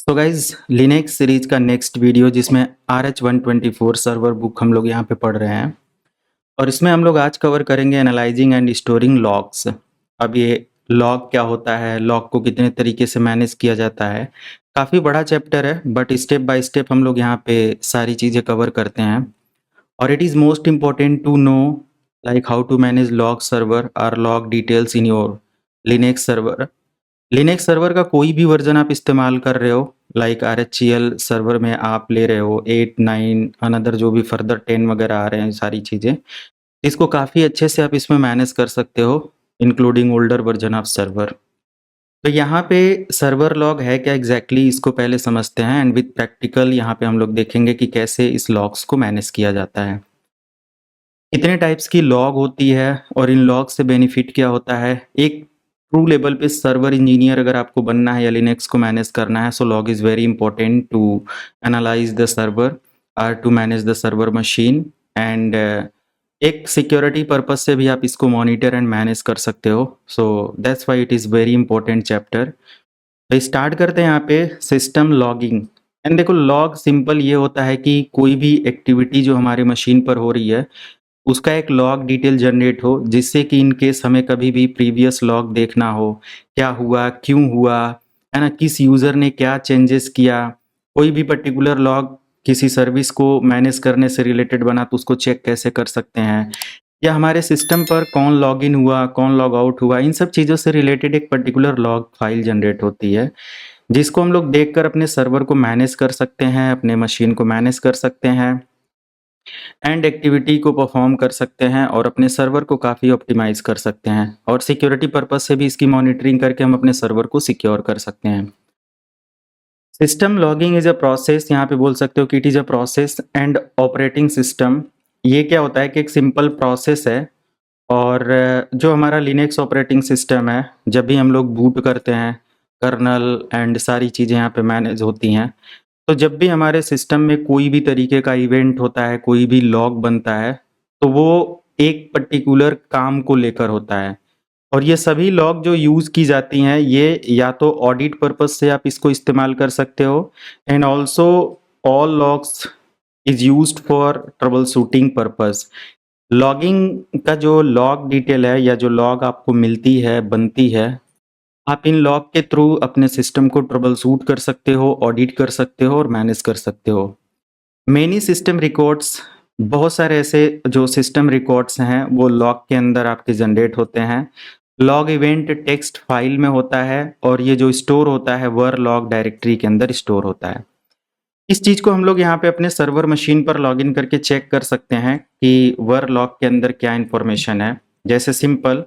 तो guys Linux series का next video जिसमें RH124 सर्वर बुक हम लोग यहाँ पे पढ़ रहे हैं और इसमें हम लोग आज कवर करेंगे एनालाइजिंग एंड स्टोरिंग लॉग्स। अब ये लॉग क्या होता है, लॉग को कितने तरीके से मैनेज किया जाता है, काफ़ी बड़ा चैप्टर है बट स्टेप बाय स्टेप हम लोग यहाँ पे सारी चीज़ें कवर करते हैं। और it is most important to know like how to manage log server और log details in your Linux server. Linux server का कोई भी वर्जन आप इस्तेमाल कर रहे हो, लाइक RHEL सर्वर में आप ले रहे हो 8, 9 अनदर जो भी फर्दर 10 वगैरह आ रहे हैं सारी चीज़ें, इसको काफ़ी अच्छे से आप इसमें मैनेज कर सकते हो including older version of server. तो यहाँ पे सर्वर लॉग है क्या एग्जैक्टली इसको पहले समझते हैं एंड विद प्रैक्टिकल यहाँ पे हम लोग देखेंगे कि कैसे इस लॉग्स को मैनेज किया जाता है। कितने टाइप्स की लॉग होती है और इन लॉग से बेनिफिट क्या होता है। एक ट्रू लेवल पे सर्वर इंजीनियर अगर आपको बनना है या लिनक्स को मैनेज करना है, so log is very important to analyse the server और to manage the server machine and एक सिक्योरिटी पर्पज से भी आप इसको मॉनिटर एंड मैनेज कर सकते हो। So that's why it is very important chapter. तो स्टार्ट करते हैं यहाँ पे सिस्टम लॉगिंग। एंड देखो लॉग सिंपल ये होता है कि कोई भी एक्टिविटी जो हमारे मशीन पर हो रही है उसका एक लॉग डिटेल जनरेट हो, जिससे कि इन केस हमें कभी भी प्रीवियस लॉग देखना हो, क्या हुआ, क्यों हुआ, है ना, किस यूज़र ने क्या चेंजेस किया, कोई भी पर्टिकुलर लॉग किसी सर्विस को मैनेज करने से रिलेटेड बना तो उसको चेक कैसे कर सकते हैं, या हमारे सिस्टम पर कौन लॉग इन हुआ, कौन लॉग आउट हुआ, इन सब चीज़ों से रिलेटेड एक पर्टिकुलर लॉग फाइल जनरेट होती है, जिसको हम लोग देखकर अपने सर्वर को मैनेज कर सकते हैं, अपने मशीन को मैनेज कर सकते हैं एंड एक्टिविटी को परफॉर्म कर सकते हैं और अपने सर्वर को काफ़ी ऑप्टिमाइज़ कर सकते हैं और सिक्योरिटी पर्पस से भी इसकी मॉनिटरिंग करके हम अपने सर्वर को सिक्योर कर सकते हैं। System logging is a process, यहाँ पे बोल सकते हो कि it is a process and operating system. ये क्या होता है कि एक सिंपल प्रोसेस है और जो हमारा लिनक्स ऑपरेटिंग सिस्टम है, जब भी हम लोग बूट करते हैं, कर्नल एंड सारी चीज़ें यहाँ पे मैनेज होती हैं। तो जब भी हमारे सिस्टम में कोई भी तरीके का इवेंट होता है, कोई भी लॉग बनता है, तो वो एक पर्टिकुलर काम को लेकर होता है और ये सभी लॉग जो यूज़ की जाती हैं, ये या तो ऑडिट पर्पस से आप इसको इस्तेमाल कर सकते हो and also all logs is used for trouble shooting purpose. Logging का जो लॉग डिटेल है या जो लॉग आपको मिलती है, बनती है, आप इन लॉग के थ्रू अपने सिस्टम को ट्रबल शूट कर सकते हो, ऑडिट कर सकते हो और मैनेज कर सकते हो। मेनी सिस्टम रिकॉर्ड्स, बहुत सारे ऐसे जो सिस्टम रिकॉर्ड्स हैं वो लॉग के अंदर आपके जनरेट होते हैं। लॉग इवेंट टेक्स्ट फाइल में होता है और ये जो स्टोर होता है वर लॉग डायरेक्टरी के अंदर स्टोर होता है। इस चीज़ को हम लोग यहाँ पे अपने सर्वर मशीन पर लॉगिन करके चेक कर सकते हैं कि वर लॉग के अंदर क्या इन्फॉर्मेशन है। जैसे सिंपल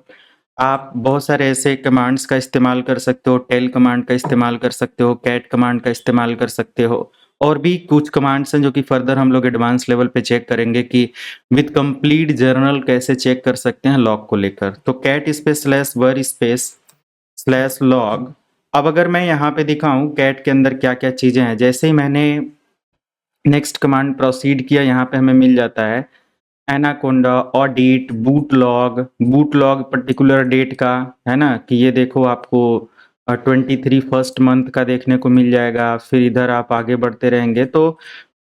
आप बहुत सारे ऐसे कमांड्स का इस्तेमाल कर सकते हो, टेल कमांड का इस्तेमाल कर सकते हो, कैट कमांड का इस्तेमाल कर सकते हो और भी कुछ कमांड्स हैं जो कि फर्दर हम लोग एडवांस लेवल पे चेक करेंगे कि विद कंप्लीट जर्नल कैसे चेक कर सकते हैं लॉग को लेकर। तो cat space slash var space slash log. अब अगर मैं यहाँ पे दिखाऊं कैट के अंदर क्या क्या चीज़ें हैं, जैसे ही मैंने नेक्स्ट कमांड प्रोसीड किया यहाँ पे हमें मिल जाता है anaconda, audit, boot log particular date का, है ना, कि ये देखो आपको 23 फर्स्ट मंथ का देखने को मिल जाएगा। फिर इधर आप आगे बढ़ते रहेंगे तो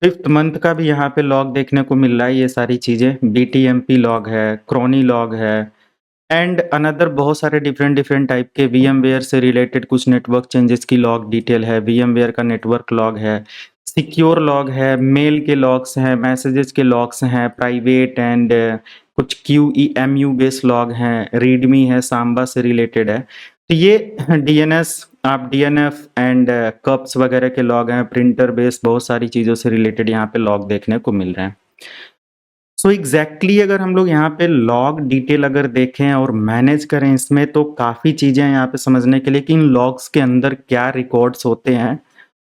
फिफ्थ मंथ का भी यहाँ पे लॉग देखने को मिल रहा है। ये सारी चीज़ें BTMP लॉग है, क्रोनी लॉग है एंड अनदर बहुत सारे डिफरेंट डिफरेंट टाइप के VMware से रिलेटेड कुछ नेटवर्क चेंजेस की लॉग डिटेल है, VMware का नेटवर्क लॉग है, सिक्योर लॉग है, मेल के लॉग्स हैं, मैसेजेस के लॉग्स हैं, प्राइवेट एंड कुछ QEMU बेस्ड लॉग हैं, रीडमी है, सांबा से रिलेटेड है। तो ये DNS, आप DNF एंड कप्स वगैरह के लॉग हैं, प्रिंटर बेस्ड बहुत सारी चीज़ों से रिलेटेड यहाँ पे लॉग देखने को मिल रहे हैं। सो एग्जैक्टली अगर हम लोग यहाँ पे लॉग डिटेल अगर देखें और मैनेज करें इसमें, तो काफ़ी चीज़ें हैं यहाँ पे समझने के लिए कि इन लॉग्स के अंदर क्या रिकॉर्ड्स होते हैं।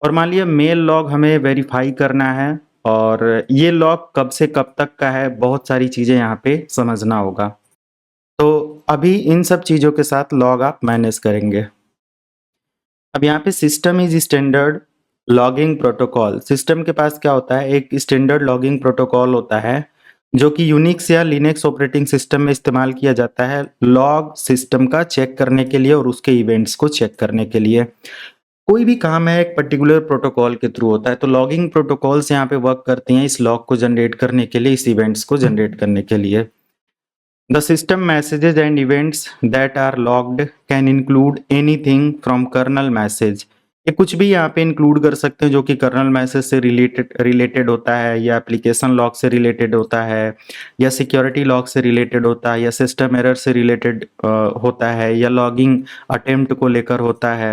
और मान लिया मेल लॉग हमें वेरीफाई करना है और ये लॉग कब से कब तक का है, बहुत सारी चीज़ें यहाँ पे समझना होगा। तो अभी इन सब चीज़ों के साथ लॉग आप मैनेज करेंगे। अब यहाँ पे system is standard logging protocol. System के पास क्या होता है, एक स्टैंडर्ड लॉगिंग प्रोटोकॉल होता है जो कि यूनिक्स या लिनक्स ऑपरेटिंग सिस्टम में इस्तेमाल किया जाता है लॉग सिस्टम का चेक करने के लिए और उसके इवेंट्स को चेक करने के लिए। कोई भी काम है एक पर्टिकुलर प्रोटोकॉल के थ्रू होता है, तो लॉगिंग प्रोटोकॉल्स यहाँ पे वर्क करती हैं इस लॉग को जनरेट करने के लिए, इस इवेंट्स को जनरेट करने के लिए। The system messages and events that are logged can include anything from kernel message। ये कुछ भी यहाँ पे इंक्लूड कर सकते हैं जो कि कर्नल मैसेज से रिलेटेड होता है, या एप्लीकेशन लॉग से रिलेटेड होता है, या सिक्योरिटी लॉग से रिलेटेड होता है, या सिस्टम एरर से रिलेटेड होता है, या लॉगिंग अटेम्प्ट को लेकर होता है,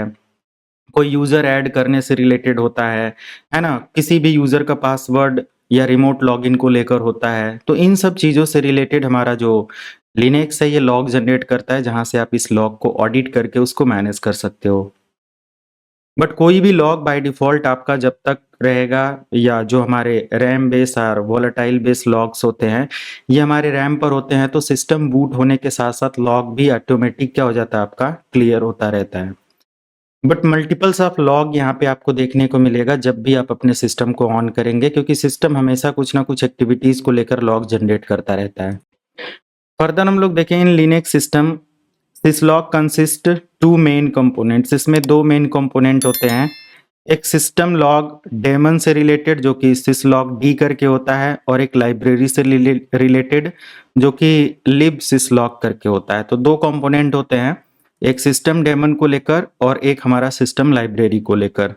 कोई यूजर ऐड करने से रिलेटेड होता है ना, किसी भी यूजर का पासवर्ड या रिमोट लॉगिन को लेकर होता है। तो इन सब चीज़ों से रिलेटेड हमारा जो लिनक्स है ये लॉग जनरेट करता है, जहाँ से आप इस लॉग को ऑडिट करके उसको मैनेज कर सकते हो। बट कोई भी लॉग बाय डिफ़ॉल्ट आपका जब तक रहेगा, या जो हमारे रैम बेस और वोलेटाइल बेस लॉग्स होते हैं, ये हमारे रैम पर होते हैं, तो सिस्टम बूट होने के साथ-साथ लॉग भी ऑटोमेटिक क्या हो जाता है आपका, क्लियर होता रहता है। बट मल्टीपल्स ऑफ लॉग यहाँ पे आपको देखने को मिलेगा जब भी आप अपने सिस्टम को ऑन करेंगे, क्योंकि सिस्टम हमेशा कुछ ना कुछ एक्टिविटीज़ को लेकर लॉग जनरेट करता रहता है। फर्दर हम लोग देखें in Linux system, syslog consist to main components. इसमें दो मेन कंपोनेंट होते हैं, एक सिस्टम लॉग डेमन से रिलेटेड जो कि सिसलॉग डी करके होता है, और एक लाइब्रेरी से रिलेटेड जो कि लिब सिसलॉग करके होता है। तो दो कंपोनेंट होते हैं, एक सिस्टम डेमन को लेकर और एक हमारा सिस्टम लाइब्रेरी को लेकर।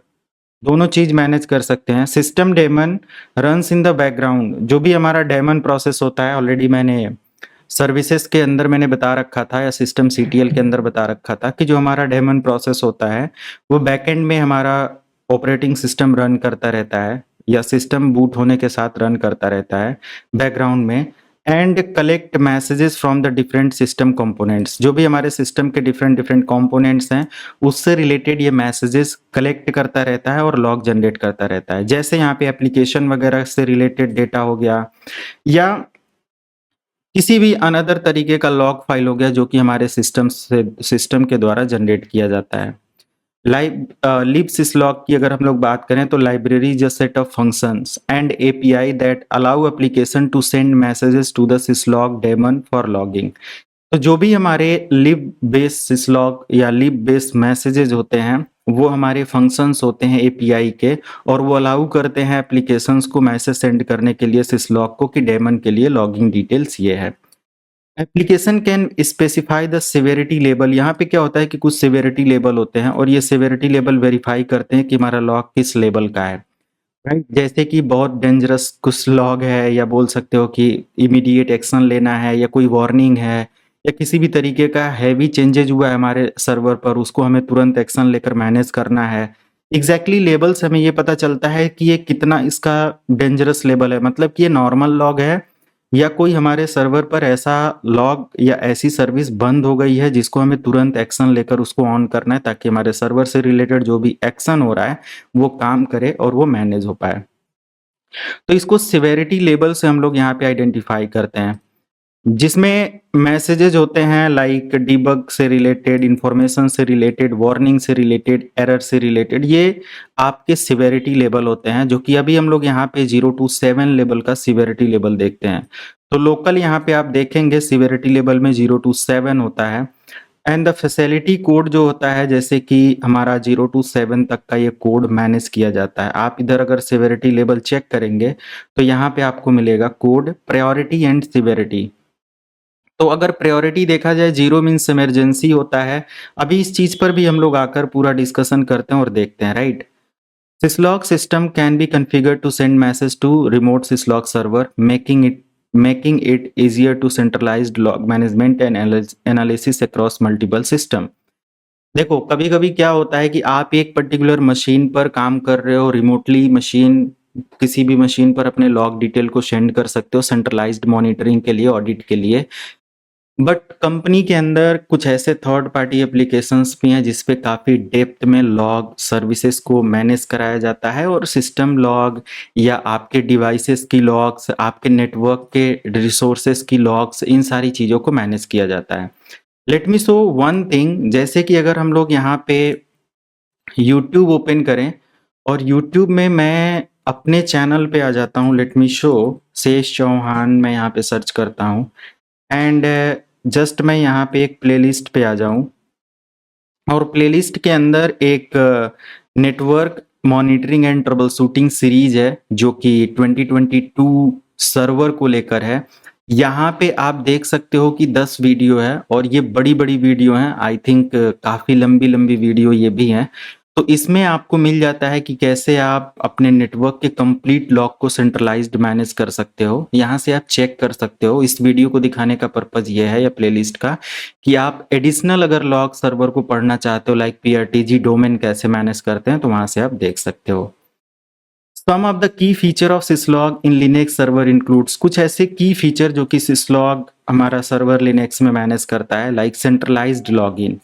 दोनों चीज मैनेज कर सकते हैं। System daemon runs in the background, जो भी हमारा डेमन प्रोसेस होता है, ऑलरेडी मैंने सर्विसेज के अंदर मैंने बता रखा था, या सिस्टम सीटीएल के अंदर बता रखा था कि जो हमारा डेमन प्रोसेस होता है वो बैकएंड में हमारा ऑपरेटिंग सिस्टम रन करता रहता है, या सिस्टम बूट होने के साथ रन करता रहता है बैकग्राउंड में, and collect messages from the different system components. जो भी हमारे सिस्टम के डिफरेंट डिफरेंट कंपोनेंट्स हैं उससे रिलेटेड ये मैसेजेस कलेक्ट करता रहता है और लॉग जनरेट करता रहता है। जैसे यहाँ पे एप्लीकेशन वगैरह से रिलेटेड डेटा हो गया, या किसी भी अनदर तरीके का लॉग फाइल हो गया जो कि हमारे सिस्टम के द्वारा जनरेट किया जाता है। libsyslog की अगर हम लोग बात करें तो library is a set of functions and API that allow application to send messages to the syslog daemon for logging. तो जो भी हमारे lib बेस्ड syslog या lib बेस्ड मैसेजेस होते हैं वो हमारे फंक्शंस होते हैं एपीआई के, और वो अलाउ करते हैं एप्लीकेशंस को मैसेज सेंड करने के लिए syslog को कि डेमन के लिए लॉगिंग डिटेल्स ये है। Application can specify the severity level. यहाँ पे क्या होता है कि कुछ सेवेरिटी लेवल होते हैं और ये सेवेरिटी लेवल वेरीफाई करते हैं कि हमारा लॉग किस लेवल का है, राइट। जैसे कि बहुत डेंजरस कुछ लॉग है, या बोल सकते हो कि इमीडिएट एक्शन लेना है, या कोई वार्निंग है, या किसी भी तरीके का हैवी चेंजेज हुआ है हमारे सर्वर पर, उसको हमें तुरंत एक्शन लेकर मैनेज करना है। एग्जैक्टली लेवल से हमें ये पता चलता है कि ये कितना इसका डेंजरस लेवल है, मतलब कि ये नॉर्मल लॉग है, या कोई हमारे सर्वर पर ऐसा लॉग या ऐसी सर्विस बंद हो गई है जिसको हमें तुरंत एक्शन लेकर उसको ऑन करना है, ताकि हमारे सर्वर से रिलेटेड जो भी एक्शन हो रहा है वो काम करे और वो मैनेज हो पाए। तो इसको सिवेरिटी लेवल से हम लोग यहाँ पे आइडेंटिफाई करते हैं, जिसमें मैसेजेज होते हैं लाइक डिबग से रिलेटेड, इंफॉर्मेशन से रिलेटेड, वार्निंग से रिलेटेड, एरर से रिलेटेड। ये आपके सिवेरिटी लेवल होते हैं, जो कि अभी हम लोग यहाँ पे 0 to 7 लेवल का सिवेरिटी लेवल देखते हैं। तो लोकल यहाँ पे आप देखेंगे सिवेरिटी लेवल में 0 to 7 होता है, एंड द फैसिलिटी कोड जो होता है, जैसे कि हमारा 0 to 7 तक का ये कोड मैनेज किया जाता है। आप इधर अगर सिवेरिटी लेवल चेक करेंगे तो यहाँ पे आपको मिलेगा कोड प्रायोरिटी एंड सिवेरिटी। तो अगर प्रायोरिटी देखा जाए, 0 मीन्स इमरजेंसी होता है। अभी इस चीज पर भी हम लोग आकर पूरा डिस्कशन करते हैं और देखते हैं, right. syslog system can be configured to send message to remote syslog server, making it easier to centralized log management and analysis across multiple system। देखो कभी कभी क्या होता है कि आप एक पर्टिकुलर मशीन पर काम कर रहे हो रिमोटली, मशीन किसी भी मशीन पर अपने लॉग डिटेल को सेंड कर सकते हो सेंट्रलाइज्ड मॉनिटरिंग के लिए, ऑडिट के लिए। बट कंपनी के अंदर कुछ ऐसे थर्ड पार्टी एप्लीकेशंस भी हैं जिस पे काफ़ी डेप्थ में लॉग सर्विसेज को मैनेज कराया जाता है, और सिस्टम लॉग या आपके डिवाइसेस की लॉग्स, आपके नेटवर्क के रिसोर्सेज की लॉग्स, इन सारी चीज़ों को मैनेज किया जाता है। Late me show one thing, जैसे कि अगर हम लोग यहाँ पे यूट्यूब ओपन करें और यूट्यूब में मैं अपने चैनल पे आ जाता हूँ, लेट मी शो शेष चौहान, मैं यहाँ पे सर्च करता हूँ, एंड जस्ट मैं यहाँ पे एक प्लेलिस्ट पे आ जाऊँ, और प्लेलिस्ट के अंदर एक network monitoring and trouble shooting series है जो कि 2022 सर्वर को लेकर है। यहाँ पे आप देख सकते हो कि 10 वीडियो है और ये बड़ी-बड़ी वीडियो हैं। आई थिंक काफ़ी लंबी-लंबी वीडियो ये भी हैं। तो इसमें आपको मिल जाता है कि कैसे आप अपने नेटवर्क के कंप्लीट लॉग को सेंट्रलाइज्ड मैनेज कर सकते हो। यहाँ से आप चेक कर सकते हो। इस वीडियो को दिखाने का पर्पज़ ये है या प्लेलिस्ट का कि आप एडिशनल अगर लॉग सर्वर को पढ़ना चाहते हो लाइक पीआरटीजी डोमेन कैसे मैनेज करते हैं तो वहाँ से आप देख सकते हो। Some of the key feature of syslog in Linux server includes, कुछ ऐसे की फीचर जो कि सिसलॉग हमारा सर्वर लिनक्स में मैनेज करता है लाइक सेंट्रलाइज्ड लॉगिन।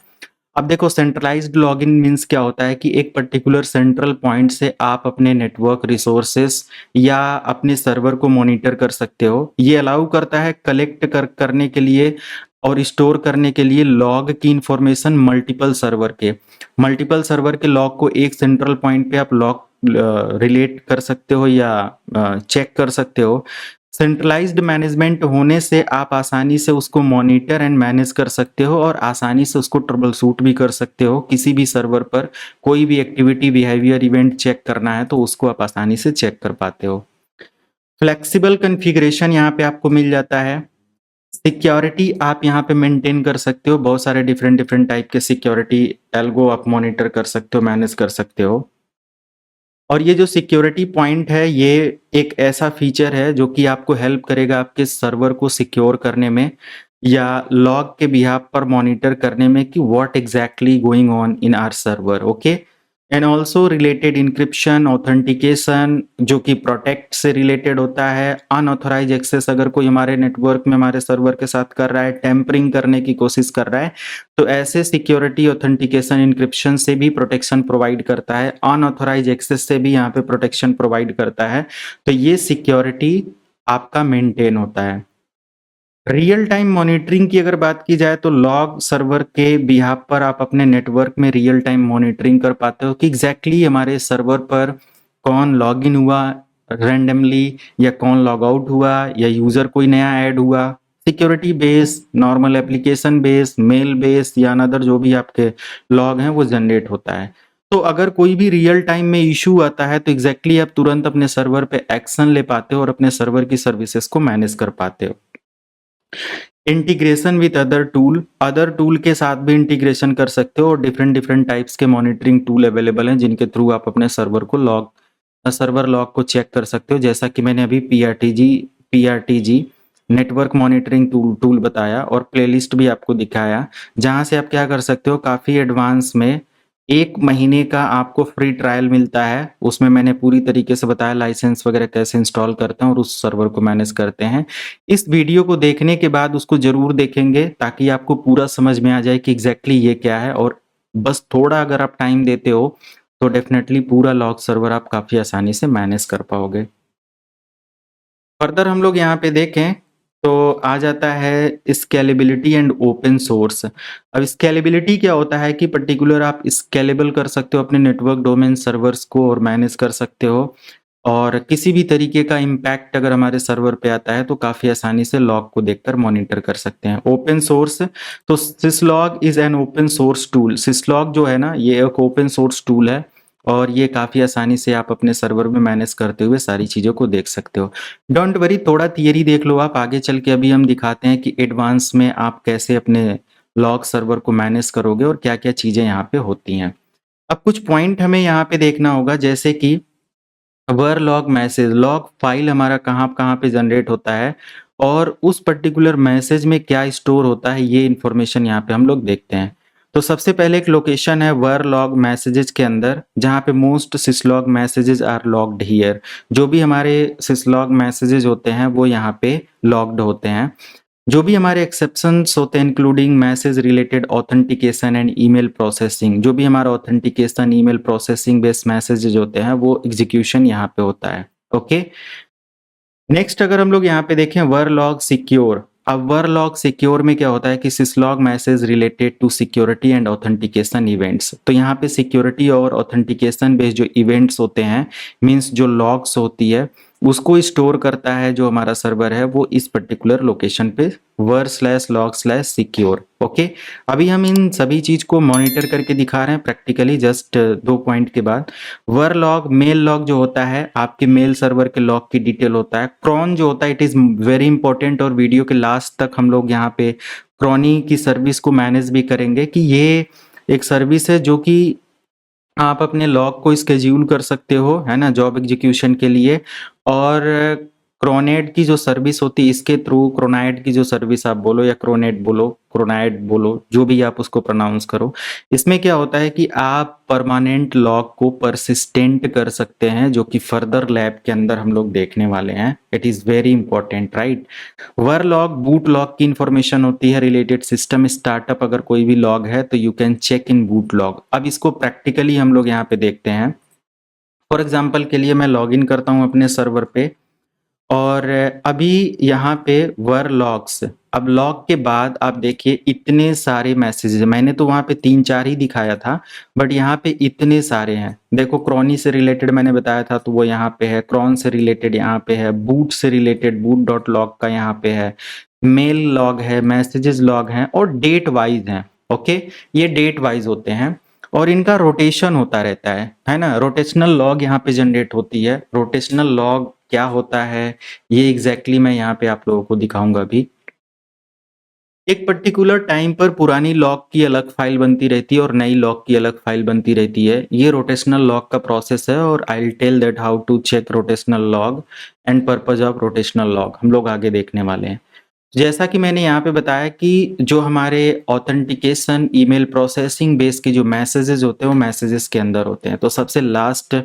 अब देखो सेंट्रलाइज्ड लॉगिन मीन्स क्या होता है कि एक पर्टिकुलर सेंट्रल पॉइंट से आप अपने नेटवर्क रिसोर्सेस या अपने सर्वर को मॉनिटर कर सकते हो। ये अलाउ करता है कलेक्ट करने के लिए और स्टोर करने के लिए लॉग की इंफॉर्मेशन मल्टीपल सर्वर के लॉग को एक सेंट्रल पॉइंट पे आप लॉग रिलेट कर सकते हो या चेक कर सकते हो। सेंट्रलाइज्ड मैनेजमेंट होने से आप आसानी से उसको मॉनिटर एंड मैनेज कर सकते हो और आसानी से उसको ट्रबल शूट भी कर सकते हो। किसी भी सर्वर पर कोई भी एक्टिविटी बिहेवियर इवेंट चेक करना है तो उसको आप आसानी से चेक कर पाते हो। फ्लेक्सिबल कॉन्फ़िगरेशन यहाँ पे आपको मिल जाता है। सिक्योरिटी आप यहाँ पे मेंटेन कर सकते हो। बहुत सारे डिफरेंट टाइप के सिक्योरिटी एल्गो आप मॉनिटर कर सकते हो, मैनेज कर सकते हो। और ये जो सिक्योरिटी पॉइंट है ये एक ऐसा फीचर है जो कि आपको हेल्प करेगा आपके सर्वर को सिक्योर करने में या लॉग के बिहाफ पर मॉनिटर करने में कि what exactly going on in our server. Okay, and also related encryption authentication जो कि प्रोटेक्ट से रिलेटेड होता है। अनऑथराइज एक्सेस अगर कोई हमारे नेटवर्क में हमारे सर्वर के साथ कर रहा है, टेम्परिंग करने की कोशिश कर रहा है, तो ऐसे सिक्योरिटी ऑथेंटिकेशन इंक्रिप्शन से भी प्रोटेक्शन प्रोवाइड करता है। अनऑथराइज एक्सेस से भी यहाँ पे प्रोटेक्शन प्रोवाइड करता है। तो ये सिक्योरिटी आपका मेंटेन होता है। रियल टाइम मॉनिटरिंग की अगर बात की जाए तो लॉग सर्वर के बिहाफ पर आप अपने नेटवर्क में रियल टाइम मॉनिटरिंग कर पाते हो कि एग्जैक्टली हमारे सर्वर पर कौन लॉगिन हुआ रैंडमली या कौन लॉग आउट हुआ या यूजर कोई नया ऐड हुआ। Security base, normal application base, mail base या अनदर जो भी आपके लॉग हैं वो जनरेट होता है। तो अगर कोई भी रियल टाइम में इशू आता है तो एग्जैक्टली आप तुरंत अपने सर्वर पे एक्शन ले पाते हो और अपने सर्वर की सर्विसेज को मैनेज कर पाते हो। इंटीग्रेशन विथ अदर टूल के साथ भी इंटीग्रेशन कर सकते हो और डिफरेंट टाइप्स के मॉनिटरिंग टूल अवेलेबल हैं जिनके थ्रू आप अपने सर्वर लॉग को चेक कर सकते हो। जैसा कि मैंने अभी पीआरटीजी नेटवर्क मॉनिटरिंग टूल बताया और प्लेलिस्ट भी आपको दिखाया जहां से आप क्या कर सकते हो काफ़ी एडवांस में 1 महीने का आपको फ्री ट्रायल मिलता है। उसमें मैंने पूरी तरीके से बताया लाइसेंस वगैरह कैसे इंस्टॉल करते हैं और उस सर्वर को मैनेज करते हैं। इस वीडियो को देखने के बाद उसको ज़रूर देखेंगे ताकि आपको पूरा समझ में आ जाए कि एग्जैक्टली ये क्या है और बस थोड़ा अगर आप टाइम देते हो तो डेफिनेटली पूरा लॉग सर्वर आप काफ़ी आसानी से मैनेज कर पाओगे। फर्दर हम लोग यहाँ पे देखें तो आ जाता है स्केलेबिलिटी एंड ओपन सोर्स। अब स्केलेबिलिटी क्या होता है कि पर्टिकुलर आप स्केलेबल कर सकते हो अपने नेटवर्क डोमेन सर्वर्स को और मैनेज कर सकते हो और किसी भी तरीके का इम्पैक्ट अगर हमारे सर्वर पे आता है तो काफ़ी आसानी से लॉग को देखकर मॉनिटर कर सकते हैं। ओपन सोर्स, तो syslog is an open source tool. Syslog जो है ना ये एक ओपन सोर्स टूल है और ये काफ़ी आसानी से आप अपने सर्वर में मैनेज करते हुए सारी चीज़ों को देख सकते हो। डोंट वरी, थोड़ा थियरी देख लो आप, आगे चल के अभी हम दिखाते हैं कि एडवांस में आप कैसे अपने लॉग सर्वर को मैनेज करोगे और क्या-क्या चीज़ें यहाँ पे होती हैं। अब कुछ पॉइंट हमें यहाँ पे देखना होगा जैसे कि वर लॉग मैसेज, लॉग फाइल हमारा कहाँ-कहाँ पे जनरेट होता है और उस पर्टिकुलर मैसेज में क्या स्टोर होता है ये इन्फॉर्मेशन यहाँ पे हम लोग देखते हैं। तो सबसे पहले एक लोकेशन है वर लॉग मैसेजेस के अंदर जहाँ पे most syslog messages are logged here. जो भी हमारे सिसलॉग मैसेजेस होते हैं वो यहाँ पे लॉग्ड होते हैं। जो भी हमारे एक्सेप्शंस होते हैं including message related authentication and email processing, जो भी हमारा authentication email processing based messages होते हैं वो एग्जीक्यूशन यहाँ पे होता है। ओके, नेक्स्ट अगर हम लोग यहाँ पे देखें वर लॉग सिक्योर। अब वर लॉग सिक्योर में क्या होता है कि syslog message related to security and authentication events. तो यहाँ पे सिक्योरिटी और ऑथेंटिकेशन बेस्ड जो इवेंट्स होते हैं मींस जो लॉग्स होती है उसको स्टोर करता है जो हमारा सर्वर है वो इस पर्टिकुलर लोकेशन पे var/log/secure। ओके, अभी हम इन सभी चीज को मॉनिटर करके दिखा रहे हैं प्रैक्टिकली। जस्ट 2 पॉइंट के बाद वर लॉग, मेल लॉग जो होता है आपके मेल सर्वर के लॉग की डिटेल होता है। क्रॉन जो होता है इट इज वेरी इंपॉर्टेंट, और वीडियो के लास्ट तक हम लोग यहाँ पे क्रॉनी की सर्विस को मैनेज भी करेंगे कि ये एक सर्विस है जो कि आप अपने लॉग को स्केड्यूल कर सकते हो, है ना, जॉब एग्जीक्यूशन के लिए। और क्रोनेट की जो सर्विस होती है इसके थ्रू, क्रोनाइट की जो सर्विस आप बोलो या क्रोनेट बोलो, क्रोनाइट बोलो, जो भी आप उसको प्रोनाउंस करो, इसमें क्या होता है कि आप परमानेंट लॉग को परसिस्टेंट कर सकते हैं, जो कि फर्दर लैब के अंदर हम लोग देखने वाले हैं। It is very important, right. Were log boot log की इंफॉर्मेशन होती है, रिलेटेड सिस्टम स्टार्टअप अगर कोई भी लॉग है तो you can check in boot log. अब इसको प्रैक्टिकली हम लोग यहाँ पे देखते हैं। फॉर एग्जांपल के लिए मैं लॉगिन करता हूँ अपने सर्वर पे, और अभी यहाँ पे वर लॉग्स, अब लॉग के बाद आप देखिए इतने सारे मैसेजेस, मैंने तो वहाँ पे 3-4 ही दिखाया था, बट यहाँ पे इतने सारे हैं। देखो क्रॉनी से रिलेटेड मैंने बताया था तो वो यहाँ पे है, क्रॉन से रिलेटेड यहाँ पे है, बूट से रिलेटेड बूट डॉट लॉग का यहाँ पे है, मेल लॉग है, मैसेजेस लॉग हैं, और डेट वाइज हैं। ओके, ये डेट वाइज होते हैं और इनका रोटेशन होता रहता है ना। रोटेशनल लॉग यहाँ पे जनरेट होती है। रोटेशनल लॉग क्या होता है ये एग्जैक्टली मैं यहाँ पे आप लोगों को दिखाऊंगा अभी। एक पर्टिकुलर टाइम पर पुरानी लॉग की अलग फाइल बनती रहती है और नई लॉग की अलग फाइल बनती रहती है। ये रोटेशनल लॉग का प्रोसेस है, और I will tell that how to check rotational log and purpose of rotational log हम लोग आगे देखने वाले हैं। जैसा कि मैंने यहाँ पे बताया कि जो हमारे ऑथेंटिकेशन ईमेल प्रोसेसिंग बेस के जो मैसेजेस होते हैं वो मैसेजेस के अंदर होते हैं। तो सबसे लास्ट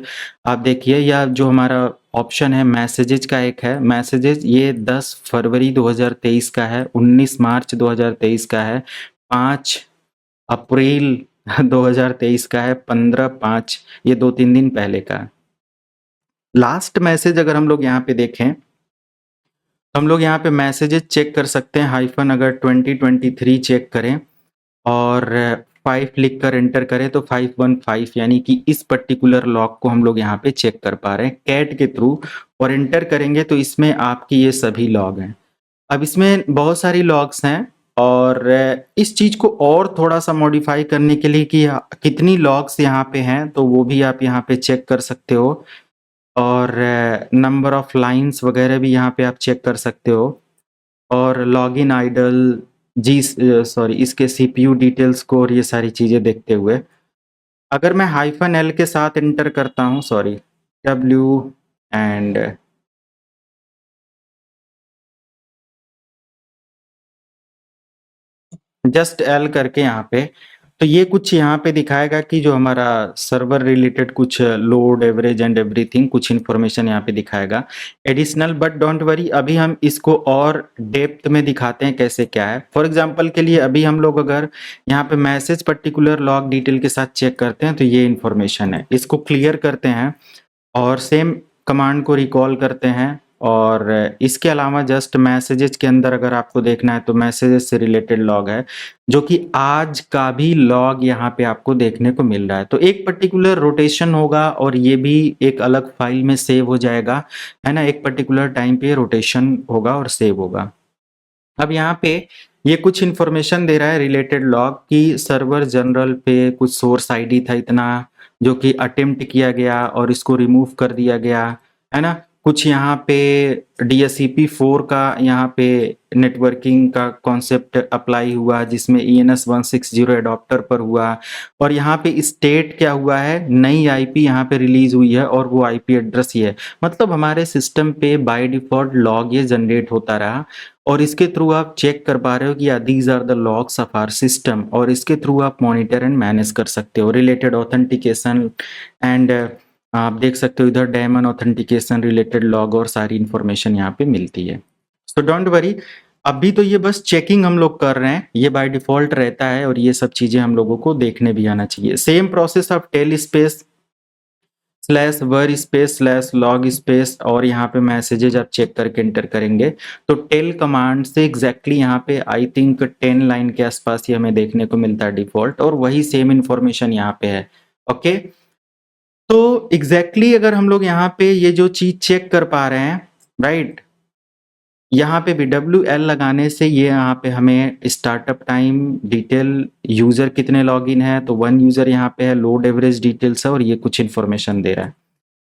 आप देखिए, या जो हमारा ऑप्शन है मैसेजेस का एक है, मैसेजेस ये 10 फरवरी 2023 का है, 19 मार्च 2023 का है, 5 अप्रैल 2023 का है, 15/5, ये 2-3 दिन पहले का है। लास्ट मैसेज अगर हम लोग यहाँ पे देखें, हम लोग यहाँ पे मैसेजेस चेक कर सकते हैं, हाइफन अगर 2023 चेक करें और 5 लिख कर एंटर करें तो 515, यानी कि इस पर्टिकुलर लॉग को हम लोग यहाँ पे चेक कर पा रहे हैं कैट के थ्रू, और एंटर करेंगे तो इसमें आपकी ये सभी लॉग हैं। अब इसमें बहुत सारी लॉग्स हैं, और इस चीज को और थोड़ा सा मॉडिफाई करने के लिए कि कितनी लॉग्स यहाँ पे हैं तो वो भी आप यहाँ पे चेक कर सकते हो, और नंबर ऑफ लाइंस वगैरह भी यहाँ पे आप चेक कर सकते हो, और लॉगिन आइडल जी सॉरी इसके सीपीयू डिटेल्स को और ये सारी चीज़ें देखते हुए अगर मैं हाइफन एल के साथ एंटर करता हूँ, sorry W and just L करके यहाँ पे, तो ये कुछ यहाँ पे दिखाएगा कि जो हमारा सर्वर रिलेटेड कुछ लोड एवरेज एंड एवरीथिंग कुछ इन्फॉर्मेशन यहाँ पे दिखाएगा एडिशनल। बट डोंट वरी, अभी हम इसको और डेप्थ में दिखाते हैं कैसे क्या है। फॉर एग्जांपल के लिए अभी हम लोग अगर यहाँ पे मैसेज पर्टिकुलर लॉग डिटेल के साथ चेक करते हैं तो ये इन्फॉर्मेशन है, इसको क्लियर करते हैं और सेम कमांड को रिकॉल करते हैं। और इसके अलावा जस्ट मैसेजेस के अंदर अगर आपको देखना है तो मैसेजेस से रिलेटेड लॉग है, जो कि आज का भी लॉग यहाँ पे आपको देखने को मिल रहा है। तो एक पर्टिकुलर रोटेशन होगा और ये भी एक अलग फाइल में सेव हो जाएगा, है ना। एक पर्टिकुलर टाइम पे रोटेशन होगा और सेव होगा। अब यहाँ पे ये कुछ इन्फॉर्मेशन दे रहा है रिलेटेड लॉग की, सर्वर जनरल पे कुछ सोर्स आईडी था इतना जो कि अटेम्प्ट किया गया और इसको रिमूव कर दिया गया, है ना। कुछ यहाँ पे DHCP 4 का यहाँ पे नेटवर्किंग का कॉन्सेप्ट अप्लाई हुआ जिसमें ENS 160 एडॉप्टर पर हुआ, और यहाँ पे स्टेट क्या हुआ है, नई आईपी यहाँ पे रिलीज हुई है और वो आईपी एड्रेस ही है। मतलब हमारे सिस्टम पे बाय डिफॉल्ट लॉग ये जनरेट होता रहा, और इसके थ्रू आप चेक कर पा रहे हो कि these are the logs of our system, और इसके थ्रू आप मॉनिटर एंड मैनेज कर सकते हो रिलेटेड ऑथेंटिकेशन एंड आप देख सकते हो इधर डेमन ऑथेंटिकेशन रिलेटेड लॉग और सारी इंफॉर्मेशन यहाँ पे मिलती है। सो डोंट वरी, अभी तो ये बस चेकिंग हम लोग कर रहे हैं, ये बाय डिफॉल्ट रहता है और ये सब चीजें हम लोगों को देखने भी आना चाहिए। Same process of tail space slash var space slash log space, और यहाँ पे मैसेजेज आप चेक करके एंटर करेंगे तो टेल कमांड से एग्जैक्टली यहाँ पे आई थिंक 10 लाइन के आसपास ही हमें देखने को मिलता है डिफॉल्ट, और वही सेम इंफॉर्मेशन यहाँ पे है। ओके, तो एग्जैक्टली अगर हम लोग यहाँ पे ये जो चीज चेक कर पा रहे हैं, राइट, यहाँ पे भी WL लगाने से ये यहाँ पे हमें स्टार्टअप टाइम डिटेल, यूजर कितने लॉगिन है, तो 1 यूजर यहाँ पे है, लोड एवरेज डिटेल्स है और ये कुछ इन्फॉर्मेशन दे रहा है।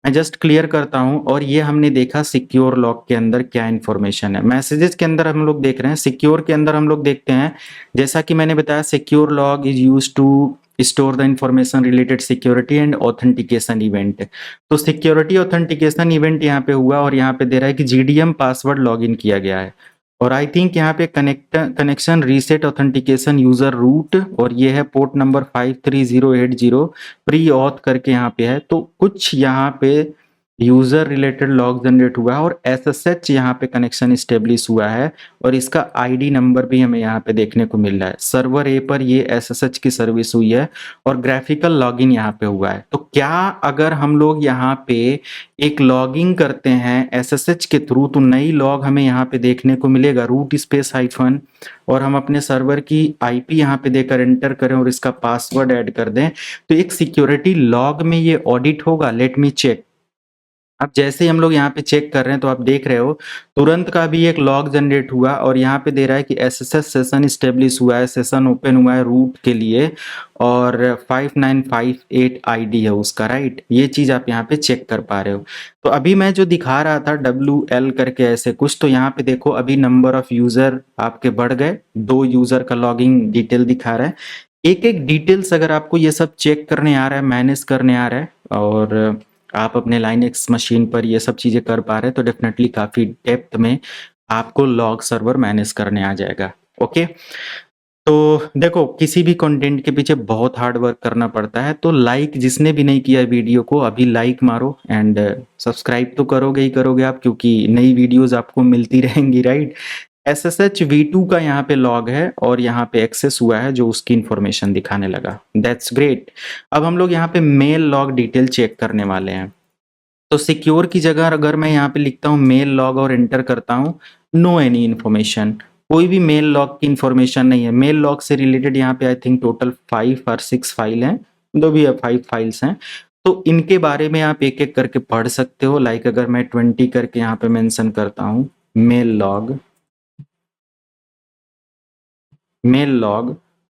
मैं जस्ट क्लियर करता हूं। और ये हमने देखा सिक्योर लॉग के अंदर क्या इन्फॉर्मेशन है। मैसेजेस के अंदर हम लोग देख रहे हैं, सिक्योर के अंदर हम लोग देखते हैं, जैसा कि मैंने बताया secure log is use to store the information related security and authentication event. तो सिक्योरिटी ऑथेंटिकेशन इवेंट यहाँ पे हुआ और यहाँ पे दे रहा है कि GDM पासवर्ड लॉगिन किया गया है। और आई थिंक यहाँ पे connection reset authentication user root, और ये है पोर्ट नंबर 53080 प्री ऑथ करके यहाँ पे है। तो कुछ यहाँ पे यूजर रिलेटेड लॉग जनरेट हुआ है और SSH यहाँ पे कनेक्शन स्टेब्लिश हुआ है और इसका ID नंबर भी हमें यहाँ पे देखने को मिल रहा है। सर्वर A पर ये SSH की सर्विस हुई है और ग्राफिकल लॉगिन यहाँ पे हुआ है। तो क्या अगर हम लोग यहाँ पे एक लॉगिंग करते हैं SSH के थ्रू, तो नई लॉग हमें यहाँ पे देखने को मिलेगा रूट स्पेस हाइफन, और हम अपने सर्वर की IP यहाँ पे देकर एंटर करें और इसका पासवर्ड ऐड कर दें, तो एक सिक्योरिटी लॉग में ये ऑडिट होगा। Let me check. अब जैसे ही हम लोग यहाँ पे चेक कर रहे हैं तो आप देख रहे हो तुरंत का भी एक लॉग जनरेट हुआ और यहाँ पे दे रहा है कि SSH सेशन स्टेब्लिश हुआ है, सेशन ओपन हुआ है रूट के लिए और 5958 ID है उसका, राइट। ये चीज आप यहाँ पे चेक कर पा रहे हो। तो अभी मैं जो दिखा रहा था WL करके ऐसे कुछ, तो यहाँ पे देखो अभी नंबर ऑफ यूजर आपके बढ़ गए, 2 यूजर का लॉगिंग डिटेल दिखा रहा है। एक एक डिटेल्स अगर आपको ये सब चेक करने आ रहा है, मैनेज करने आ रहा है और आप अपने लाइनक्स मशीन पर ये सब चीज़ें कर पा रहे हैं, तो डेफिनेटली काफ़ी डेप्थ में आपको लॉग सर्वर मैनेज करने आ जाएगा। ओके, तो देखो किसी भी कंटेंट के पीछे बहुत हार्ड वर्क करना पड़ता है। तो लाइक जिसने भी नहीं किया वीडियो को अभी लाइक मारो एंड सब्सक्राइब तो करोगे ही करोगे आप, क्योंकि नई वीडियोस आपको मिलती रहेंगी, राइट। SSH V2 का यहाँ पे लॉग है और यहाँ पे एक्सेस हुआ है जो उसकी इंफॉर्मेशन दिखाने लगा। That's great. अब हम लोग यहाँ पे मेल लॉग डिटेल चेक करने वाले हैं। तो सिक्योर की जगह अगर मैं यहाँ पे लिखता हूँ मेल लॉग और एंटर करता हूँ, नो एनी इन्फॉर्मेशन, कोई भी मेल लॉग की इन्फॉर्मेशन नहीं है। मेल लॉग से रिलेटेड यहाँ पे आई थिंक टोटल 5 और 6 फाइल हैं, जो भी है 5 फाइल्स हैं। तो इनके बारे में आप एक एक करके पढ़ सकते हो। लाइक अगर मैं 20 करके यहाँ पे मेंशन करता हूँ मेल लॉग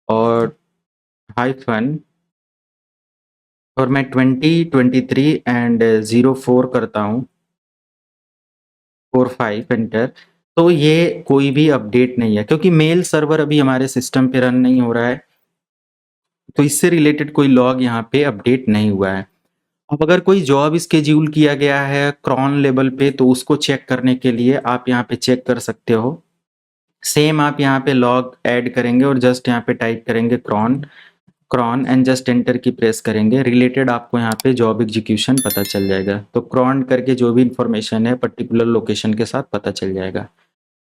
और हाइफन, और मैं 20, 23 एंड 04 करता हूँ, 45 एंटर, तो ये कोई भी अपडेट नहीं है क्योंकि मेल सर्वर अभी हमारे सिस्टम पे रन नहीं हो रहा है, तो इससे रिलेटेड कोई लॉग यहाँ पे अपडेट नहीं हुआ है। अब अगर कोई जॉब स्केड्यूल किया गया है क्रॉन लेवल पे, तो उसको चेक करने के लिए आप यहाँ पे चेक कर सकते हो। सेम आप यहाँ पे लॉग ऐड करेंगे और जस्ट यहाँ पे टाइप करेंगे क्रॉन एंड जस्ट एंटर की प्रेस करेंगे, रिलेटेड आपको यहाँ पे जॉब एग्जीक्यूशन पता चल जाएगा। तो क्रॉन करके जो भी इंफॉर्मेशन है पर्टिकुलर लोकेशन के साथ पता चल जाएगा।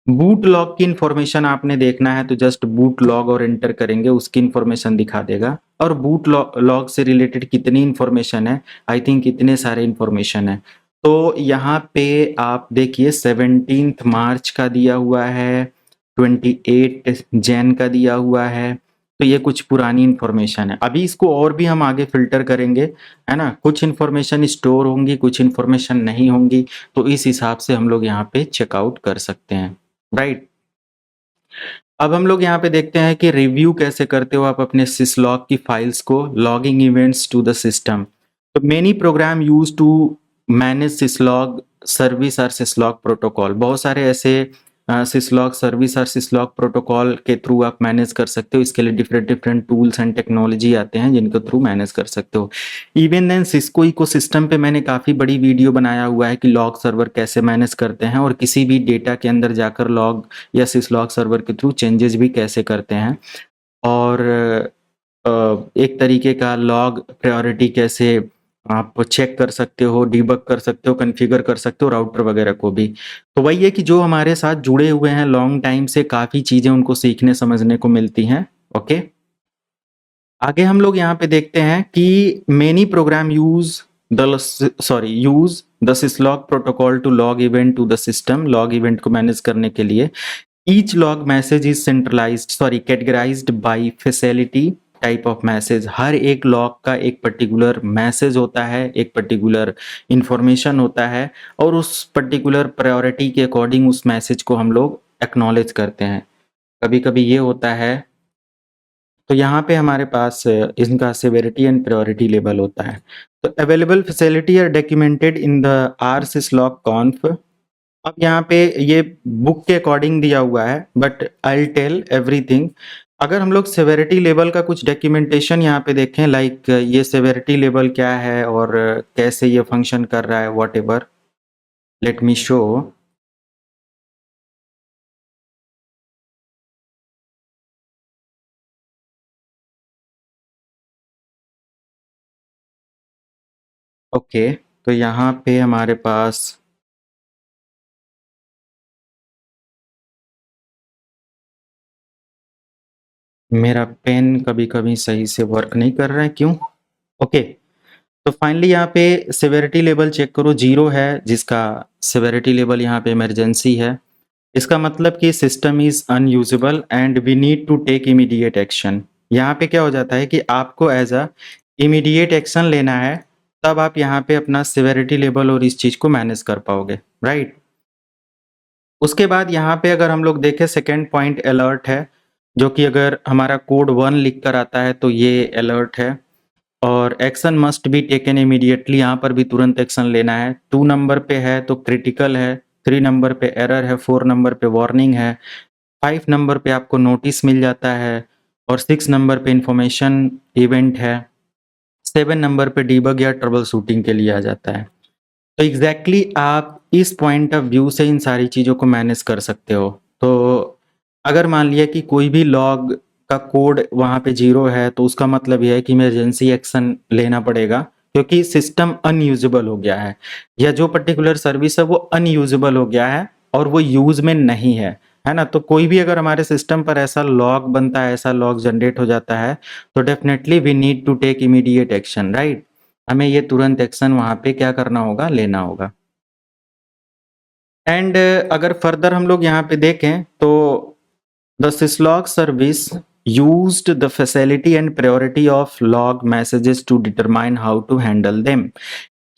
बूट लॉग की इंफॉर्मेशन आपने देखना है तो जस्ट बूट लॉग और एंटर करेंगे, उसकी इंफॉर्मेशन दिखा देगा। और बूट लॉग से रिलेटेड कितनी इंफॉर्मेशन है, आई थिंक इतने सारे इंफॉर्मेशन है। तो यहाँ पे आप देखिए 17 मार्च का दिया हुआ है, 28 जैन का दिया हुआ है, तो ये कुछ पुरानी इंफॉर्मेशन है। अभी इसको और भी हम आगे फिल्टर करेंगे, है ना। कुछ इंफॉर्मेशन स्टोर होंगी, कुछ इंफॉर्मेशन नहीं होंगी, तो इस हिसाब से हम लोग यहाँ पे चेकआउट कर सकते हैं, राइट। अब हम लोग यहाँ पे देखते हैं कि रिव्यू कैसे करते हो आप अपने सिसलॉग की फाइल्स को, logging events to the system. तो many program use to manage syslog service और सिसलॉग प्रोटोकॉल। बहुत सारे ऐसे सिसलॉग सर्विस और सिसलॉग प्रोटोकॉल के थ्रू आप मैनेज कर सकते हो। इसके लिए different different tools and technology आते हैं जिनके थ्रू मैनेज कर सकते हो। इवन देन सिस्को इकोसिस्टम पे मैंने काफ़ी बड़ी वीडियो बनाया हुआ है कि लॉग सर्वर कैसे मैनेज करते हैं और किसी भी डेटा के अंदर जाकर लॉग या सिसलॉग सर्वर के थ्रू चेंजेस भी कैसे करते हैं, और एक तरीके का लॉग प्रायोरिटी कैसे आप चेक कर सकते हो, डिबग कर सकते हो, कॉन्फ़िगर कर सकते हो राउटर वगैरह को भी। तो वही है कि जो हमारे साथ जुड़े हुए हैं लॉन्ग टाइम से, काफ़ी चीज़ें उनको सीखने समझने को मिलती हैं। ओके, आगे हम लोग यहाँ पे देखते हैं कि many program use the syslog protocol to log event to the system. Log event को मैनेज करने के लिए each log message is categorised by facility type of message, हर एक लॉग का एक पर्टिकुलर मैसेज होता है, एक पर्टिकुलर इंफॉर्मेशन होता है और उस पर्टिकुलर प्रायोरिटी के अकॉर्डिंग उस मैसेज को हम लोग एक्नॉलेज करते हैं। कभी-कभी ये होता है, तो यहाँ पे हमारे पास इनका सेवेरिटी एंड प्रायोरिटी लेवल होता है। तो available facility are documented in the rsyslog conf। अब यहाँ पे ये बुक के अकॉर्डिंग दिया हुआ है, but I will tell everything. अगर हम लोग सेवेरिटी लेवल का कुछ डॉक्यूमेंटेशन यहाँ पे देखें, लाइक ये सेवेरिटी लेवल क्या है और कैसे ये फंक्शन कर रहा है, whatever, late me show. Okay, तो यहाँ पे हमारे पास मेरा पेन कभी-कभी सही से वर्क नहीं कर रहा है, क्यों? ओके, तो फाइनली यहाँ पे सेवेरिटी लेवल चेक करो, 0 है, जिसका सेवेरिटी लेवल यहाँ पे इमरजेंसी है। इसका मतलब कि system is unusable and we need to take immediate action. यहाँ पे क्या हो जाता है कि आपको एज़ अ इमीडिएट एक्शन लेना है, तब आप यहाँ पे अपना सेवेरिटी लेवल और इस चीज़ को मैनेज कर पाओगे, राइट? उसके बाद यहाँ पे अगर हम लोग देखें, सेकंड पॉइंट अलर्ट है, जो कि अगर हमारा कोड 1 लिख कर आता है तो ये अलर्ट है। और action must be taken immediately, यहाँ पर भी तुरंत एक्शन लेना है। 2 नंबर पे है तो क्रिटिकल है, 3 नंबर पे एरर है, 4 नंबर पे वार्निंग है, 5 नंबर पे आपको नोटिस मिल जाता है और 6 नंबर पे इंफॉर्मेशन इवेंट है, 7 नंबर पे डीबग या ट्रबल शूटिंग के लिए आ जाता है। तो एग्जैक्टली आप इस पॉइंट ऑफ व्यू से इन सारी चीज़ों को मैनेज कर सकते हो। तो अगर मान लिया कि कोई भी लॉग का कोड वहाँ पे 0 है, तो उसका मतलब ये है कि इमरजेंसी एक्शन लेना पड़ेगा, क्योंकि सिस्टम अनयूजेबल हो गया है, या जो पर्टिकुलर सर्विस है वो अनयूजेबल हो गया है और वो यूज़ में नहीं है ना? तो कोई भी अगर हमारे सिस्टम पर ऐसा लॉग बनता है, ऐसा लॉग जनरेट हो जाता है, तो definitely we need to take immediate action, right? हमें ये तुरंत एक्शन वहाँ पे क्या करना होगा, लेना होगा। एंड अगर फर्दर हम लोग यहाँ पे देखें तो the syslog service used the facility and priority of log messages to determine how to handle them।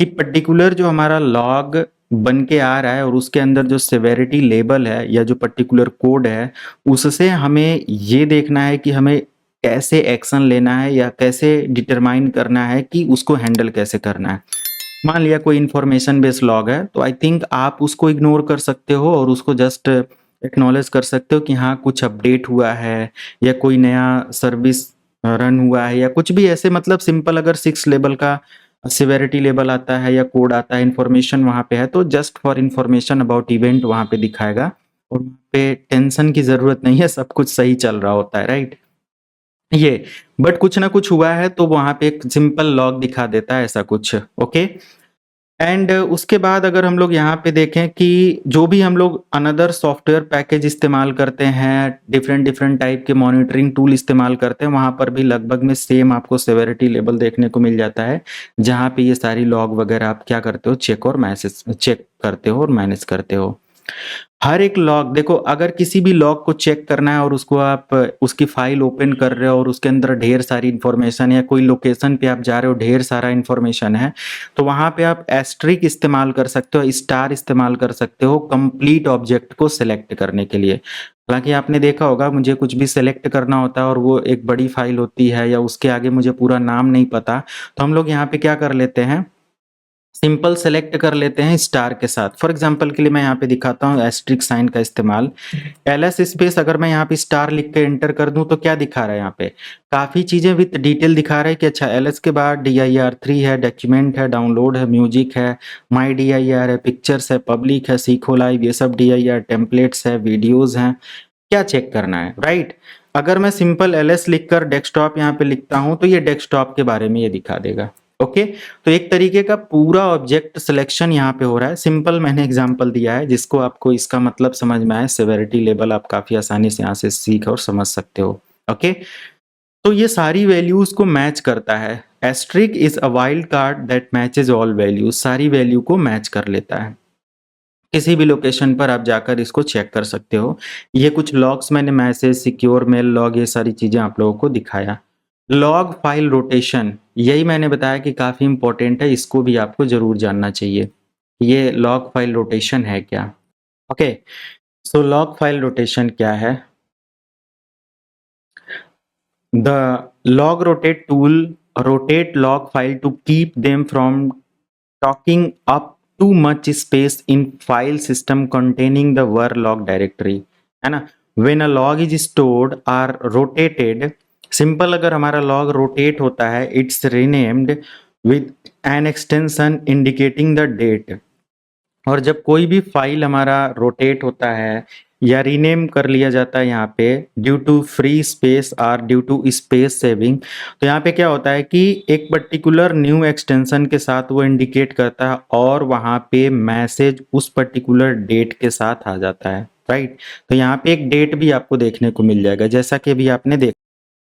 कि पर्टिकुलर जो हमारा लॉग बन के आ रहा है और उसके अंदर जो सेवेरिटी लेबल है या जो पर्टिकुलर कोड है, उससे हमें ये देखना है कि हमें कैसे एक्शन लेना है या कैसे डिटरमाइन करना है कि उसको हैंडल कैसे करना है। मान लिया कोई इन्फॉर्मेशन बेस्ड लॉग है, तो आई थिंक आप उसको इग्नोर कर सकते हो और उसको जस्ट एक्नॉलेज कर सकते हो कि हाँ, कुछ अपडेट हुआ है या कोई नया सर्विस रन हुआ है या कुछ भी ऐसे, मतलब सिंपल अगर 6 लेवल का सेवेरिटी लेवल आता है या कोड आता है, इन्फॉर्मेशन वहाँ पे है, तो just for information about event वहाँ पे दिखाएगा और वहाँ पे टेंशन की ज़रूरत नहीं है, सब कुछ सही चल रहा होता है, राइट? ये, बट कुछ ना कुछ हुआ है तो वहाँ पे एक सिंपल लॉग दिखा देता है, ऐसा कुछ, ओके? एंड उसके बाद अगर हम लोग यहाँ पे देखें कि जो भी हम लोग अनदर सॉफ्टवेयर पैकेज इस्तेमाल करते हैं, डिफरेंट डिफरेंट टाइप के मॉनिटरिंग टूल इस्तेमाल करते हैं, वहाँ पर भी लगभग में सेम आपको सेवेरिटी लेवल देखने को मिल जाता है, जहाँ पे ये सारी लॉग वगैरह आप क्या करते हो, चेक और मैसेज चेक करते हो और मैनेज करते हो। हर एक लॉग देखो, अगर किसी भी लॉग को चेक करना है और उसको आप उसकी फाइल ओपन कर रहे हो और उसके अंदर ढेर सारी इन्फॉर्मेशन है, कोई लोकेशन पे आप जा रहे हो, ढेर सारा इन्फॉर्मेशन है, तो वहाँ पे आप एस्ट्रिक इस्तेमाल कर सकते हो, स्टार इस्तेमाल कर सकते हो कंप्लीट ऑब्जेक्ट को सिलेक्ट करने के लिए। हालांकि आपने देखा होगा, मुझे कुछ भी सिलेक्ट करना होता है और वो एक बड़ी फाइल होती है या उसके आगे मुझे पूरा नाम नहीं पता, तो हम लोग यहाँ पे क्या कर लेते हैं, सिंपल सेलेक्ट कर लेते हैं स्टार के साथ। फॉर एग्जांपल के लिए मैं यहाँ पे दिखाता हूँ एस्ट्रिक साइन का इस्तेमाल। एलएस स्पेस अगर मैं यहाँ पे स्टार लिख के एंटर कर दूं तो क्या दिखा रहा है, यहाँ पे काफी चीजें विद डिटेल दिखा रहा है कि अच्छा एलएस के बाद DIR3 है, डॉक्यूमेंट है, डाउनलोड है, म्यूजिक है, माई DIR है, पिक्चर्स है, पब्लिक है, सीखो लाइव, ये सब DIR टेम्पलेट्स है, वीडियोज हैं। क्या चेक करना है, राइट? अगर मैं सिंपल एलएस लिखकर डेस्कटॉप यहाँ पे लिखता हूँ तो ये डेस्कटॉप के बारे में ये दिखा देगा, ओके? तो एक तरीके का पूरा ऑब्जेक्ट सिलेक्शन यहाँ पे हो रहा है। सिंपल मैंने एग्जांपल दिया है, जिसको आपको इसका मतलब समझ में आए, सेवेरिटी लेवल आप काफी आसानी से यहाँ से सीख और समझ सकते हो, ओके? तो ये सारी वैल्यूज को मैच करता है। Asterisk is a wild card that matches all values, सारी वैल्यू को मैच कर लेता है। किसी भी लोकेशन पर आप जाकर इसको चेक कर सकते हो। ये कुछ लॉग्स मैंने मैसेज, सिक्योर मेल लॉग, ये सारी चीजें आप लोगों को दिखाया। लॉग फाइल रोटेशन, यही मैंने बताया कि काफ़ी इम्पोर्टेंट है, इसको भी आपको ज़रूर जानना चाहिए। ये लॉग फाइल रोटेशन है क्या? Okay, so log file rotation क्या है? The log rotate tool rotate log file to keep them from taking up too much space in file system containing the var log directory, है ना? When a log is stored or rotated, simple अगर हमारा log rotate होता है, it's renamed with an extension indicating the date। और जब कोई भी फाइल हमारा रोटेट होता है या रीनेम कर लिया जाता है यहाँ पे ड्यू टू फ्री स्पेस और ड्यू टू स्पेस सेविंग, तो यहाँ पे क्या होता है कि एक पर्टिकुलर न्यू एक्सटेंशन के साथ वो इंडिकेट करता है और वहाँ पे मैसेज उस पर्टिकुलर डेट के साथ आ जाता है, राइट। तो यहाँ पे एक डेट भी आपको देखने को मिल जाएगा जैसा कि अभी आपने देखा।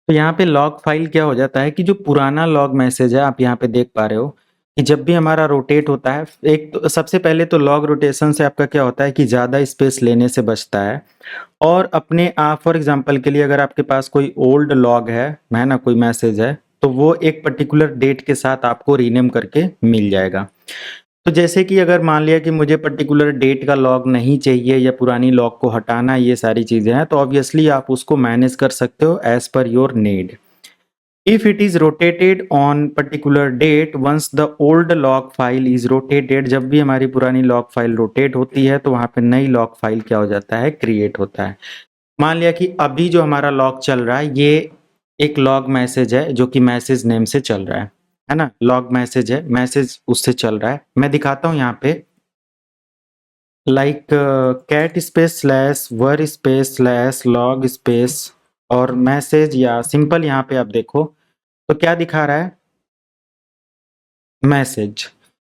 तो यहाँ पे लॉग फाइल क्या हो जाता है कि जो पुराना लॉग मैसेज है आप यहाँ पे देख पा रहे हो कि जब भी हमारा रोटेट होता है, एक तो सबसे पहले तो लॉग रोटेशन से आपका क्या होता है कि ज़्यादा स्पेस लेने से बचता है। और अपने आप फॉर एग्जांपल के लिए अगर आपके पास कोई ओल्ड लॉग है ना, कोई मैसेज है, तो वो एक पर्टिकुलर डेट के साथ आपको रीनेम करके मिल जाएगा। तो जैसे कि अगर मान लिया कि मुझे पर्टिकुलर डेट का लॉग नहीं चाहिए या पुरानी लॉग को हटाना, ये सारी चीज़ें हैं, तो ऑब्वियसली आप उसको मैनेज कर सकते हो as per your need. If it is rotated on particular date, once the old log file is rotated, जब भी हमारी पुरानी log file rotate होती है तो वहाँ पे नई log file क्या हो जाता है, create होता है। मान लिया कि अभी जो हमारा log चल रहा है ये एक log मैसेज है जो कि मैसेज नेम से चल रहा है ना, log मैसेज है, मैसेज उससे चल रहा है। मैं दिखाता हूँ यहाँ पे like cat space slash var space slash log space और मैसेज, या सिंपल यहाँ पे आप देखो तो क्या दिखा रहा है, मैसेज।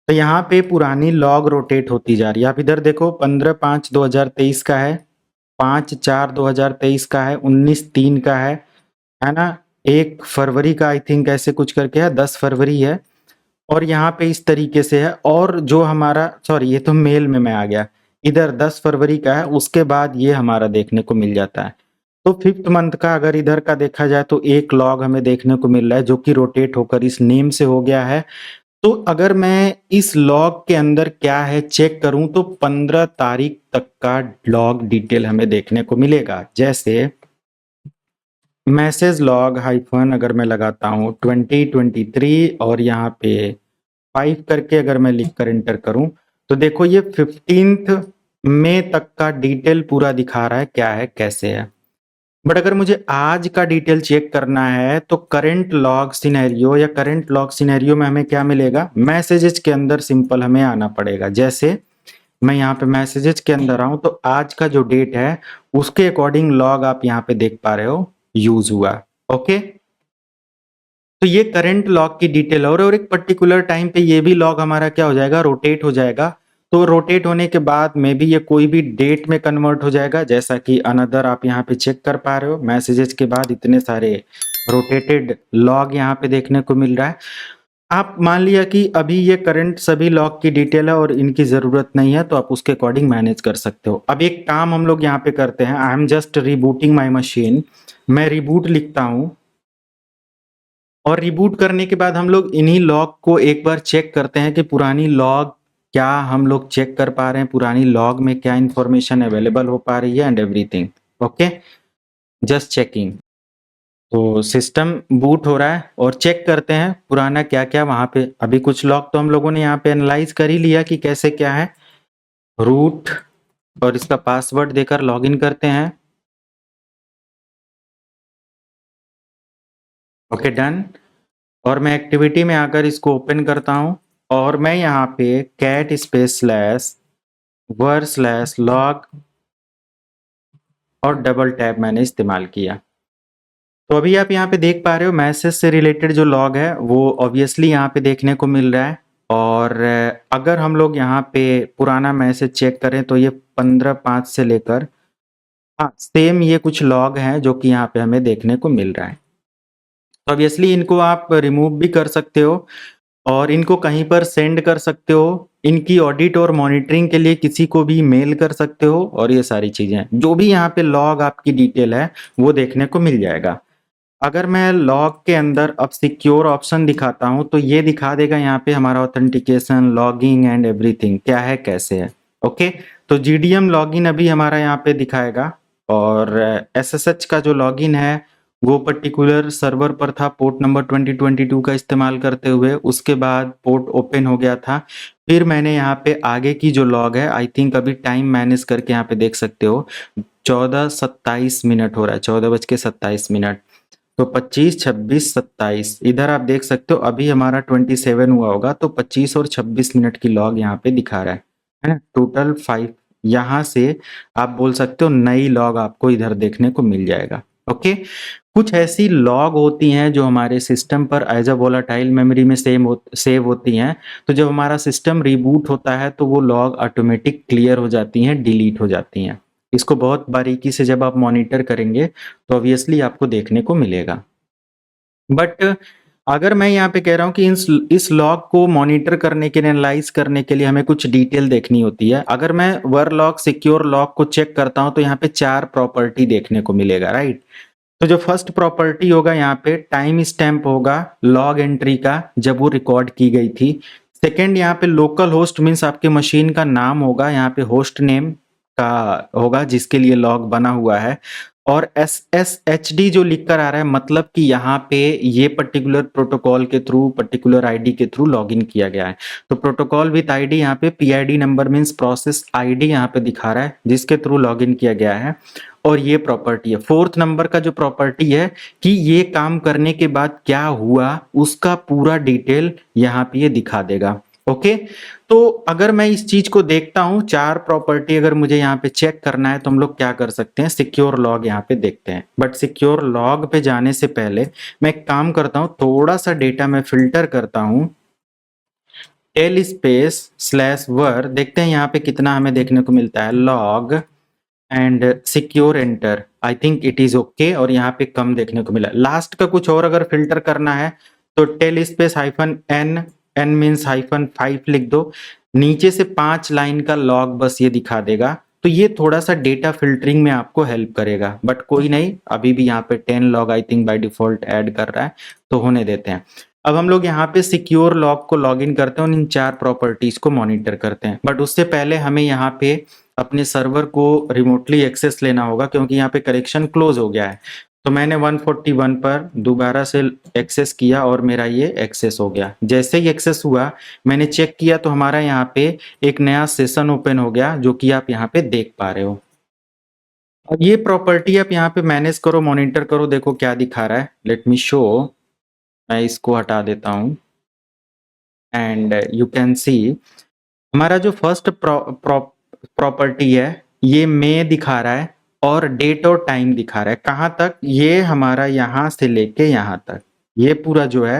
तो यहाँ पे पुरानी लॉग रोटेट होती जा रही है। आप इधर देखो 15/5/2023 का है, 5/4/2023 का है, 19/3 का है ना, 1 फरवरी का आई थिंक ऐसे कुछ करके है, 10 फरवरी है। और यहाँ पे इस तरीके से है। और जो हमारा सॉरी ये तो मेल में मैं आ गया, इधर 10 फरवरी का है, उसके बाद ये हमारा देखने को मिल जाता है। तो 5th मंथ का अगर इधर का देखा जाए तो एक लॉग हमें देखने को मिल रहा है जो कि रोटेट होकर इस नेम से हो गया है। तो अगर मैं इस लॉग के अंदर क्या है चेक करूं तो 15 तारीख तक का लॉग डिटेल हमें देखने को मिलेगा। जैसे मैसेज लॉग हाइफन अगर मैं लगाता हूं 2023 और यहाँ पे 5 करके अगर मैं लिख कर एंटर करूं तो देखो ये 15th मई तक का डिटेल पूरा दिखा रहा है क्या है कैसे है। बट अगर मुझे आज का डिटेल चेक करना है तो करंट लॉग सिनेरियो या करंट लॉग सिनेरियो में हमें क्या मिलेगा, मैसेजेस के अंदर सिंपल हमें आना पड़ेगा। जैसे मैं यहाँ पे मैसेजेस के अंदर आऊं तो आज का जो डेट है उसके अकॉर्डिंग लॉग आप यहाँ पे देख पा रहे हो यूज हुआ। ओके, तो ये करंट लॉग की डिटेल और एक पर्टिकुलर टाइम पे ये भी लॉग हमारा क्या हो जाएगा, रोटेट हो जाएगा। तो रोटेट होने के बाद में भी ये कोई भी डेट में कन्वर्ट हो जाएगा, जैसा कि अनदर आप यहाँ पे चेक कर पा रहे हो, मैसेजेस के बाद इतने सारे रोटेटेड लॉग यहाँ पे देखने को मिल रहा है। आप मान लिया कि अभी ये करंट सभी लॉग की डिटेल है और इनकी जरूरत नहीं है, तो आप उसके अकॉर्डिंग मैनेज कर सकते हो। अब एक काम हम लोग यहाँ पे करते हैं, I am just rebooting my machine. मैं रिबूट लिखता हूँ और रिबूट करने के बाद हम लोग इन्हीं लॉग को एक बार चेक करते हैं कि पुरानी लॉग क्या हम लोग चेक कर पा रहे हैं, पुरानी लॉग में क्या इंफॉर्मेशन अवेलेबल हो पा रही है and everything. Okay, just checking. तो सिस्टम बूट हो रहा है और चेक करते हैं पुराना क्या क्या वहां पे। अभी कुछ लॉग तो हम लोगों ने यहाँ पे एनालाइज कर ही लिया कि कैसे क्या है। रूट और इसका पासवर्ड देकर लॉगिन करते हैं। Okay done. और मैं एक्टिविटी में आकर इसको ओपन करता हूं और मैं यहाँ पे cat space slash var slash log और डबल टैब मैंने इस्तेमाल किया। तो अभी आप यहाँ पे देख पा रहे हो मैसेज से रिलेटेड जो लॉग है वो ऑब्वियसली यहाँ पे देखने को मिल रहा है। और अगर हम लोग यहाँ पे पुराना मैसेज चेक करें तो ये 15/5 से लेकर हाँ सेम ये कुछ लॉग हैं जो कि यहाँ पे हमें देखने को मिल रहा है। तो ऑब्वियसली इनको आप रिमूव भी कर सकते हो और इनको कहीं पर सेंड कर सकते हो। इनकी ऑडिट और मॉनिटरिंग के लिए किसी को भी मेल कर सकते हो और ये सारी चीजें जो भी यहाँ पे लॉग आपकी डिटेल है वो देखने को मिल जाएगा। अगर मैं लॉग के अंदर अब सिक्योर ऑप्शन दिखाता हूँ तो ये दिखा देगा यहाँ पे हमारा ऑथेंटिकेशन, लॉगिंग एंड एवरीथिंग क्या है, कैसे है। ओके, तो जीडीएम लॉगिन अभी हमारा यहाँ पे दिखाएगा और एसएसएच का जो लॉगिन है वो पर्टिकुलर सर्वर पर था पोर्ट नंबर 2022 का इस्तेमाल करते हुए। उसके बाद पोर्ट ओपन हो गया था। फिर मैंने यहाँ पे आगे की जो लॉग है, आई थिंक अभी टाइम मैनेज करके यहाँ पे देख सकते हो 14:27 हो रहा है, 14:27। तो 25, 26, 27 इधर आप देख सकते हो अभी हमारा 27 हुआ होगा, तो 25 और 26 मिनट की लॉग यहाँ पे दिखा रहा है ना। टोटल 5 यहाँ से आप बोल सकते हो नई लॉग आपको इधर देखने को मिल जाएगा। ओके, कुछ ऐसी लॉग होती हैं जो हमारे सिस्टम पर एज अ वोलाटाइल मेमोरी में सेव होती हैं। तो जब हमारा सिस्टम रिबूट होता है तो वो लॉग ऑटोमेटिक क्लियर हो जाती हैं, डिलीट हो जाती हैं। इसको बहुत बारीकी से जब आप मॉनिटर करेंगे तो ऑब्वियसली आपको देखने को मिलेगा। बट अगर मैं यहाँ पे कह रहा हूँ कि इस लॉग को मॉनिटर करने के लिए, एनालाइज करने के लिए हमें कुछ डिटेल देखनी होती है। अगर मैं वर लॉग, सिक्योर लॉग को चेक करता हूँ तो यहाँ पे 4 प्रॉपर्टी देखने को मिलेगा, राइट। तो जो फर्स्ट प्रॉपर्टी होगा यहाँ पे टाइम स्टैम्प होगा लॉग एंट्री का, जब वो रिकॉर्ड की गई थी। सेकेंड यहाँ पे लोकल होस्ट मीन्स आपके मशीन का नाम होगा, यहाँ पे होस्ट नेम का होगा जिसके लिए लॉग बना हुआ है। और SSHD जो लिख कर आ रहा है मतलब कि यहाँ पे ये पर्टिकुलर प्रोटोकॉल के थ्रू, पर्टिकुलर आईडी के थ्रू लॉगिन किया गया है। तो प्रोटोकॉल विथ आईडी, यहाँ पे PID number means process ID यहाँ पे दिखा रहा है जिसके थ्रू लॉगिन किया गया है। और ये प्रॉपर्टी है फोर्थ नंबर का जो प्रॉपर्टी है कि ये काम करने के बाद क्या हुआ उसका पूरा डिटेल यहाँ पे ये दिखा देगा। ओके, तो अगर मैं इस चीज को देखता हूं, 4 प्रॉपर्टी अगर मुझे यहाँ पे चेक करना है तो हम लोग क्या कर सकते हैं, सिक्योर लॉग यहाँ पे देखते हैं। बट सिक्योर लॉग पे जाने से पहले मैं एक काम करता हूँ, थोड़ा सा डेटा मैं फिल्टर करता हूँ। टेल स्पेस स्लैश वर, देखते हैं यहाँ पे कितना हमें देखने को मिलता है, log and secure enter. I think it is okay, और यहाँ पे कम देखने को मिला। लास्ट का कुछ और अगर फिल्टर करना है तो tail space -n, n means -5 लिख दो, नीचे से 5 लाइन का लॉग बस ये दिखा देगा। तो ये थोड़ा सा डेटा फिल्टरिंग में आपको हेल्प करेगा, बट कोई नहीं, अभी भी यहाँ पे 10 log I think by default add कर रहा है, तो होने देते हैं। अब हम लोग यहाँ पे सिक्योर लॉग को लॉगिन करते हैं और इन 4 प्रॉपर्टीज को मॉनिटर करते हैं। बट उससे पहले हमें यहाँ पे अपने सर्वर को रिमोटली एक्सेस लेना होगा क्योंकि यहाँ पे करेक्शन क्लोज हो गया है। तो मैंने 141 पर दोबारा से एक्सेस किया और मेरा ये एक्सेस हो गया। जैसे ही एक्सेस हुआ मैंने चेक किया तो हमारा यहाँ पे एक नया सेशन ओपन हो गया जो कि आप यहाँ पे देख पा रहे हो। अब ये प्रॉपर्टी आप यहाँ पे मैनेज करो, मॉनिटर करो, देखो क्या दिखा रहा है। लेट मी शो, मैं इसको हटा देता हूँ एंड यू कैन सी हमारा जो फर्स्ट प्रॉपर्टी है ये मे दिखा रहा है और डेट और टाइम दिखा रहा है। कहाँ तक, ये हमारा यहाँ से लेके यहाँ तक, ये पूरा जो है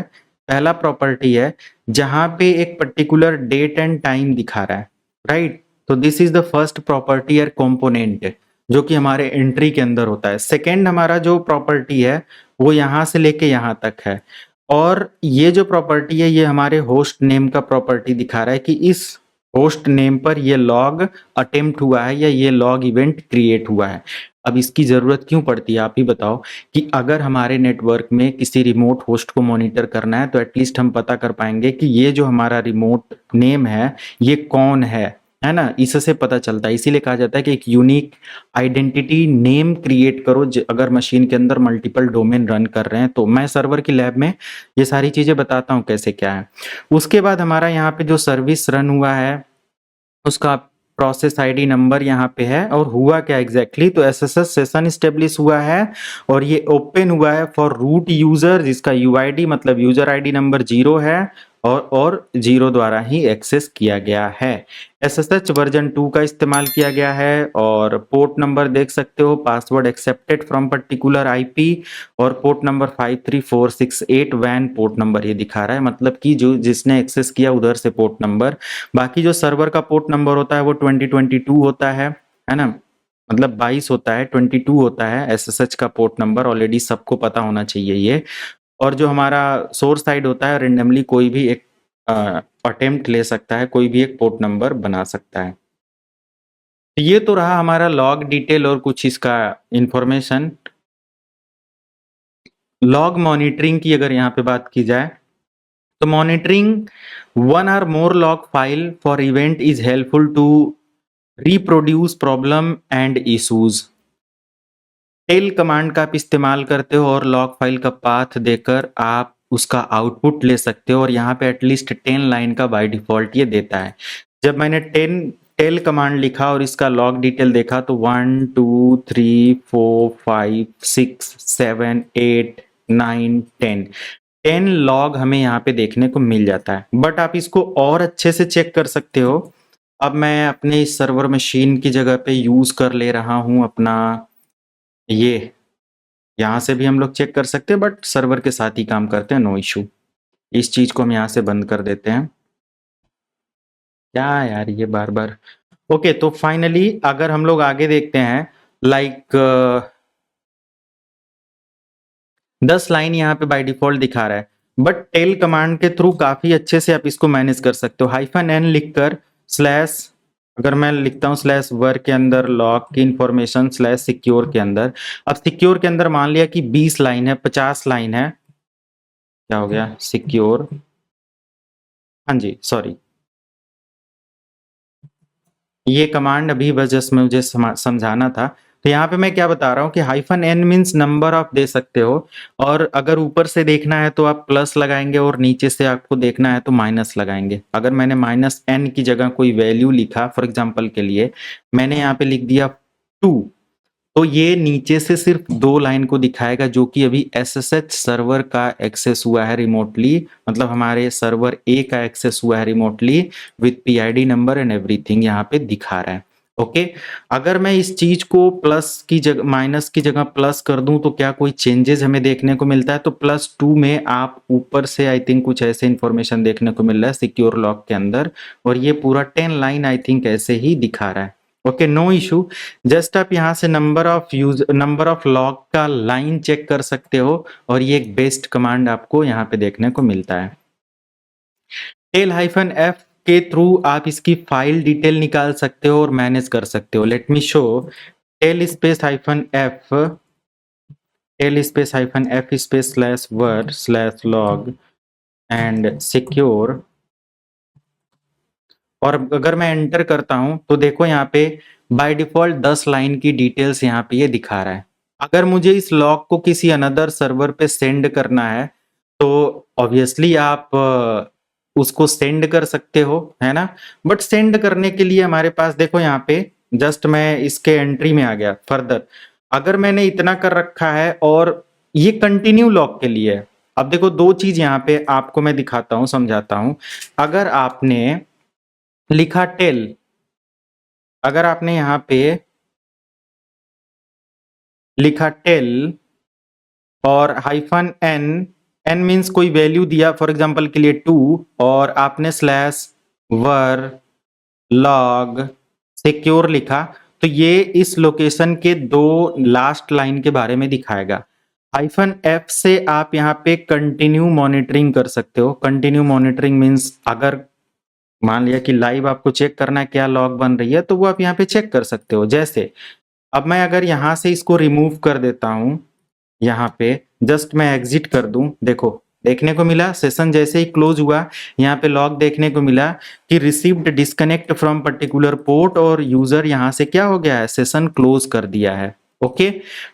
पहला प्रॉपर्टी है जहाँ पे एक पर्टिकुलर डेट एंड टाइम दिखा रहा है, राइट। तो this is the first property और कंपोनेंट जो कि हमारे एंट्री के अंदर होता है। सेकेंड हमारा जो प्रॉपर्टी है वो यहाँ से लेके यहाँ तक है, और ये जो प्रॉपर्टी है ये हमारे होस्ट नेम का प्रॉपर्टी दिखा रहा है कि इस होस्ट नेम पर ये लॉग अटेम्प्ट हुआ है या ये लॉग इवेंट क्रिएट हुआ है। अब इसकी जरूरत क्यों पड़ती है आप ही बताओ, कि अगर हमारे नेटवर्क में किसी रिमोट होस्ट को मॉनिटर करना है तो एटलीस्ट हम पता कर पाएंगे कि ये जो हमारा रिमोट नेम है ये कौन है ना, इससे पता चलता है। इसीलिए कहा जाता है कि एक यूनिक आइडेंटिटी नेम क्रिएट करो अगर मशीन के अंदर मल्टीपल डोमेन रन कर रहे हैं। तो मैं सर्वर की लैब में ये सारी चीजें बताता हूँ कैसे क्या है। उसके बाद हमारा यहाँ पे जो सर्विस रन हुआ है उसका प्रोसेस आईडी नंबर यहाँ पे है, और हुआ क्या एग्जैक्टली, तो एसएसएस सेशन स्टेब्लिश हुआ है और ये ओपन हुआ है फॉर रूट यूजर जिसका यूआईडी मतलब यूजर आईडी नंबर 0 है और 0 द्वारा ही एक्सेस किया गया है। एसएसएच वर्जन 2 का इस्तेमाल किया गया है और पोर्ट नंबर देख सकते हो, password accepted from particular IP, और port number 53468 one port number ये दिखा रहा है, मतलब कि जो जिसने एक्सेस किया उधर से पोर्ट नंबर। बाकी जो सर्वर का पोर्ट नंबर होता है वो 2022 होता है ना, मतलब 22 होता है, 22 होता है एसएसएच का पोर्ट नंबर, ऑलरेडी सबको पता होना चाहिए ये। और जो हमारा सोर्स साइड होता है रेंडमली कोई भी एक अटेम्प्ट ले सकता है, कोई भी एक पोर्ट नंबर बना सकता है। तो ये तो रहा हमारा लॉग डिटेल और कुछ इसका इंफॉर्मेशन। लॉग मॉनिटरिंग की अगर यहाँ पे बात की जाए तो monitoring one or more log file for event is helpful to reproduce problem and issues. Tail command का आप इस्तेमाल करते हो और लॉग फाइल का पाथ देकर आप उसका आउटपुट ले सकते हो और यहाँ पे एटलीस्ट 10 लाइन का बाय डिफॉल्ट ये देता है। जब मैंने 10 टेल कमांड लिखा और इसका लॉग डिटेल देखा तो 1 2 3 4 5 6 7 8 9 10 10 लॉग हमें यहाँ पे देखने को मिल जाता है। बट आप इसको और अच्छे से चेक कर सकते हो। अब मैं अपने इस सर्वर मशीन की जगह पे यूज कर ले रहा हूँ अपना ये, यहाँ से भी हम लोग चेक कर सकते हैं बट सर्वर के साथ ही काम करते हैं, नो इशू। इस चीज को हम यहाँ से बंद कर देते हैं। क्या यार ये बार बार। ओके, तो फाइनली अगर हम लोग आगे देखते हैं लाइक 10 लाइन यहाँ पे बाय डिफॉल्ट दिखा रहा है बट टेल कमांड के थ्रू काफी अच्छे से आप इसको मैनेज कर सकते हो। -n लिखकर स्लैश, अगर मैं लिखता हूँ स्लैश वर के अंदर लॉग की इंफॉर्मेशन स्लैश सिक्योर के अंदर, अब सिक्योर के अंदर मान लिया कि 20 लाइन है 50 लाइन है, क्या हो गया सिक्योर, हाँ जी सॉरी, ये कमांड अभी बस जस्ट मुझे समझाना था। तो यहाँ पे मैं क्या बता रहा हूँ कि -n मीन्स नंबर ऑफ दे सकते हो और अगर ऊपर से देखना है तो आप प्लस लगाएंगे और नीचे से आपको देखना है तो माइनस लगाएंगे। अगर मैंने -n की जगह कोई वैल्यू लिखा फॉर एग्जांपल के लिए मैंने यहाँ पे लिख दिया 2, तो ये नीचे से सिर्फ 2 लाइन को दिखाएगा जो कि अभी SSH सर्वर का एक्सेस हुआ है रिमोटली, मतलब हमारे सर्वर A का एक्सेस हुआ है remotely with PID number and everything यहाँ पे दिखा रहा है। ओके, अगर मैं इस चीज को प्लस की जगह माइनस की जगह प्लस कर दूं तो क्या कोई चेंजेस हमें देखने को मिलता है? तो +2 में आप ऊपर से आई थिंक कुछ ऐसे इंफॉर्मेशन देखने को मिल रहा है सिक्योर लॉक के अंदर और ये पूरा 10 लाइन आई थिंक ऐसे ही दिखा रहा है। Okay, no issue. जस्ट आप यहाँ से नंबर ऑफ लॉग का लाइन चेक कर सकते हो और ये एक बेस्ट कमांड आपको यहाँ पे देखने को मिलता है। टेल-f के थ्रू आप इसकी फाइल डिटेल निकाल सकते हो और मैनेज कर सकते हो। Let me show tail space -f tail space -f space /var/log and secure, और अगर मैं एंटर करता हूं तो देखो यहाँ पे बाय डिफॉल्ट 10 लाइन की डिटेल्स यहाँ पे ये दिखा रहा है। अगर मुझे इस लॉग को किसी अनदर सर्वर पे सेंड करना है तो ऑब्वियसली आप उसको सेंड कर सकते हो, है ना। बट सेंड करने के लिए हमारे पास देखो यहाँ पे जस्ट मैं इसके एंट्री में आ गया फर्दर, अगर मैंने इतना कर रखा है और ये कंटिन्यू लॉग के लिए है। अब देखो दो चीज यहाँ पे आपको मैं दिखाता हूँ समझाता हूँ। अगर आपने लिखा टेल, अगर आपने यहाँ पे लिखा टेल और -n, n मीन्स कोई वैल्यू दिया फॉर एग्जांपल के लिए 2 और आपने /var log सिक्योर लिखा तो ये इस लोकेशन के 2 लास्ट लाइन के बारे में दिखाएगा। -f से आप यहाँ पे कंटिन्यू मॉनिटरिंग कर सकते हो। कंटिन्यू मॉनिटरिंग मीन्स अगर मान लिया कि लाइव आपको चेक करना है क्या लॉग बन रही है तो वो आप यहाँ पे चेक कर सकते हो। जैसे अब मैं अगर यहाँ से इसको रिमूव कर देता हूँ, यहाँ पे जस्ट मैं एग्जिट कर दूं, देखो देखने को मिला सेशन जैसे ही क्लोज हुआ यहाँ पे लॉग देखने को मिला कि received disconnect from particular port और यूजर यहाँ से क्या हो गया है सेशन क्लोज कर दिया है। ओके,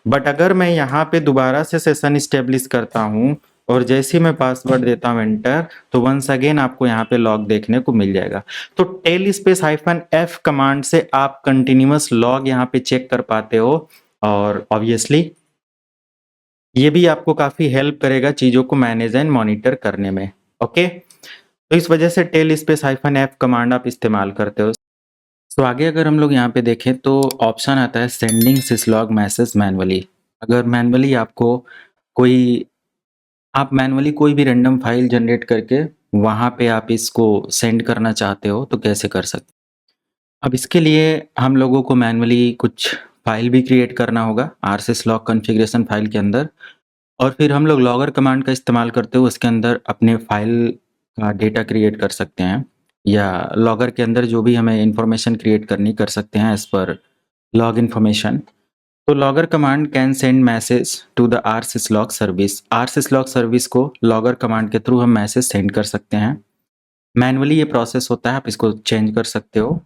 बट अगर मैं यहाँ पे दोबारा से सेशन स्टेब्लिश करता हूँ और जैसे ही मैं पासवर्ड देता हूँ एंटर तो वंस अगेन आपको यहाँ पे लॉग देखने को मिल जाएगा। तो टेल स्पेस -f कमांड से आप कंटिन्यूअस लॉग यहाँ पे चेक कर पाते हो और ऑब्वियसली ये भी आपको काफी हेल्प करेगा चीजों को मैनेज एंड मॉनिटर करने में। ओके, तो इस वजह से टेल स्पेस -f कमांड आप इस्तेमाल करते हो। तो आगे अगर हम लोग यहाँ पे देखें तो ऑप्शन आता है सेंडिंग सिसलॉग मैसेज मैनुअली। अगर मैनुअली आपको कोई आप मैनुअली कोई भी रैंडम फाइल जनरेट करके वहाँ पे आप इसको सेंड करना चाहते हो तो कैसे कर सकते। अब इसके लिए हम लोगों को मैनुअली कुछ फाइल भी क्रिएट करना होगा rsyslog कॉन्फ़िगरेशन फाइल के अंदर, और फिर हम लोग लॉगर कमांड का इस्तेमाल करते हुए उसके अंदर अपने फाइल का डेटा क्रिएट कर सकते हैं या लॉगर के अंदर जो भी हमें इंफॉर्मेशन क्रिएट करनी कर सकते हैं एज पर लॉग इन्फॉर्मेशन। तो logger command can send message to the rsyslog service. rsyslog service को लॉगर कमांड के थ्रू हम मैसेज सेंड कर सकते हैं। मैनुअली ये प्रोसेस होता है, आप इसको चेंज कर सकते हो।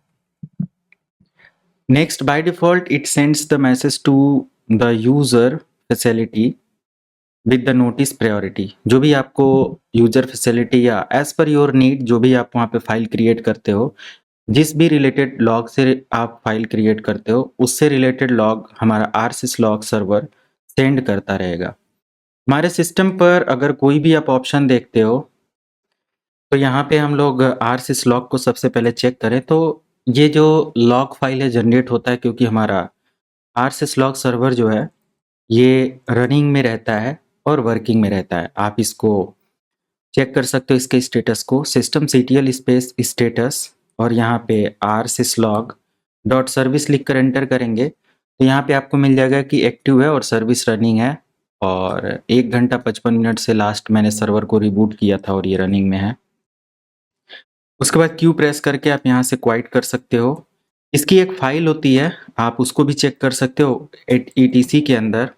Next, by default it sends the message to the user facility with the notice priority. जो भी आपको यूजर फैसिलिटी या एज पर योर नीड जो भी आप वहाँ पे फाइल क्रिएट करते हो, जिस भी रिलेटेड लॉग से आप फाइल क्रिएट करते हो, उससे रिलेटेड लॉग हमारा rsyslog सर्वर सेंड करता रहेगा। हमारे सिस्टम पर अगर कोई भी आप ऑप्शन देखते हो, तो यहाँ पे हम लोग rsyslog को सबसे पहले चेक करें तो ये जो लॉग फाइल है जनरेट होता है क्योंकि हमारा rsyslog सर्वर जो है ये रनिंग में रहता है और वर्किंग में रहता है। आप इसको चेक कर सकते हो इसके स्टेटस को, systemctl स्पेस स्टेटस और यहाँ पे rsyslog डॉट सर्विस लिख कर एंटर करेंगे तो यहाँ पे आपको मिल जाएगा कि एक्टिव है और सर्विस रनिंग है और 1 घंटा 55 मिनट से लास्ट मैंने सर्वर को रिबूट किया था और ये रनिंग में है। उसके बाद क्यू प्रेस करके आप यहाँ से क्वाइट कर सकते हो। इसकी एक फाइल होती है, आप उसको भी चेक कर सकते हो etc के अंदर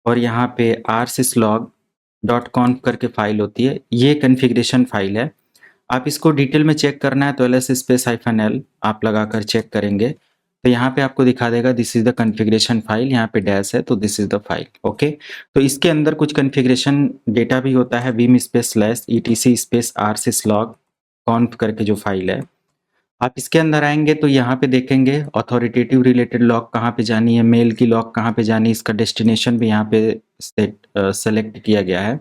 और यहाँ पे rsyslog.conf करके फाइल होती है, ये कॉन्फ़िगरेशन फाइल है। आप इसको डिटेल में चेक करना है तो ls स्पेस -l आप लगाकर चेक करेंगे तो यहाँ पे आपको दिखा देगा this is the configuration file, यहाँ पे डैश है तो this is the file. Okay, तो इसके अंदर कुछ कॉन्फ़िगरेशन डेटा भी होता है, vim space /etc space rsyslog conf करके जो फाइल है। आप इसके अंदर आएंगे तो यहाँ पे देखेंगे अथॉरिटेटिव रिलेटेड लॉग कहाँ पे जानी है, मेल की लॉग कहाँ पे जानी है, इसका डेस्टिनेशन भी यहाँ पे सेलेक्ट किया गया है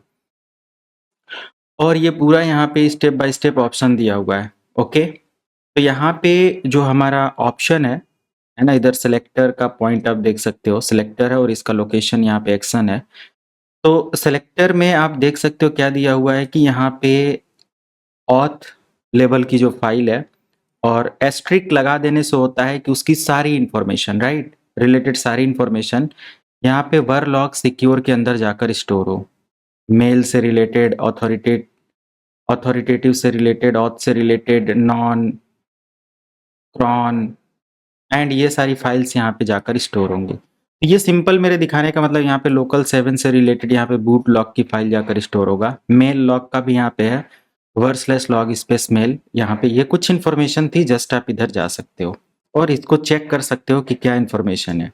और ये पूरा यहाँ पे स्टेप बाय स्टेप ऑप्शन दिया हुआ है। ओके, तो यहाँ पे जो हमारा ऑप्शन है ना, इधर सेलेक्टर का पॉइंट आप देख सकते हो, सेलेक्टर है और इसका लोकेशन यहाँ पे एक्शन है। तो सेलेक्टर में आप देख सकते हो क्या दिया हुआ है कि यहाँ पे ऑथ लेवल की जो फाइल है और एस्ट्रिक लगा देने से होता है कि उसकी सारी इंफॉर्मेशन राइट रिलेटेड सारी इंफॉर्मेशन यहाँ पे वर लॉग सिक्योर के अंदर जाकर स्टोर हो। मेल से रिलेटेड, अथॉरिटेटिव से रिलेटेड, ऑथ से रिलेटेड, नॉन, क्रॉन एंड ये सारी फाइल्स यहाँ पे जाकर स्टोर होंगी। तो ये सिंपल मेरे दिखाने का मतलब यहाँ पे लोकल 7 से रिलेटेड यहाँ पे बूट लॉग की फाइल जाकर स्टोर होगा। मेल लॉग का भी यहाँ पे है /log स्पेस मेल, यहाँ पे ये कुछ इन्फॉर्मेशन थी, जस्ट आप इधर जा सकते हो और इसको चेक कर सकते हो कि क्या इन्फॉर्मेशन है।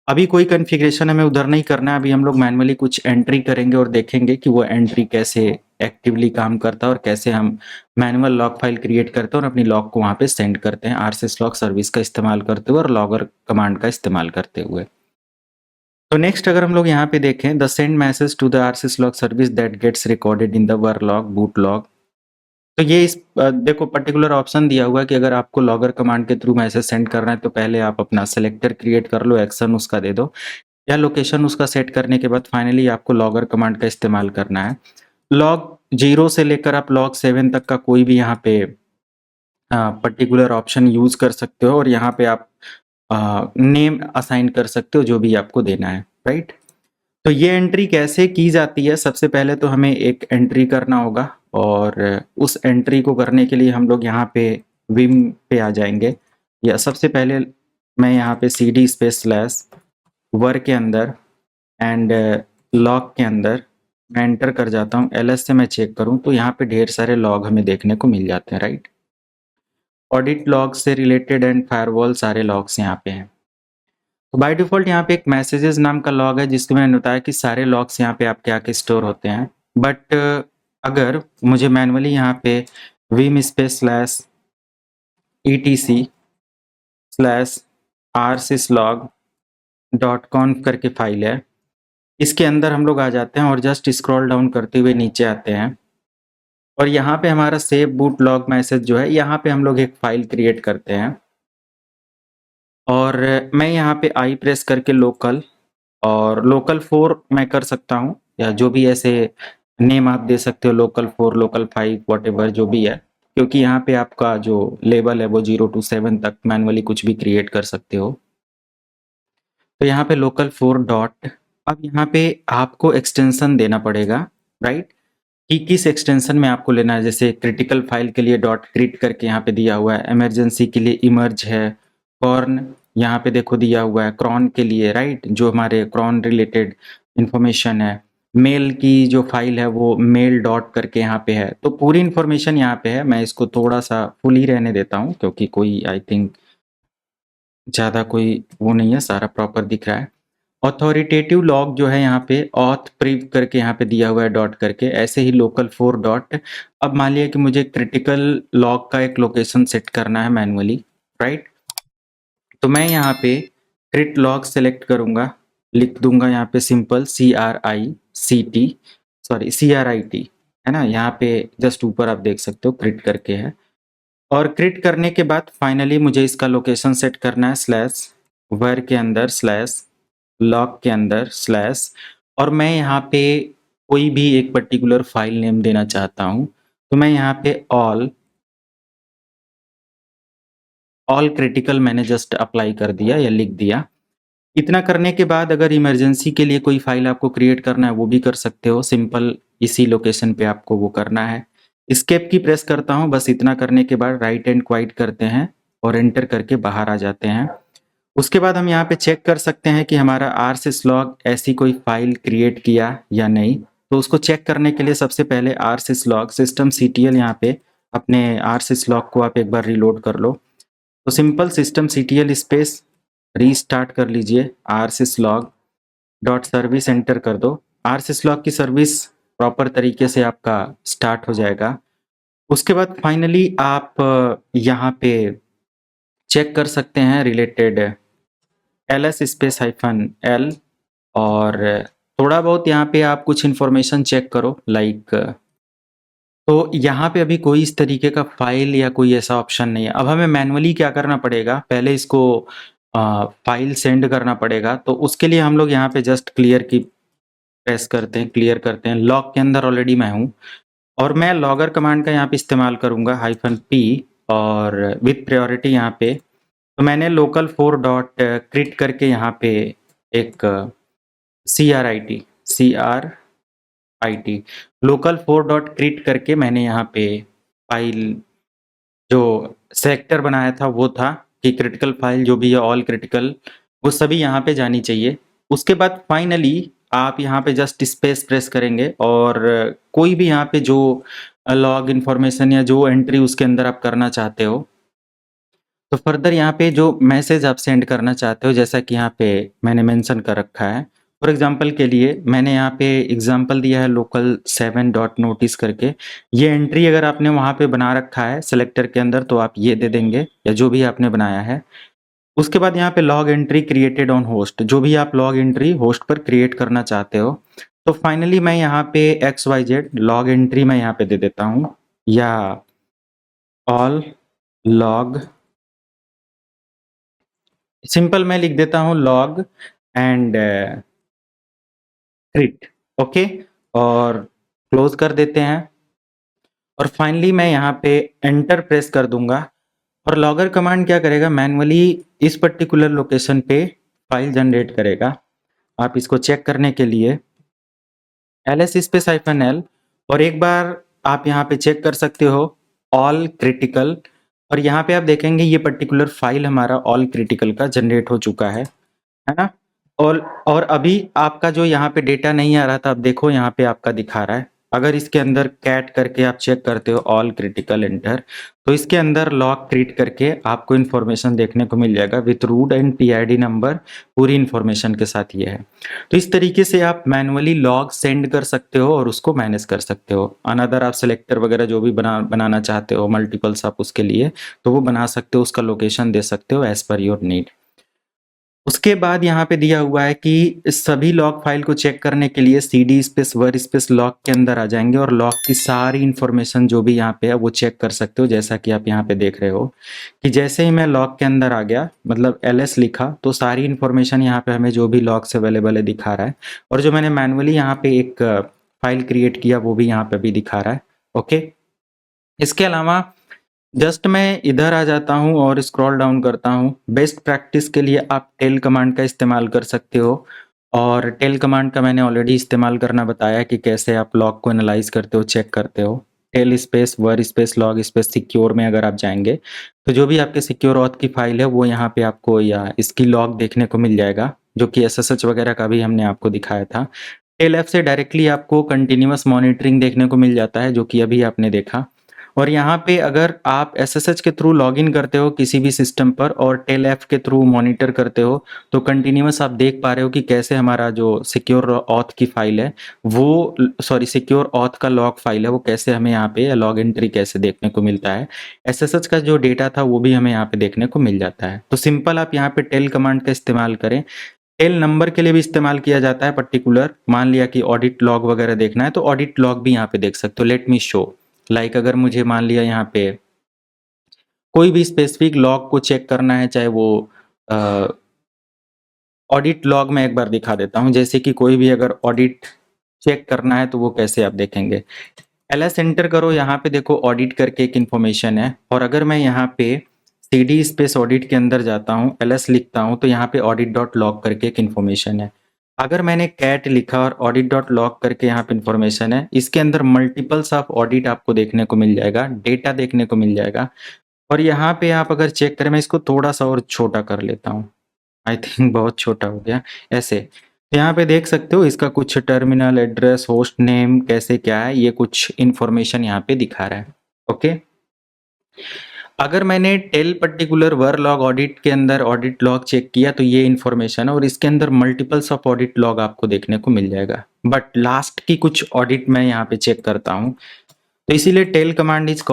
अभी कोई कॉन्फ़िगरेशन हमें उधर नहीं करना है, अभी हम लोग मैनुअली कुछ एंट्री करेंगे और देखेंगे कि वो एंट्री कैसे एक्टिवली काम करता है और कैसे हम मैनुअल लॉग फाइल क्रिएट करते हैं और अपनी लॉग को वहाँ पे सेंड करते हैं rsyslog सर्विस का इस्तेमाल करते हुए और लॉगर कमांड का इस्तेमाल करते हुए। तो नेक्स्ट अगर हम लोग यहाँ पे देखें the send message to the rsyslog service that gets recorded in the var log boot log, तो ये इस देखो पर्टिकुलर ऑप्शन दिया हुआ है कि अगर आपको लॉगर कमांड के थ्रू मैसेज सेंड करना है तो पहले आप अपना सेलेक्टर क्रिएट कर लो, एक्शन उसका दे दो या लोकेशन उसका सेट करने के बाद फाइनली आपको लॉगर कमांड का इस्तेमाल करना है। लॉग 0 से लेकर आप लॉग 7 तक का कोई भी यहाँ पे पर्टिकुलर ऑप्शन यूज कर सकते हो और यहाँ पे आप नेम असाइन कर सकते हो जो भी आपको देना है राइट। तो ये एंट्री कैसे की जाती है, सबसे पहले तो हमें एक एंट्री करना होगा और उस एंट्री को करने के लिए हम लोग यहाँ पे विम पे आ जाएंगे या सबसे पहले मैं यहाँ पे cd स्पेस /वर के अंदर एंड लॉग के अंदर मैं एंटर कर जाता हूँ। ls से मैं चेक करूँ तो यहाँ पे ढेर सारे लॉग हमें देखने को मिल जाते हैं राइट। ऑडिट लॉग से रिलेटेड एंड फायरवॉल सारे लॉग्स यहाँ पे हैं। तो बाय डिफॉल्ट यहाँ पे एक मैसेजेस नाम का लॉग है जिसको मैंने बताया कि सारे लॉग्स यहाँ पे आपके आके स्टोर होते हैं, बट अगर मुझे मैनुअली यहाँ पे vim space /etc /rsyslog .conf करके फाइल है, इसके अंदर हम लोग आ जाते हैं और जस्ट स्क्रॉल डाउन करते हुए नीचे आते हैं और यहाँ पे हमारा सेव बूट लॉग मैसेज जो है यहाँ पे हम लोग एक फाइल क्रिएट करते हैं और मैं यहाँ पे आई प्रेस करके लोकल और लोकल 4 मैं कर सकता हूँ या जो भी ऐसे नेम आप दे सकते हो, लोकल 4, लोकल 5 व्हाटएवर जो भी है, क्योंकि यहाँ पे आपका जो लेबल है वो 0 to 7 तक मैनुअली कुछ भी क्रिएट कर सकते हो। तो यहाँ पे लोकल 4 डॉट, अब यहाँ पे आपको एक्सटेंशन देना पड़ेगा राइट कि किस एक्सटेंशन में आपको लेना है। जैसे क्रिटिकल फाइल के लिए डॉट क्रिट करके यहाँ पे दिया हुआ है, इमरजेंसी के लिए इमर्ज है, कॉर्न यहाँ पे देखो दिया हुआ है क्रॉन के लिए, राइट, जो हमारे क्रॉन रिलेटेड इंफॉर्मेशन है। मेल की जो फाइल है वो मेल डॉट करके यहाँ पे है, तो पूरी इंफॉर्मेशन यहाँ पे है। मैं इसको थोड़ा सा फुल ही रहने देता हूँ क्योंकि कोई आई थिंक ज़्यादा कोई वो नहीं है, सारा प्रॉपर दिख रहा है। ऑथोरिटेटिव लॉग जो है यहाँ पे ऑथ प्रिव करके यहाँ पे दिया हुआ है डॉट करके, ऐसे ही लोकल 4 डॉट। अब मान लिया कि मुझे क्रिटिकल लॉग का एक लोकेशन सेट करना है मैनुअली, राइट, तो मैं यहाँ पे क्रिट लॉग सेलेक्ट करूँगा, लिख दूंगा यहाँ पे सिंपल CRIT, है ना, यहाँ पे जस्ट ऊपर आप देख सकते हो क्रिट करके है। और क्रिट करने के बाद फाइनली मुझे इसका लोकेशन सेट करना है स्लैश वर के अंदर स्लैश लॉग के अंदर स्लैश, और मैं यहाँ पे कोई भी एक पर्टिकुलर फाइल नेम देना चाहता हूँ, तो मैं यहाँ पे ऑल क्रिटिकल मैंने जस्ट अप्लाई कर दिया या लिख दिया। इतना करने के बाद अगर इमरजेंसी के लिए कोई फाइल आपको क्रिएट करना है वो भी कर सकते हो, सिंपल इसी लोकेशन पे आपको वो करना है। एस्केप की प्रेस करता हूँ, बस इतना करने के बाद राइट एंड क्वाइट करते हैं और एंटर करके बाहर आ जाते हैं। उसके बाद हम यहाँ पे चेक कर सकते हैं कि हमारा rsyslog ऐसी कोई फाइल क्रिएट किया या नहीं। तो उसको चेक करने के लिए सबसे पहले rsyslog systemctl यहाँ पे अपने rsyslog को आप एक बार रिलोड कर लो। तो सिंपल systemctl स्पेस रीस्टार्ट कर लीजिए, rsyslog डॉट सर्विस एंटर कर दो। rsyslog की सर्विस प्रॉपर तरीके से आपका स्टार्ट हो जाएगा। उसके बाद फाइनली आप यहाँ पे चेक कर सकते हैं रिलेटेड ls स्पेस -l, और थोड़ा बहुत यहाँ पे आप कुछ इन्फॉर्मेशन चेक करो लाइक, तो यहाँ पे अभी कोई इस तरीके का फाइल या कोई ऐसा ऑप्शन नहीं है। अब हमें मैनुअली क्या करना पड़ेगा, पहले इसको फाइल सेंड करना पड़ेगा। तो उसके लिए हम लोग यहाँ पे जस्ट क्लियर की प्रेस करते हैं, क्लियर करते हैं। लॉग के अंदर ऑलरेडी मैं हूँ और मैं लॉगर कमांड का यहाँ पे इस्तेमाल करूँगा -p और विथ प्रायोरिटी यहाँ पे। तो मैंने लोकल 4 डॉट क्रिट करके यहाँ पे एक CRIT लोकल 4 डॉट क्रिट करके मैंने यहाँ पे फाइल जो सेलेक्टर बनाया था वो था कि क्रिटिकल फाइल जो भी है ऑल क्रिटिकल वो सभी यहाँ पे जानी चाहिए। उसके बाद फाइनली आप यहाँ पे जस्ट स्पेस प्रेस करेंगे और कोई भी यहाँ पे जो लॉग इन्फॉर्मेशन या जो एंट्री उसके अंदर आप करना चाहते हो, तो फर्दर यहाँ पे जो मैसेज आप सेंड करना चाहते हो जैसा कि यहाँ पे मैंने मेंशन कर रखा है। फॉर एग्जांपल के लिए मैंने यहाँ पे एग्जांपल दिया है लोकल 7 डॉट नोटिस करके। ये एंट्री अगर आपने वहाँ पे बना रखा है सेलेक्टर के अंदर तो आप ये दे देंगे या जो भी आपने बनाया है। उसके बाद यहाँ पे log entry created on host, जो भी आप लॉग एंट्री होस्ट पर क्रिएट करना चाहते हो। तो फाइनली मैं यहाँ पे XYZ लॉग एंट्री मैं यहाँ पे दे देता हूँ या ऑल लॉग, सिंपल मैं लिख देता हूँ लॉग एंड क्रिट, ओके, और क्लोज कर देते हैं। और फाइनली मैं यहाँ पे एंटर प्रेस कर दूंगा और लॉगर कमांड क्या करेगा, मैन्युअली इस पर्टिकुलर लोकेशन पे फाइल जनरेट करेगा। आप इसको चेक करने के लिए ls स्पेस -l, और एक बार आप यहाँ पे चेक कर सकते हो ऑल क्रिटिकल, और यहाँ पे आप देखेंगे ये पर्टिकुलर फाइल हमारा ऑल क्रिटिकल का जनरेट हो चुका है ना। और अभी आपका जो यहाँ पे डेटा नहीं आ रहा था, अब देखो यहाँ पे आपका दिखा रहा है। अगर इसके अंदर कैट करके आप चेक करते हो ऑल क्रिटिकल एंटर, तो इसके अंदर लॉग क्रिएट करके आपको इन्फॉर्मेशन देखने को मिल जाएगा with root and PID number, पूरी इन्फॉर्मेशन के साथ ये है। तो इस तरीके से आप मैनुअली लॉग सेंड कर सकते हो और उसको मैनेज कर सकते हो। अनदर आप सेलेक्टर वगैरह जो भी बनाना चाहते हो मल्टीपल्स आप उसके लिए, तो वो बना सकते हो, उसका लोकेशन दे सकते हो एज पर योर नीड। उसके बाद यहाँ पे दिया हुआ है कि सभी लॉग फाइल को चेक करने के लिए CD स्पेस वर स्पेस लॉग के अंदर आ जाएंगे और लॉग की सारी इन्फॉर्मेशन जो भी यहाँ पे है वो चेक कर सकते हो। जैसा कि आप यहाँ पे देख रहे हो कि जैसे ही मैं लॉग के अंदर आ गया, मतलब LS लिखा, तो सारी इन्फॉर्मेशन यहाँ पे हमें जो भी लॉग से अवेलेबल है दिखा रहा है, और जो मैंने मैनुअली यहाँ पे एक फाइल क्रिएट किया वो भी यहाँ पे भी दिखा रहा है। ओके, इसके अलावा जस्ट मैं इधर आ जाता हूँ और स्क्रॉल डाउन करता हूँ। बेस्ट प्रैक्टिस के लिए आप टेल कमांड का इस्तेमाल कर सकते हो, और टेल कमांड का मैंने ऑलरेडी इस्तेमाल करना बताया कि कैसे आप लॉग को एनालाइज करते हो, चेक करते हो। टेल स्पेस वर स्पेस लॉग स्पेस सिक्योर में अगर आप जाएंगे तो जो भी आपके सिक्योर ऑथ की फाइल है वो यहाँ पे आपको या इसकी लॉग देखने को मिल जाएगा, जो कि एसएसएच वगैरह का भी हमने आपको दिखाया था। टेल ऐप से डायरेक्टली आपको कंटिन्यूअस मॉनिटरिंग देखने को मिल जाता है, जो कि अभी आपने देखा। और यहाँ पे अगर आप एसएसएच के थ्रू लॉगिन करते हो किसी भी सिस्टम पर और टेल ऐप के थ्रू मॉनिटर करते हो तो कंटिन्यूअस आप देख पा रहे हो कि कैसे हमारा जो सिक्योर ऑथ की फाइल है वो सिक्योर ऑथ का लॉग फाइल है वो कैसे हमें यहाँ पे लॉग एंट्री कैसे देखने को मिलता है। एसएसएच का जो डेटा था वो भी हमें यहाँ पे देखने को मिल जाता है। तो सिंपल आप यहाँ पे टेल कमांड का इस्तेमाल करें। टेल नंबर के लिए भी इस्तेमाल किया जाता है पर्टिकुलर, मान लिया कि ऑडिट लॉग वगैरह देखना है तो ऑडिट लॉग भी यहाँ पे देख सकते हो। लेट मी शो लाइक अगर मुझे मान लिया यहाँ पे कोई भी स्पेसिफिक लॉग को चेक करना है, चाहे वो ऑडिट लॉग में एक बार दिखा देता हूँ, जैसे कि कोई भी अगर ऑडिट चेक करना है तो वो कैसे आप देखेंगे। एलएस एंटर करो, यहाँ पे देखो ऑडिट करके एक इन्फॉर्मेशन है और अगर मैं यहाँ पे cd स्पेस ऑडिट के अंदर जाता हूँ एलएस लिखता हूँ तो यहाँ पे ऑडिट डॉट लॉग करके एक इन्फॉर्मेशन है। अगर मैंने कैट लिखा और ऑडिट डॉट लॉग करके यहाँ पे इन्फॉर्मेशन है, इसके अंदर मल्टीपल्स ऑफ ऑडिट आपको देखने को मिल जाएगा, डेटा देखने को मिल जाएगा। और यहाँ पे आप अगर चेक करें, मैं इसको थोड़ा सा और छोटा कर लेता हूँ, आई थिंक बहुत छोटा हो गया ऐसे। तो यहाँ पे देख सकते हो इसका कुछ टर्मिनल एड्रेस होस्ट नेम कैसे क्या है, ये कुछ इन्फॉर्मेशन यहाँ पे दिखा रहा है। ओके, अगर मैंने टेल पर्टिकुलर वर लॉग ऑडिट के अंदर ऑडिट लॉग चेक किया तो ये इन्फॉर्मेशन है और इसके अंदर मल्टीपल्स ऑफ ऑडिट लॉग आपको देखने को मिल जाएगा। बट लास्ट की कुछ ऑडिट मैं यहाँ पे चेक करता हूँ तो इसीलिए tail command is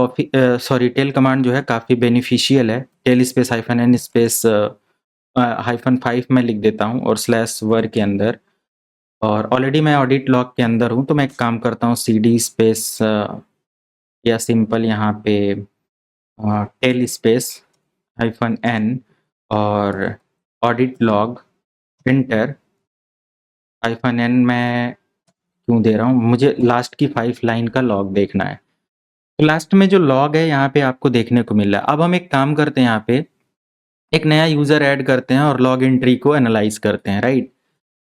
tail command जो है काफ़ी बेनिफिशियल है। टेल स्पेस -n स्पेस -5 में लिख देता हूँ और स्लैश वर के अंदर, और ऑलरेडी मैं ऑडिट लॉग के अंदर हूँ तो मैं एक काम करता हूँ cd स्पेस या सिंपल यहाँ पे टेल स्पेस -n और ऑडिट लॉग एंटर। -n मैं क्यों दे रहा हूँ, मुझे लास्ट की 5 लाइन का लॉग देखना है। तो लास्ट में जो लॉग है यहाँ पे आपको देखने को मिल रहा है। अब हम एक काम करते हैं, यहाँ पे एक नया यूजर ऐड करते हैं और लॉग एंट्री को एनालाइज करते हैं, राइट।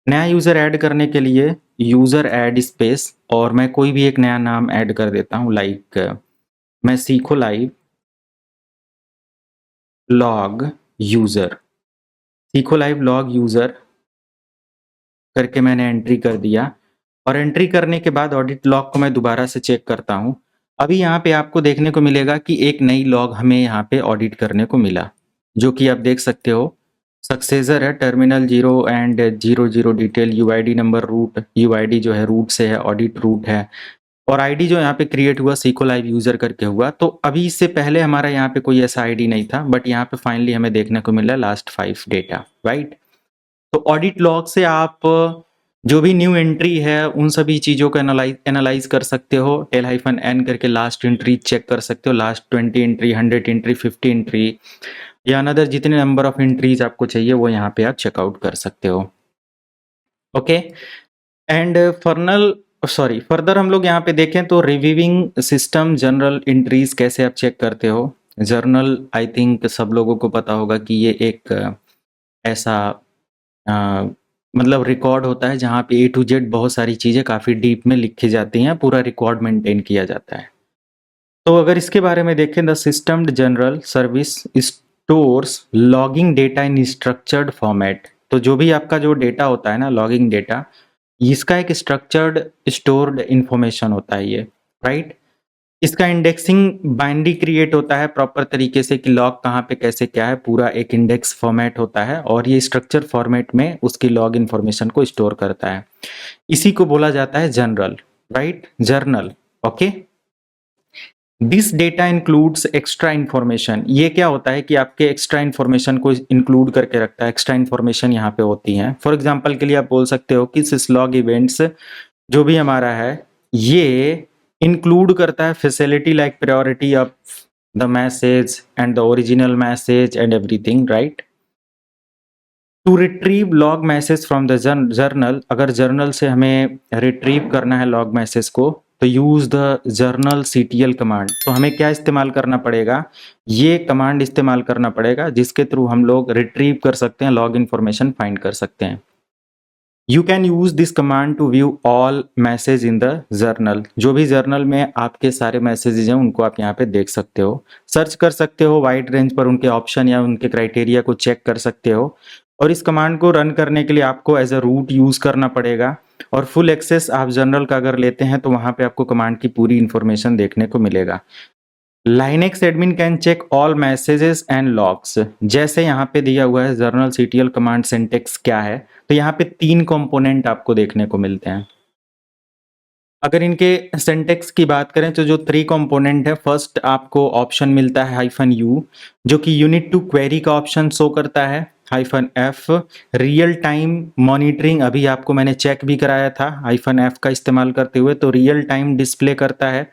नया यूजर ऐड करने के लिए यूजर ऐड स्पेस और मैं कोई भी एक नया नाम ऐड कर देता हूँ, लाइक मैं सीखो लाइव लॉग यूजर, सीखो लाइव लॉग यूजर करके मैंने एंट्री कर दिया। और एंट्री करने के बाद ऑडिट लॉग को मैं दोबारा से चेक करता हूँ। अभी यहाँ पे आपको देखने को मिलेगा कि एक नई लॉग हमें यहाँ पे ऑडिट करने को मिला, जो कि आप देख सकते हो सक्सेसर है terminal 0 and 00 detail UID number root, UID जो है रूट से है, ऑडिट रूट है, और आईडी जो यहाँ पे क्रिएट हुआ सीको लाइव यूजर करके हुआ। तो अभी इससे पहले हमारा यहाँ पे कोई ऐसा आईडी नहीं था, बट यहाँ पे फाइनली हमें देखने को मिला लास्ट 5 डेटा, राइट। तो ऑडिट लॉग से आप जो भी न्यू एंट्री है उन सभी चीज़ों को एनालाइज कर सकते हो। टेल -n करके लास्ट एंट्री चेक कर सकते हो, लास्ट 20 एंट्री, 100 एंट्री, 50 एंट्री या अनदर जितने नंबर ऑफ एंट्रीज आपको चाहिए वो यहाँ पे आप चेकआउट कर सकते हो। ओके, एंड फर्दर हम लोग यहाँ पे देखें तो रिव्यूइंग सिस्टम जनरल एंट्रीज कैसे आप चेक करते हो। जर्नल आई थिंक सब लोगों को पता होगा कि ये एक ऐसा मतलब रिकॉर्ड होता है जहाँ पे A to Z बहुत सारी चीज़ें काफ़ी डीप में लिखी जाती हैं, पूरा रिकॉर्ड मेंटेन किया जाता है। तो अगर इसके बारे में देखें, the system general service stores logging data in structured format. तो जो भी आपका जो डेटा होता है ना, लॉगिंग डेटा, इसका एक स्ट्रक्चर्ड स्टोर्ड इंफॉर्मेशन होता है ये, राइट। इसका इंडेक्सिंग बाइनरी क्रिएट होता है प्रॉपर तरीके से कि लॉग कहाँ पे कैसे क्या है, पूरा एक इंडेक्स फॉर्मेट होता है और ये स्ट्रक्चर फॉर्मेट में उसकी लॉग इन्फॉर्मेशन को स्टोर करता है। इसी को बोला जाता है general, right, journal. Okay, this data includes extra information. ये क्या होता है कि आपके एक्स्ट्रा इन्फॉर्मेशन को इंक्लूड करके रखता है। एक्स्ट्रा इन्फॉर्मेशन यहाँ पे होती है, फॉर एग्जाम्पल के लिए आप बोल सकते हो कि सिसलॉग इवेंट्स जो भी हमारा है ये इंक्लूड करता है facility like priority of the message and the original message and everything, right. To retrieve log message from the journal, अगर जर्नल से हमें रिट्रीव करना है लॉग मैसेज को तो use the journal ctl command. तो हमें क्या इस्तेमाल करना पड़ेगा, ये कमांड इस्तेमाल करना पड़ेगा जिसके थ्रू हम लोग रिट्रीव कर सकते हैं, लॉग इन्फॉर्मेशन फाइंड कर सकते हैं। You can use this command to view all message in the journal. जो भी जर्नल में आपके सारे मैसेजेस हैं उनको आप यहाँ पे देख सकते हो, सर्च कर सकते हो वाइड रेंज पर, उनके ऑप्शन या उनके क्राइटेरिया को चेक कर सकते हो। और इस कमांड को रन करने के लिए आपको एज अ रूट यूज करना पड़ेगा, और फुल एक्सेस आप जनरल का अगर लेते हैं तो वहां पे आपको कमांड की पूरी इंफॉर्मेशन देखने को मिलेगा। Linux admin can check all messages and logs. जैसे यहाँ पे दिया हुआ है जर्नल सीटीएल कमांड सिंटेक्स क्या है, तो यहाँ पे 3 कंपोनेंट आपको देखने को मिलते हैं। अगर इनके सिंटेक्स की बात करें तो जो 3 कंपोनेंट है, फर्स्ट आपको ऑप्शन मिलता है -u, जो कि यूनिट टू क्वेरी का ऑप्शन शो करता है। -f रियल टाइम मॉनिटरिंग, अभी आपको मैंने चेक भी कराया था -f का इस्तेमाल करते हुए, तो रियल टाइम डिस्प्ले करता है।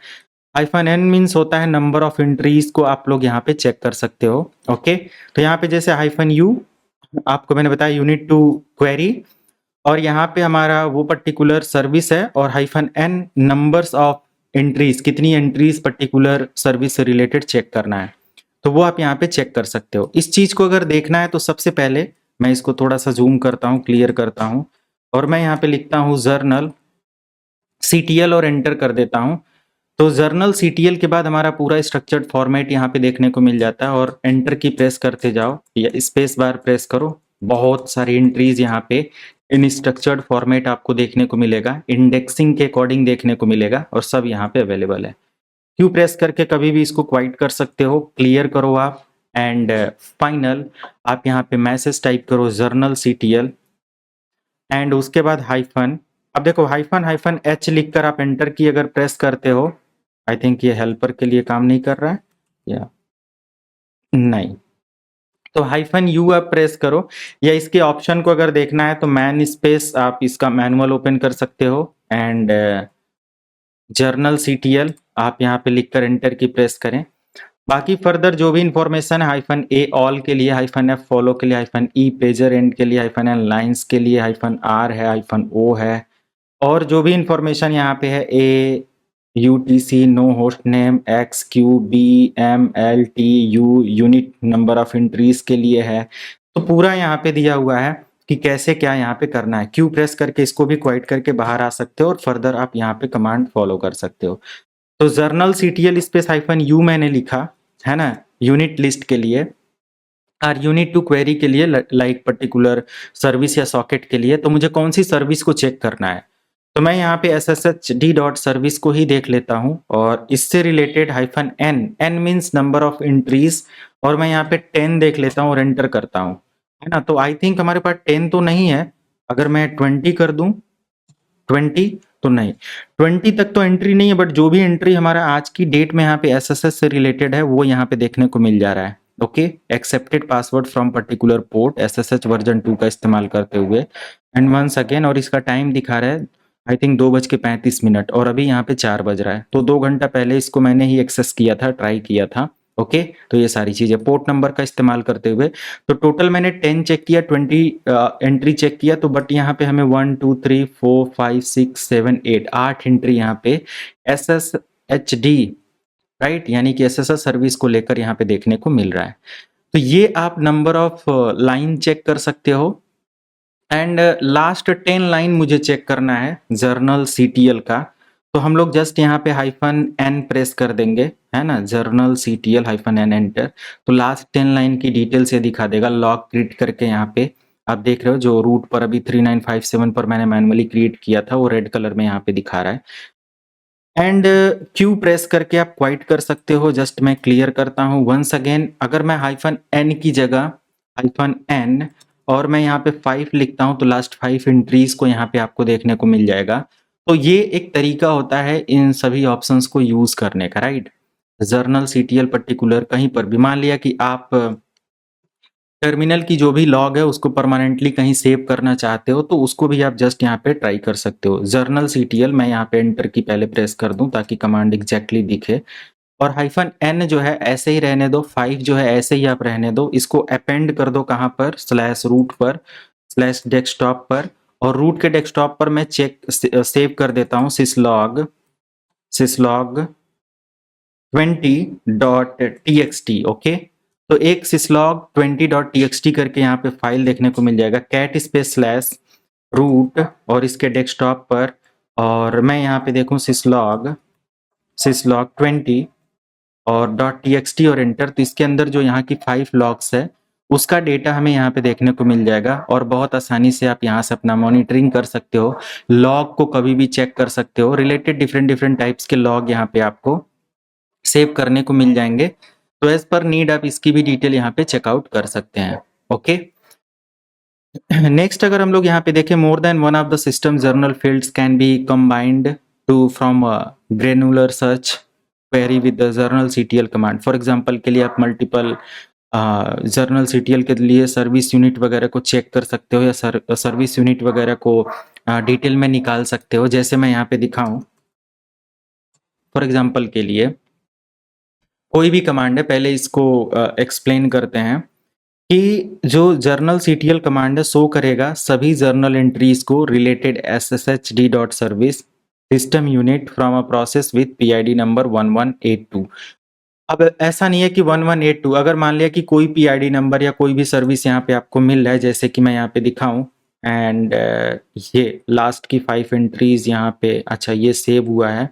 -n मीन्स होता है नंबर ऑफ एंट्रीज को आप लोग यहाँ पे चेक कर सकते हो। ओके, तो यहाँ पे जैसे -u आपको मैंने बताया यूनिट टू क्वेरी, और यहाँ पे हमारा वो पर्टिकुलर सर्विस है, और -n नंबर्स ऑफ एंट्रीज, कितनी एंट्रीज पर्टिकुलर सर्विस से रिलेटेड चेक करना है, तो वो आप यहाँ पे चेक कर सकते हो। इस चीज को अगर देखना है तो सबसे पहले मैं इसको थोड़ा सा जूम करता हूँ, क्लियर करता हूँ, और मैं यहाँ पे लिखता हूँ जर्नल CTL और एंटर कर देता हूँ। तो जर्नल CTL के बाद हमारा पूरा स्ट्रक्चर्ड फॉर्मेट यहाँ पे देखने को मिल जाता है, और एंटर की प्रेस करते जाओ या स्पेस बार प्रेस करो, बहुत सारी एंट्रीज यहाँ पे इन स्ट्रक्चर्ड फॉर्मेट आपको देखने को मिलेगा, इंडेक्सिंग के अकॉर्डिंग देखने को मिलेगा, और सब यहाँ पे अवेलेबल है। क्यू प्रेस करके कभी भी इसको क्वाइट कर सकते हो, क्लियर करो आप, एंड फाइनल आप यहाँ पे मैसेज टाइप करो जर्नल CTL, एंड उसके बाद हाइफन। अब देखो -h लिखकर आप एंटर की अगर प्रेस करते हो, आई थिंक ये हेल्पर के लिए काम नहीं कर रहा है, या नहीं, तो -u आप प्रेस करो, या इसके ऑप्शन को अगर देखना है तो मैन स्पेस आप इसका मैनुअल ओपन कर सकते हो, एंड जर्नल CTL आप यहाँ पे लिखकर एंटर की प्रेस करें। बाकी फर्दर जो भी इंफॉर्मेशन है, -a ऑल के लिए, -f फॉलो के लिए, -e पेजर एंड के लिए, -n लाइन्स के लिए, -r है, -o है, और जो भी इंफॉर्मेशन यहाँ पे है, a UTC no host name, XQBMLTU unit number of entries के लिए है, तो पूरा यहाँ पे दिया हुआ है कि कैसे क्या यहाँ पे करना है। क्यू प्रेस करके इसको भी क्वाइट करके बाहर आ सकते हो, और फर्दर आप यहाँ पे कमांड फॉलो कर सकते हो। तो जर्नल CTL स्पेस -u मैंने लिखा है ना, यूनिट लिस्ट के लिए, और यूनिट टू क्वेरी के लिए, लाइक पर्टिकुलर सर्विस या सॉकेट के लिए, तो मुझे कौन सी सर्विस को चेक करना है, तो मैं यहाँ पे sshd.service को ही देख लेता हूँ, और इससे related -n, n means number of entries, और मैं यहाँ पे 10 देख लेता हूँ और एंटर करता हूँ, है ना। तो आई थिंक हमारे पास 10 तो नहीं है, अगर मैं 20 कर दूं, 20 तो नहीं, 20 तक तो एंट्री नहीं है, बट जो भी एंट्री हमारा आज की डेट में यहाँ पे SSH से रिलेटेड है वो यहाँ पे देखने को मिल जा रहा है। Okay, accepted password from particular port SSH version 2 का इस्तेमाल करते हुए, एंड वंस अगेन, और इसका टाइम दिखा रहा है आई थिंक 2:35, और अभी यहाँ पे 4 बज रहा है, तो 2 घंटा पहले इसको मैंने ही एक्सेस किया था, ट्राई किया था। ओके, तो ये सारी चीजें पोर्ट नंबर का इस्तेमाल करते हुए, तो टोटल मैंने 10 चेक किया, 20 एंट्री चेक किया, तो बट यहाँ पे हमें 1 2 3 4 5 6 7 8 एंट्री यहाँ पे SSHD, राइट, यानी कि SSH सर्विस को लेकर यहाँ पे देखने को मिल रहा है। तो ये आप नंबर ऑफ लाइन चेक कर सकते हो, एंड लास्ट 10 लाइन मुझे चेक करना है जर्नल CTL का, तो हम लोग जस्ट यहाँ पे -n प्रेस कर देंगे, है ना, जर्नल CTL -n एंटर, तो लास्ट 10 लाइन की डिटेल से दिखा देगा, लॉग क्रिएट करके यहाँ पे आप देख रहे हो, जो रूट पर अभी 3957 पर मैंने मैनुअली क्रिएट किया था वो रेड कलर में यहाँ पे दिखा रहा है, एंड क्यू प्रेस करके आप क्वाइट कर सकते हो। जस्ट मैं क्लियर करता हूँ वंस अगेन, अगर मैं -n की जगह -n और मैं यहाँ पे 5 लिखता हूँ, तो लास्ट 5 एंट्रीज को यहाँ पे आपको देखने को मिल जाएगा। तो ये एक तरीका होता है इन सभी ऑप्शंस को यूज करने का, राइट। जर्नल CTL पर्टिकुलर कहीं पर भी, मान लिया कि आप टर्मिनल की जो भी लॉग है उसको परमानेंटली कहीं सेव करना चाहते हो, तो उसको भी आप जस्ट यहाँ पे ट्राई कर सकते हो। जर्नल CTL मैं यहाँ पे एंटर की पहले प्रेस कर दूं ताकि कमांड एग्जैक्टली दिखे, और -n जो है ऐसे ही रहने दो, 5 जो है ऐसे ही आप रहने दो, इसको अपेंड कर दो कहाँ पर, /रूट पर, /डेस्कटॉप पर, और रूट के डेस्कटॉप पर मैं सेव कर देता हूँ syslog 20.txt। ओके, तो एक syslog 20.txt करके यहाँ पे फाइल देखने को मिल जाएगा, cat स्पेस रूट और इसके डेस्कटॉप पर, और मैं यहाँ पे देखूँ syslog 20 और .txt और एंटर, तो इसके अंदर जो यहाँ की 5 लॉग्स है उसका डेटा हमें यहाँ पे देखने को मिल जाएगा और बहुत आसानी से आप यहाँ से अपना मॉनिटरिंग कर सकते हो, लॉग को कभी भी चेक कर सकते हो। रिलेटेड डिफरेंट डिफरेंट टाइप्स के लॉग यहाँ पे आपको सेव करने को मिल जाएंगे, तो एज पर नीड आप इसकी भी डिटेल यहाँ पे चेकआउट कर सकते हैं। ओके, नेक्स्ट अगर हम लोग यहाँ पे देखें, more than one of the system journal fields can be combined to from granular search query with the journal CTL command. For example के लिए आप मल्टीपल जर्नल सीटीएल के लिए सर्विस यूनिट वगैरह को चेक कर सकते हो या सर्विस यूनिट वगैरह को डिटेल में निकाल सकते हो। जैसे मैं यहाँ पे दिखाऊं, फॉर एग्जांपल के लिए कोई भी कमांड है, पहले इसको एक्सप्लेन करते हैं कि जो जर्नल सीटीएल कमांड है शो करेगा सभी जर्नल एंट्रीज को related sshd.service system unit from a process with PID number 1182। अब ऐसा नहीं है कि 1182, अगर मान लिया कि कोई पीआईडी नंबर या कोई भी सर्विस यहाँ पे आपको मिल रहा है, जैसे कि मैं यहाँ पे दिखाऊं एंड ये लास्ट की 5 एंट्रीज यहाँ पे, अच्छा ये सेव हुआ है।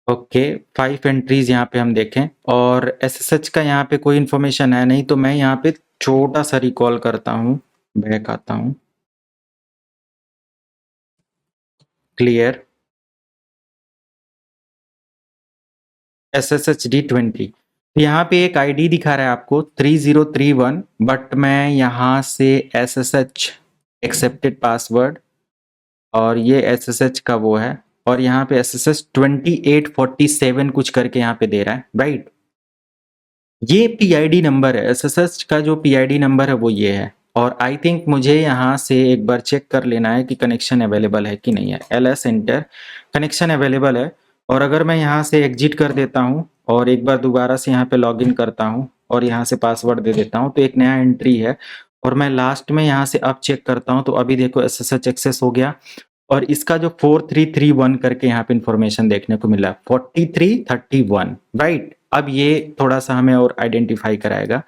ओके, 5 एंट्रीज यहाँ पे हम देखें और एसएसएच का यहाँ पे कोई इन्फॉर्मेशन है नहीं, तो मैं यहाँ पे छोटा सा रिकॉल करता हूँ, बैक आता हूँ, क्लियर SSHD20। यहाँ पे एक आईडी दिखा रहा है आपको 3031, बट मैं यहाँ से SSH एक्सेप्टेड पासवर्ड और ये SSH का वो है, और यहाँ पे SSH 2847 कुछ करके यहाँ पे दे रहा है, राइट। ये पीआईडी नंबर है, एसएसएच का जो पीआईडी नंबर है वो ये है। और आई थिंक मुझे यहाँ से एक बार चेक कर लेना है कि कनेक्शन अवेलेबल है कि नहीं है। एलएस एंटर, कनेक्शन अवेलेबल है। और अगर मैं यहाँ से एग्जिट कर देता हूँ और एक बार दोबारा से यहाँ पे लॉगिन करता हूँ और यहाँ से पासवर्ड दे देता हूँ, तो एक नया एंट्री है। और मैं लास्ट में यहाँ से अब चेक करता हूँ, तो अभी देखो एसएसएच एक्सेस हो गया और इसका जो 4331 करके यहाँ पे इंफॉर्मेशन देखने को मिला, 4331, राइट। अब ये थोड़ा सा हमें और आइडेंटिफाई कराएगा,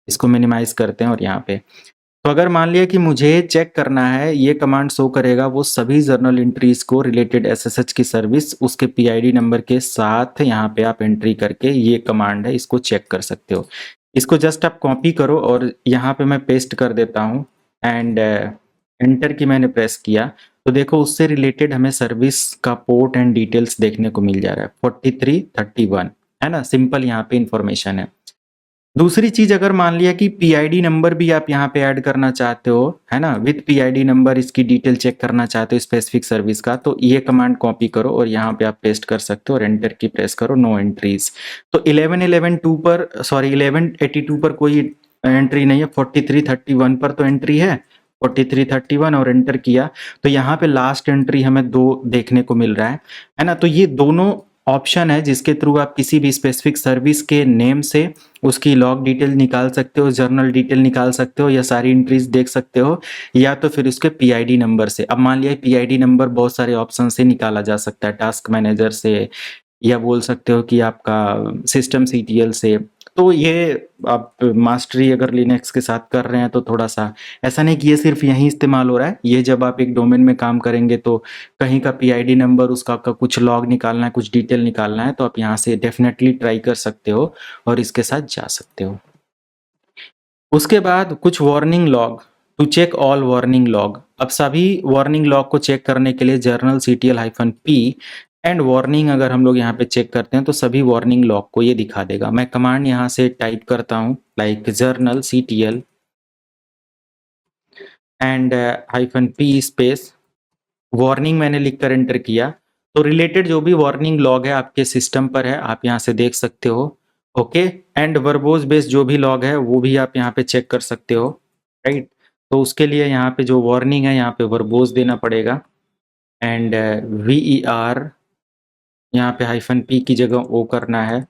इसको मिनिमाइज करते हैं और यहाँ पे, तो अगर मान लिया कि मुझे चेक करना है, ये कमांड शो करेगा वो सभी जर्नल एंट्रीज को रिलेटेड एसएसएच की सर्विस उसके पीआईडी नंबर के साथ, यहाँ पे आप एंट्री करके, ये कमांड है, इसको चेक कर सकते हो। इसको जस्ट आप कॉपी करो और यहाँ पे मैं पेस्ट कर देता हूँ एंड एंटर की मैंने प्रेस किया, तो देखो उससे रिलेटेड हमें सर्विस का पोर्ट एंड डिटेल्स देखने को मिल जा रहा है, 4331, है ना। सिंपल यहाँ पे इंफॉर्मेशन है। दूसरी चीज, अगर मान लिया कि पीआईडी नंबर भी आप यहाँ पे ऐड करना चाहते हो, है ना, विथ पीआईडी नंबर इसकी डिटेल चेक करना चाहते हो स्पेसिफिक सर्विस का, तो ये कमांड कॉपी करो और यहाँ पे आप पेस्ट कर सकते हो और एंटर की प्रेस करो, नो एंट्रीज। तो 1111 पर, सॉरी 1182 पर कोई एंट्री नहीं है, 4331 पर तो एंट्री है, 4331 और एंटर किया, तो यहाँ पे लास्ट एंट्री हमें 2 देखने को मिल रहा है ना। तो ये दोनों ऑप्शन है जिसके थ्रू आप किसी भी स्पेसिफिक सर्विस के नेम से उसकी लॉग डिटेल निकाल सकते हो, जर्नल डिटेल निकाल सकते हो, या सारी एंट्रीज देख सकते हो, या तो फिर उसके पीआईडी नंबर से। अब मान लिया पीआईडी नंबर बहुत सारे ऑप्शन से निकाला जा सकता है, टास्क मैनेजर से, या बोल सकते हो कि आपका सिस्टम सीटीएल से। तो ये आप मास्टरी अगर लिनक्स के साथ कर रहे हैं तो थोड़ा सा, ऐसा नहीं कि ये सिर्फ यहीं इस्तेमाल हो रहा है, ये जब आप एक डोमेन में काम करेंगे तो कहीं का पीआईडी नंबर, उसका आपका कुछ लॉग निकालना है, कुछ डिटेल निकालना है, तो आप यहाँ से डेफिनेटली ट्राई कर सकते हो और इसके साथ जा सकते हो। उसके बाद कुछ warning log, to check all warning log. अब सभी वार्निंग लॉग को चेक करने के लिए जर्नल CTL-P एंड वार्निंग अगर हम लोग यहाँ पे चेक करते हैं तो सभी वार्निंग लॉग को ये दिखा देगा। मैं कमांड यहाँ से टाइप करता हूँ, like journal CTL and -P space warning, मैंने लिखकर एंटर किया, तो रिलेटेड जो भी वार्निंग लॉग है आपके सिस्टम पर है, आप यहाँ से देख सकते हो। ओके, एंड वर्बोज बेस्ड जो भी लॉग है वो भी आप यहाँ पे चेक कर सकते हो, राइट। तो उसके लिए यहाँ पे जो वार्निंग है यहाँ पे वर्बोज देना पड़ेगा एंड VER यहाँ पे -P की जगह O करना है,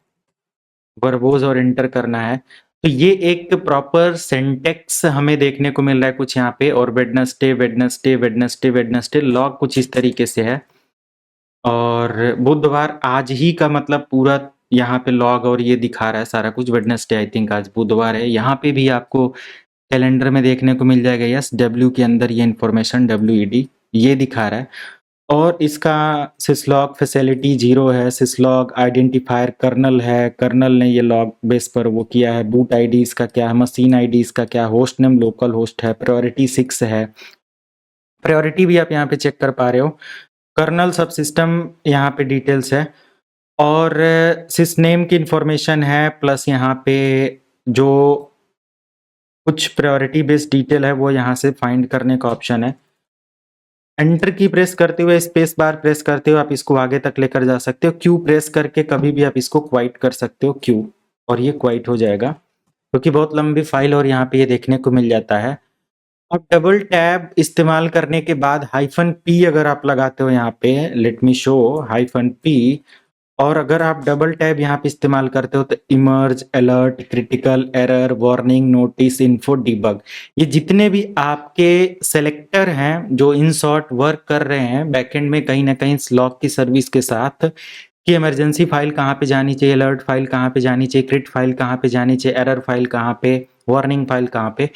वर्बोज और एंटर करना है। तो ये एक प्रॉपर सिंटेक्स हमें देखने को मिल रहा है कुछ यहाँ पे, और Wednesday Wednesday Wednesday Wednesday log कुछ इस तरीके से है। और बुधवार आज ही का मतलब पूरा यहाँ पे लॉग और ये दिखा रहा है सारा कुछ, वेडनेसडे आई थिंक आज बुधवार है, यहाँ पे भी आपको कैलेंडर में देखने को मिल जाएगा। यस, डब्ल्यू के अंदर ये इन्फॉर्मेशन WED ये दिखा रहा है। और इसका सिसलॉग फैसिलिटी 0 है, सिसलॉग आइडेंटिफायर कर्नल है, कर्नल ने ये लॉग बेस पर वो किया है। बूट आईडी इसका क्या है, मशीन आईडी इसका क्या, होस्ट नेम लोकल होस्ट है, प्रायोरिटी 6 है, प्रायोरिटी भी आप यहाँ पे चेक कर पा रहे हो। कर्नल सब सिस्टम यहाँ पे डिटेल्स है, और सिस नेम की इंफॉर्मेशन है, प्लस यहाँ पे जो कुछ प्रायोरिटी बेस्ड डिटेल है वो यहाँ से फाइंड करने का ऑप्शन है। एंटर की प्रेस करते हुए, स्पेस बार प्रेस करते हुए आप इसको आगे तक लेकर जा सकते हो। क्यू प्रेस करके कभी भी आप इसको क्वाइट कर सकते हो, क्यू, और ये क्वाइट हो जाएगा क्योंकि बहुत लंबी फाइल और यहाँ पे ये देखने को मिल जाता है। अब डबल टैब इस्तेमाल करने के बाद -P अगर आप लगाते हो यहाँ पे, लेट मी शो -P, और अगर आप डबल टैब यहाँ पे इस्तेमाल करते हो तो emerge, alert, critical, error, warning, notice, info, debug, ये जितने भी आपके सेलेक्टर हैं जो इन शॉर्ट वर्क कर रहे हैं बैकएंड में कहीं ना कहीं स्लॉक की सर्विस के साथ, कि इमरजेंसी फाइल कहाँ पे जानी चाहिए, अलर्ट फाइल कहाँ पे जानी चाहिए, क्रिट फाइल कहाँ पे जानी चाहिए, एरर फाइल कहाँ पे, वार्निंग फाइल कहाँ पे,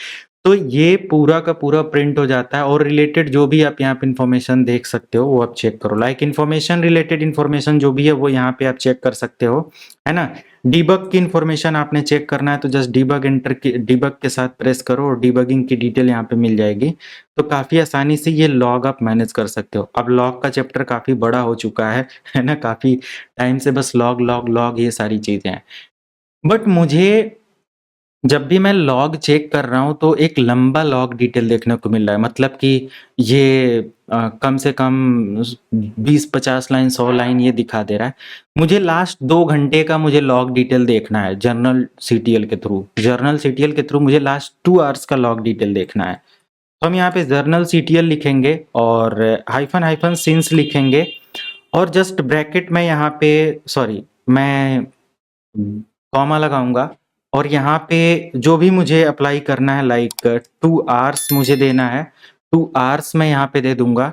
तो ये पूरा का पूरा प्रिंट हो जाता है। और रिलेटेड जो भी आप यहाँ पे इन्फॉर्मेशन देख सकते हो वो आप चेक करो, लाइक इन्फॉर्मेशन रिलेटेड इन्फॉर्मेशन जो भी है वो यहाँ पे आप चेक कर सकते हो, है ना। डिबग की इन्फॉर्मेशन आपने चेक करना है तो जस्ट डिबग एंटर की, डिबग के साथ प्रेस करो और डिबगिंग की डिटेल यहाँ पे मिल जाएगी। तो काफी आसानी से ये लॉग आप मैनेज कर सकते हो। अब लॉग का चैप्टर काफी बड़ा हो चुका है ना, काफी टाइम से बस लॉग लॉग लॉग ये सारी चीजें हैं। बट मुझे जब भी मैं लॉग चेक कर रहा हूँ तो एक लंबा लॉग डिटेल देखने को मिल रहा है, मतलब कि ये कम से कम 20-50 लाइन 100 लाइन ये दिखा दे रहा है। मुझे लास्ट 2 घंटे का मुझे लॉग डिटेल देखना है जर्नल सीटीएल के थ्रू, जर्नल सीटीएल के थ्रू मुझे लास्ट 2 आवर्स का लॉग डिटेल देखना है। तो हम यहाँ पे जर्नल सीटीएल लिखेंगे और हाइफन हाइफन सिंस लिखेंगे, और जस्ट ब्रैकेट में यहाँ पे, सॉरी, मैं कॉमा लगाऊंगा, और यहाँ पे जो भी मुझे अप्लाई करना है, लाइक 2 आवर्स मुझे देना है, 2 आवर्स मैं यहाँ पे दे दूंगा,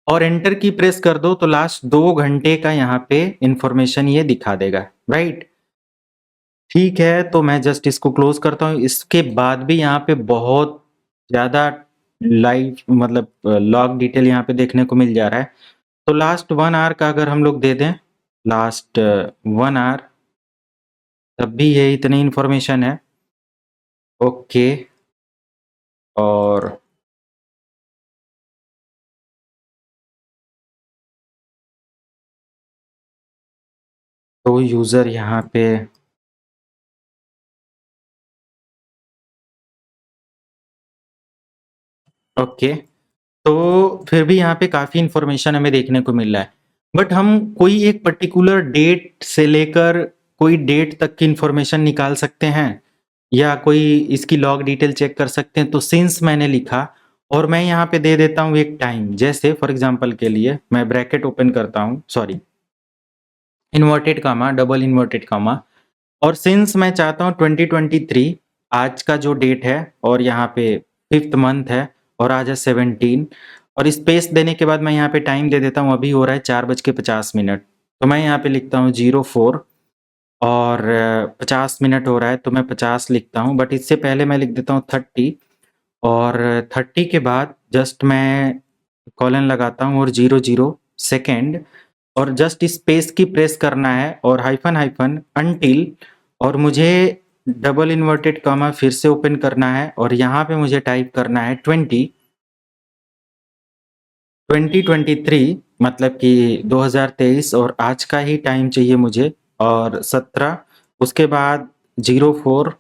और एंटर की प्रेस कर दो तो लास्ट 2 घंटे का यहाँ पे इंफॉर्मेशन ये दिखा देगा, राइट। ठीक है, तो मैं जस्ट इसको क्लोज करता हूँ। इसके बाद भी यहाँ पे बहुत ज्यादा लाइव मतलब लॉग डिटेल यहाँ पे देखने को मिल जा रहा है। तो लास्ट 1 आवर का अगर हम लोग दे दें, लास्ट 1 आवर, तब भी ये इतनी इन्फॉर्मेशन है, ओके। और तो यूजर यहाँ पे, ओके, तो फिर भी यहाँ पे काफी इंफॉर्मेशन हमें देखने को मिल रहा है। बट हम कोई एक पर्टिकुलर डेट से लेकर कोई डेट तक की इंफॉर्मेशन निकाल सकते हैं, या कोई इसकी लॉग डिटेल चेक कर सकते हैं। तो सिंस मैंने लिखा और मैं यहाँ पे दे देता हूँ एक टाइम, जैसे फॉर एग्जांपल के लिए मैं ब्रैकेट ओपन करता हूँ, sorry, inverted comma, double inverted comma, और सिंस मैं चाहता हूँ 2023 आज का जो डेट है, और यहाँ पे 5th मंथ है, और आज है 17, और स्पेस देने के बाद मैं यहाँ पे टाइम दे देता हूँ, अभी हो रहा है 4:50। तो मैं यहाँ पे लिखता हूँ 04, और 50 मिनट हो रहा है तो मैं 50 लिखता हूँ, बट इससे पहले मैं लिख देता हूँ 30, और 30 के बाद जस्ट मैं कॉलन लगाता हूँ और 00 सेकेंड, और जस्ट स्पेस की प्रेस करना है और हाइफन हाइफन अनटिल, और मुझे डबल इन्वर्टेड कॉमा फिर से ओपन करना है और यहाँ पे मुझे टाइप करना है 2023, मतलब कि 2023, और आज का ही टाइम चाहिए मुझे, और 17, उसके बाद 04,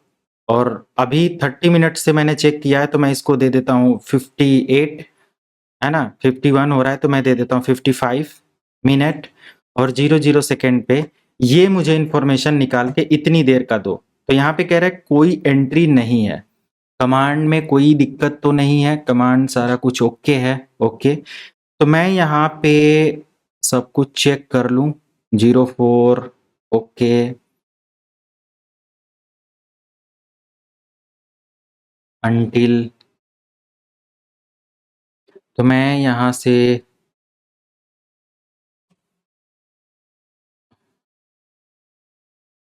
और अभी 30 मिनट से मैंने चेक किया है तो मैं इसको दे देता हूँ 58, है ना, 51 हो रहा है तो मैं दे देता हूँ 55 मिनट, और 00 सेकेंड पे ये मुझे इंफॉर्मेशन निकाल के इतनी देर का दो। तो यहाँ पे कह रहा है कोई एंट्री नहीं है, कमांड में कोई दिक्कत तो नहीं है, कमांड सारा कुछ ओके है, ओके। तो मैं यहाँ पे सब कुछ चेक कर लूँ, 04, ओके, अनटिल, तो मैं यहाँ से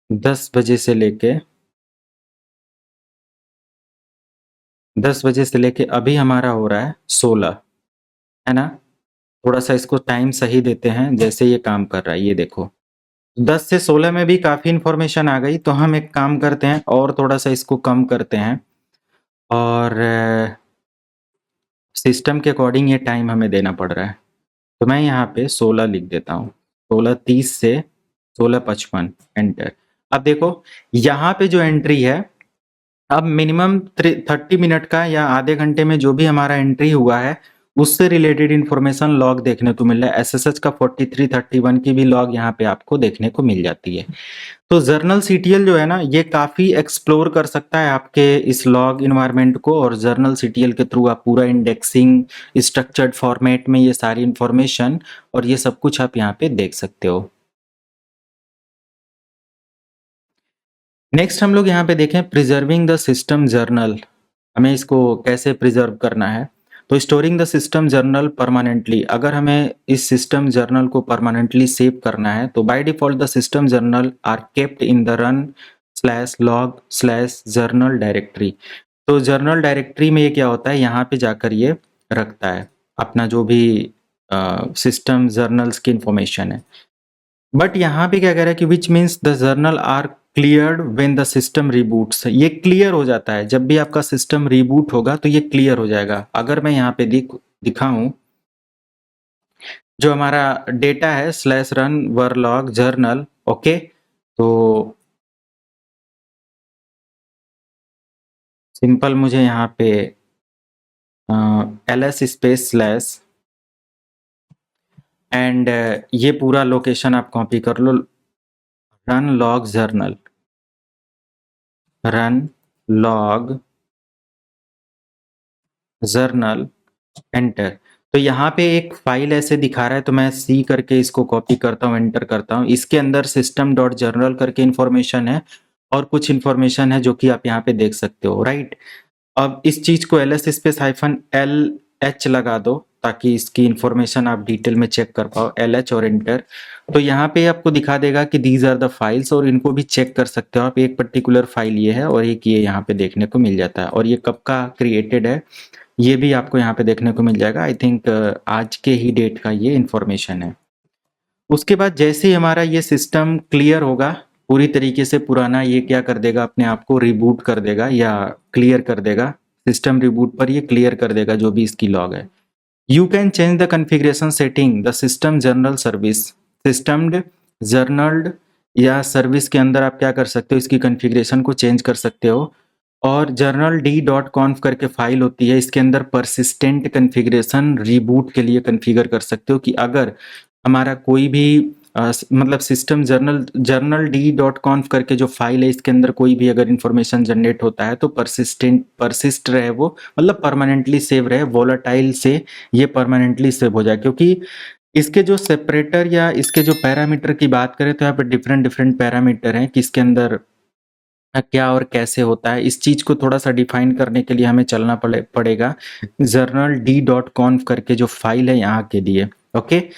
दस बजे से लेके 10 बजे से लेके अभी हमारा हो रहा है 16, है ना? थोड़ा-सा इसको टाइम सही देते हैं, जैसे ये काम कर रहा है, ये देखो। 10 से 16 में भी काफ़ी इन्फॉर्मेशन आ गई, तो हम एक काम करते हैं और थोड़ा-सा इसको कम करते हैं और सिस्टम के अकॉर्डिंग ये टाइम हमें देना पड़ रहा है। तो मैं यहाँ पे 16 लिख देता हूँ। 16:30 से 16:55 एंटर। अब देखो, यहाँ पे जो एंट्री है, अब मिनिमम 30 मिनट का या आधे घंटे में जो भी हमारा एंट्री हुआ है, उससे रिलेटेड इन्फॉर्मेशन लॉग देखने को मिल रहा है। एसएसएच का 4331 की भी लॉग यहाँ पे आपको देखने को मिल जाती है। तो जर्नल सीटीएल जो है ना, ये काफ़ी एक्सप्लोर कर सकता है आपके इस लॉग इन्वायरमेंट को, और जर्नल सीटीएल के थ्रू आप पूरा इंडेक्सिंग, स्ट्रक्चर्ड फॉर्मेट में ये सारी इन्फॉर्मेशन और ये सब कुछ आप यहाँ पे देख सकते हो। नेक्स्ट हम लोग यहाँ पे देखें प्रिजर्विंग द सिस्टम जर्नल। हमें इसको कैसे प्रिजर्व करना है? तो storing the system journal permanently, अगर हमें इस सिस्टम जर्नल को परमानेंटली सेव करना है तो by default the system journal are kept in the run/log/journal directory. तो जर्नल डायरेक्टरी में ये क्या होता है, यहाँ पे जाकर ये रखता है अपना जो भी सिस्टम जर्नल्स की इंफॉर्मेशन है। बट यहाँ पे क्या कह रहा है कि which means the journal are cleared when the system reboots. ये क्लियर हो जाता है जब भी आपका सिस्टम रिबूट होगा, तो ये क्लियर हो जाएगा। अगर मैं यहाँ पे दिखाऊं, जो हमारा डेटा है /run verlog journal, ओके, तो सिंपल मुझे यहाँ पे ls स्पेस स्लैश एंड ये पूरा लोकेशन आप कॉपी कर लो, run log journal, run log journal, enter. तो यहाँ पे एक फाइल ऐसे दिखा रहा है, तो मैं सी करके इसको कॉपी करता हूँ, एंटर करता हूँ। इसके अंदर system डॉट जर्नल करके इन्फॉर्मेशन है और कुछ इन्फॉर्मेशन है जो कि आप यहाँ पे देख सकते हो, राइट। अब इस चीज को ls स्पेस -lh लगा दो ताकि इसकी इन्फॉर्मेशन आप डिटेल में चेक कर पाओ, lh और एंटर। तो यहाँ पे आपको दिखा देगा कि दीज आर द फाइल्स, और इनको भी चेक कर सकते हो आप। एक पर्टिकुलर फाइल ये है और एक ये यहाँ पे देखने को मिल जाता है, और ये कब का क्रिएटेड है ये भी आपको यहाँ पे देखने को मिल जाएगा। आई थिंक आज के ही डेट का ये इन्फॉर्मेशन है। उसके बाद जैसे ही हमारा ये सिस्टम क्लियर होगा पूरी तरीके से, पुराना ये क्या कर देगा, अपने आप को रिबूट कर देगा या क्लियर कर देगा। सिस्टम रिबूट पर ये क्लियर कर देगा जो भी इसकी लॉग है। You can change the configuration setting the system journal service. Systemd journald या सर्विस के अंदर आप क्या कर सकते हो, इसकी कॉन्फ़िगरेशन को चेंज कर सकते हो। और जर्नल d.conf करके फाइल होती है, इसके अंदर परसिस्टेंट कॉन्फ़िगरेशन रिबूट के लिए कॉन्फ़िगर कर सकते हो कि अगर हमारा कोई भी मतलब सिस्टम जर्नल d.conf करके जो फाइल है, इसके अंदर कोई भी अगर इंफॉर्मेशन जनरेट होता है तो परसिस्ट रहे, वो मतलब परमानेंटली सेव रहे, वोलेटाइल से ये परमानेंटली सेव हो जाए। क्योंकि इसके जो सेपरेटर या इसके जो पैरामीटर की बात करें तो यहाँ पे डिफरेंट पैरामीटर हैं कि इसके अंदर क्या और कैसे होता है। इस चीज को थोड़ा सा डिफाइन करने के लिए हमें चलना पड़ेगा जर्नल d.conf करके जो फाइल है यहाँ के लिए, ओके।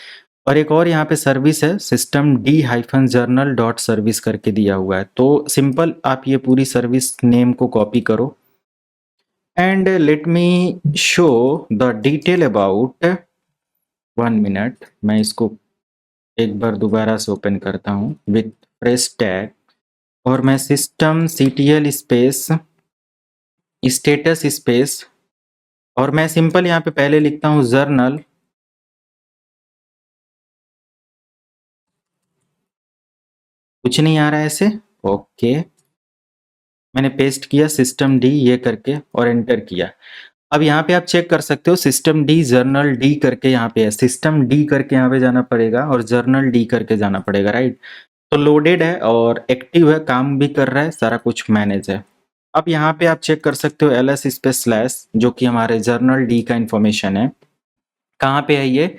और एक और यहाँ पे सर्विस है सिस्टम d-journal.service करके दिया हुआ है। तो सिंपल आप ये पूरी सर्विस नेम को कॉपी करो and let me show the detail about 1 minute. मैं इसको एक बार दोबारा से ओपन करता हूँ विथ फ्रेश टैग, और मैं system ctl space status space, और मैं सिंपल यहाँ पे पहले लिखता हूँ जर्नल, कुछ नहीं आ रहा है ऐसे, ओके। मैंने पेस्ट किया सिस्टम डी ये करके और एंटर किया। अब यहाँ पे आप चेक कर सकते हो सिस्टम डी जर्नल डी करके यहाँ पे है, सिस्टम डी करके यहाँ पे जाना पड़ेगा और जर्नल डी करके जाना पड़ेगा, राइट। तो लोडेड है और एक्टिव है, काम भी कर रहा है, सारा कुछ मैनेज है। अब यहाँ पे आप चेक कर सकते हो ls स्पेस स्लैश, जो कि हमारे जर्नल डी का इंफॉर्मेशन है। कहाँ पे है ये,